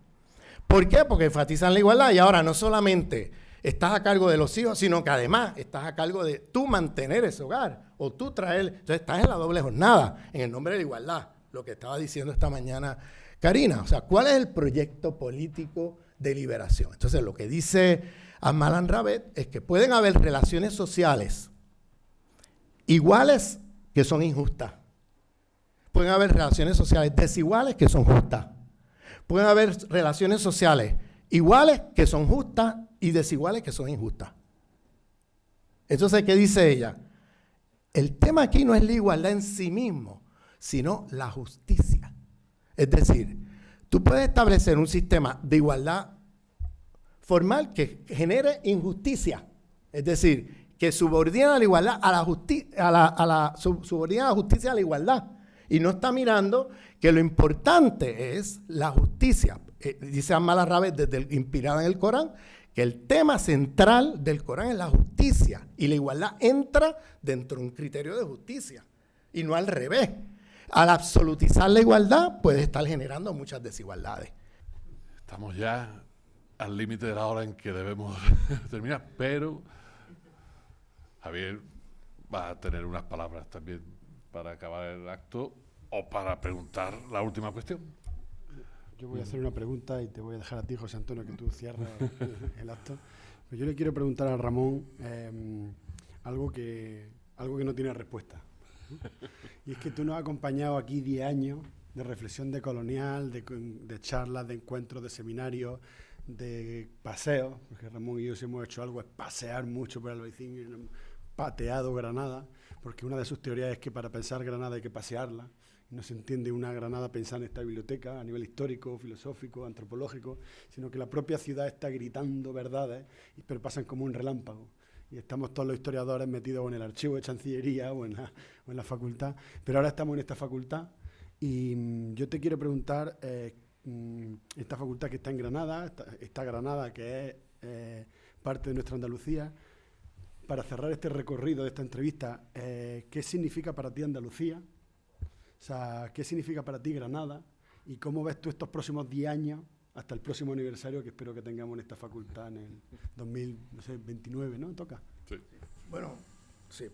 ¿Por qué? Porque enfatizan la igualdad y ahora no solamente estás a cargo de los hijos, sino que además estás a cargo de tú mantener ese hogar o tú traer. Entonces estás en la doble jornada, en el nombre de la igualdad, lo que estaba diciendo esta mañana Karina. O sea, ¿cuál es el proyecto político de liberación? Entonces, lo que dice Asma Lanravet es que pueden haber relaciones sociales iguales que son injustas. Pueden haber relaciones sociales desiguales que son justas. Pueden haber relaciones sociales iguales que son justas y desiguales que son injustas. Entonces, ¿qué dice ella? El tema aquí no es la igualdad en sí mismo, sino la justicia. Es decir, tú puedes establecer un sistema de igualdad formal que genere injusticia. Es decir, que subordina la igualdad a la justicia, subordina la justicia a la igualdad. Y no está mirando que lo importante es la justicia. Dice Asma Lanravet, inspirada en el Corán, que el tema central del Corán es la justicia y la igualdad entra dentro de un criterio de justicia y no al revés. Al absolutizar la igualdad puede estar generando muchas desigualdades. Estamos ya al límite de la hora en que debemos terminar, pero Javier va a tener unas palabras también para acabar el acto o para preguntar la última cuestión. Yo voy a hacer una pregunta y te voy a dejar a ti, José Antonio, que tú cierras el acto. Pero yo le quiero preguntar a Ramón algo que no tiene respuesta. Y es que tú nos has acompañado aquí 10 años de reflexión decolonial, de charlas, de encuentros, de seminarios, de paseos, porque Ramón y yo si hemos hecho algo es pasear mucho por Albaicín y hemos pateado Granada, porque una de sus teorías es que para pensar Granada hay que pasearla. No se entiende una Granada pensada en esta biblioteca a nivel histórico, filosófico, antropológico, sino que la propia ciudad está gritando verdades, pero pasan como un relámpago. Y estamos todos los historiadores metidos en el archivo de Chancillería o en la facultad, pero ahora estamos en esta facultad y yo te quiero preguntar, esta facultad que está en Granada, esta Granada que es parte de nuestra Andalucía, para cerrar este recorrido de esta entrevista, ¿qué significa para ti Andalucía? O sea, ¿qué significa para ti Granada? ¿Y cómo ves tú estos próximos 10 años hasta el próximo aniversario que espero que tengamos en esta facultad en el 2029, ¿no? ¿Toca? Sí. Bueno, sí.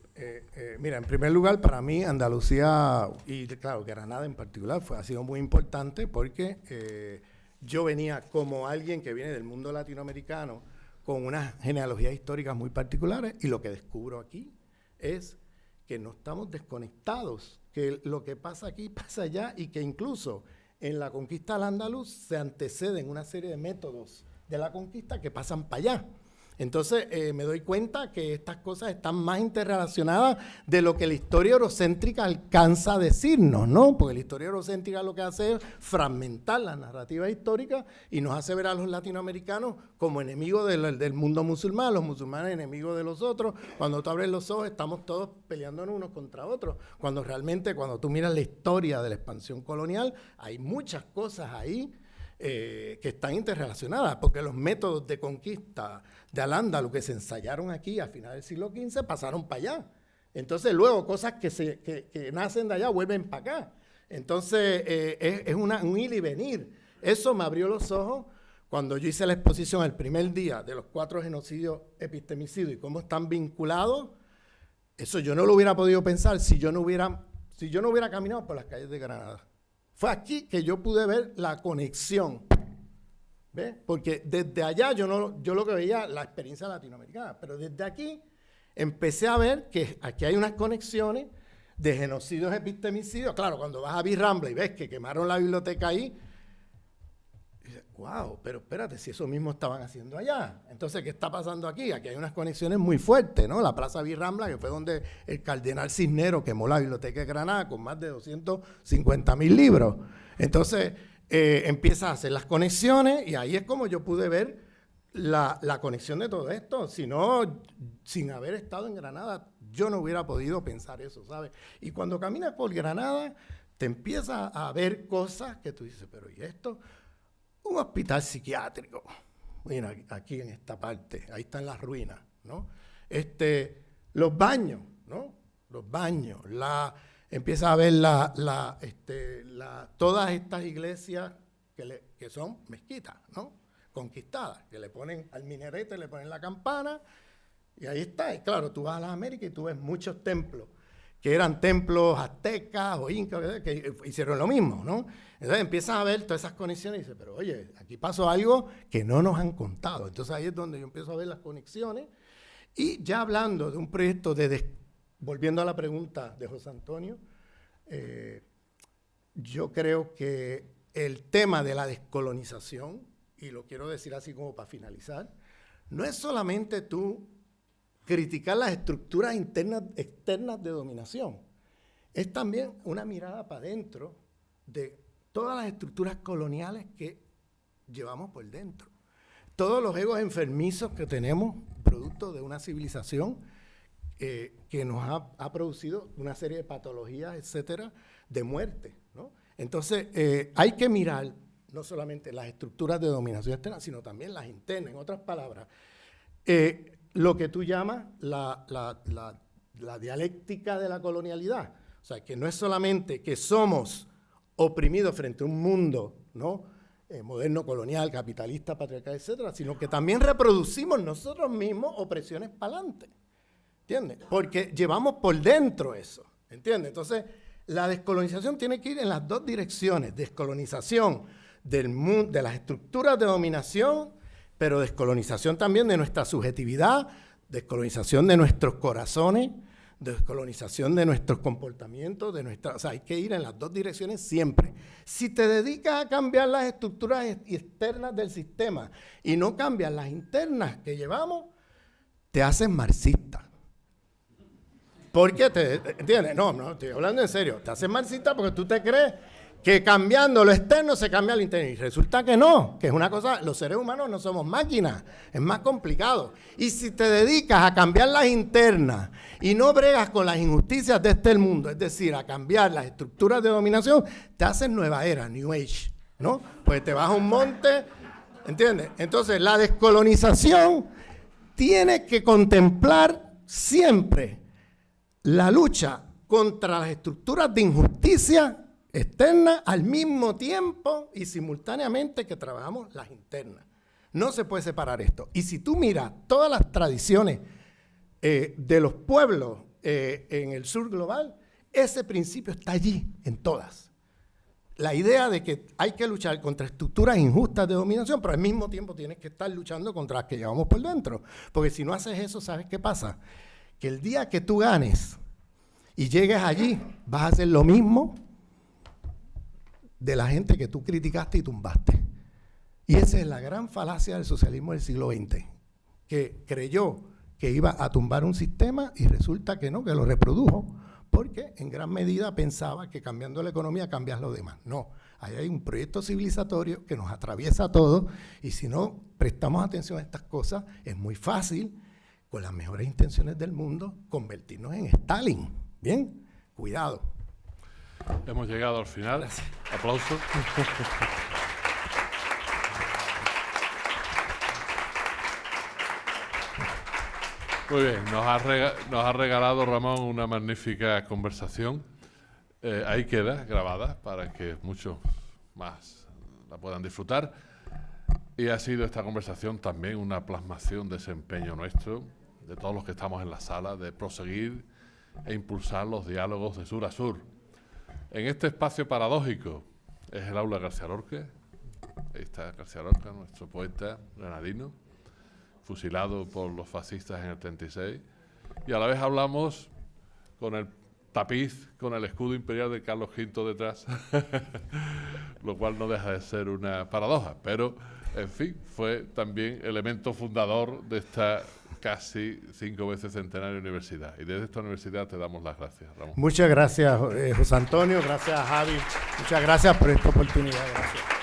Mira, en primer lugar, para mí Andalucía, y claro, Granada en particular, ha sido muy importante porque yo venía como alguien que viene del mundo latinoamericano con unas genealogías históricas muy particulares y lo que descubro aquí es que no estamos desconectados, que lo que pasa aquí pasa allá y que incluso en la conquista al andaluz se anteceden una serie de métodos de la conquista que pasan para allá. Entonces me doy cuenta que estas cosas están más interrelacionadas de lo que la historia eurocéntrica alcanza a decirnos, ¿no? Porque la historia eurocéntrica lo que hace es fragmentar las narrativas históricas y nos hace ver a los latinoamericanos como enemigos del mundo musulmán, los musulmanes enemigos de los otros. Cuando tú abres los ojos estamos todos peleándonos unos contra otros, cuando realmente cuando tú miras la historia de la expansión colonial hay muchas cosas ahí que están interrelacionadas, porque los métodos de conquista de Al-Ándalus que se ensayaron aquí a finales del siglo XV pasaron para allá. Entonces luego cosas que nacen de allá vuelven para acá. Entonces es un ir y venir. Eso me abrió los ojos cuando yo hice la exposición el primer día de los 4 genocidios epistemicidios y cómo están vinculados. Eso yo no lo hubiera podido pensar si yo no hubiera caminado por las calles de Granada. Fue aquí que yo pude ver la conexión, ¿ves? Porque desde allá yo lo que veía la experiencia latinoamericana, pero desde aquí empecé a ver que aquí hay unas conexiones de genocidios epistemicidios. Claro, cuando vas a Birrambla y ves que quemaron la biblioteca ahí, dices, wow, pero espérate, si eso mismo estaban haciendo allá. Entonces, ¿qué está pasando aquí? Aquí hay unas conexiones muy fuertes, ¿no? La Plaza Birrambla, que fue donde el cardenal Cisneros quemó la biblioteca de Granada con más de 250,000 libros. Entonces, empieza a hacer las conexiones y ahí es como yo pude ver la conexión de todo esto. Si no, sin haber estado en Granada, yo no hubiera podido pensar eso, ¿sabes? Y cuando caminas por Granada, te empiezas a ver cosas que tú dices, pero ¿y esto? Un hospital psiquiátrico, mira, aquí en esta parte, ahí están las ruinas, ¿no? Los baños, ¿no? Los baños, empieza a ver todas estas iglesias que son mezquitas, ¿no? Conquistadas, que le ponen al minarete, le ponen la campana, y ahí está. Y claro, tú vas a las Américas y tú ves muchos templos, que eran templos aztecas o incas, que hicieron lo mismo, ¿no? Entonces empiezas a ver todas esas conexiones y dices, pero oye, aquí pasó algo que no nos han contado. Entonces ahí es donde yo empiezo a ver las conexiones. Y ya hablando de un proyecto volviendo a la pregunta de José Antonio, yo creo que el tema de la descolonización, y lo quiero decir así como para finalizar, no es solamente tú criticar las estructuras externas de dominación, es también una mirada para adentro de todas las estructuras coloniales que llevamos por dentro. Todos los egos enfermizos que tenemos, producto de una civilización que nos ha producido una serie de patologías, etcétera, de muerte, ¿no? Entonces, hay que mirar no solamente las estructuras de dominación externa, sino también las internas. En otras palabras, lo que tú llamas la dialéctica de la colonialidad. O sea, que no es solamente que somos oprimidos frente a un mundo, ¿no?, moderno, colonial, capitalista, patriarcal, etcétera, sino que también reproducimos nosotros mismos opresiones para adelante. ¿Entiendes? Porque llevamos por dentro eso. ¿Entiendes? Entonces, la descolonización tiene que ir en las dos direcciones. Descolonización del mundo, de las estructuras de dominación, pero descolonización también de nuestra subjetividad, descolonización de nuestros corazones, descolonización de nuestros comportamientos, o sea, hay que ir en las dos direcciones siempre. Si te dedicas a cambiar las estructuras externas del sistema y no cambias las internas que llevamos, te haces marxista. ¿Por qué? ¿Entiendes? No, estoy hablando en serio. Te haces marxista porque tú te crees que cambiando lo externo se cambia lo interno. Y resulta que no, que es una cosa, los seres humanos no somos máquinas, es más complicado. Y si te dedicas a cambiar las internas y no bregas con las injusticias de este mundo, es decir, a cambiar las estructuras de dominación, te haces nueva era, New Age, ¿no? Pues te vas a un monte, ¿entiendes? Entonces, la descolonización tiene que contemplar siempre la lucha contra las estructuras de injusticia externa al mismo tiempo y simultáneamente que trabajamos las internas. No se puede separar esto. Y si tú miras todas las tradiciones de los pueblos en el sur global, ese principio está allí en todas. La idea de que hay que luchar contra estructuras injustas de dominación, pero al mismo tiempo tienes que estar luchando contra las que llevamos por dentro. Porque si no haces eso, ¿sabes qué pasa? Que el día que tú ganes y llegues allí, vas a hacer lo mismo de la gente que tú criticaste y tumbaste. Y esa es la gran falacia del socialismo del siglo XX, que creyó que iba a tumbar un sistema y resulta que no, que lo reprodujo, porque en gran medida pensaba que cambiando la economía cambias lo demás. No, ahí hay un proyecto civilizatorio que nos atraviesa a todos y si no prestamos atención a estas cosas, es muy fácil, con las mejores intenciones del mundo, convertirnos en Stalin. Bien, cuidado. Hemos llegado al final. Gracias. Aplausos. Muy bien, nos ha regalado Ramón una magnífica conversación. Ahí queda grabada para que muchos más la puedan disfrutar. Y ha sido esta conversación también una plasmación de ese empeño nuestro, de todos los que estamos en la sala, de proseguir e impulsar los diálogos de sur a sur. En este espacio paradójico es el aula García Lorca. Ahí está García Lorca, nuestro poeta granadino, fusilado por los fascistas en el 36. Y a la vez hablamos con el tapiz, con el escudo imperial de Carlos V detrás, lo cual no deja de ser una paradoja. Pero, en fin, fue también elemento fundador de esta casi 5 veces centenaria universidad. Y desde esta universidad te damos las gracias, Ramón. Muchas gracias, José Antonio. Gracias, Javi. Muchas gracias por esta oportunidad. Gracias.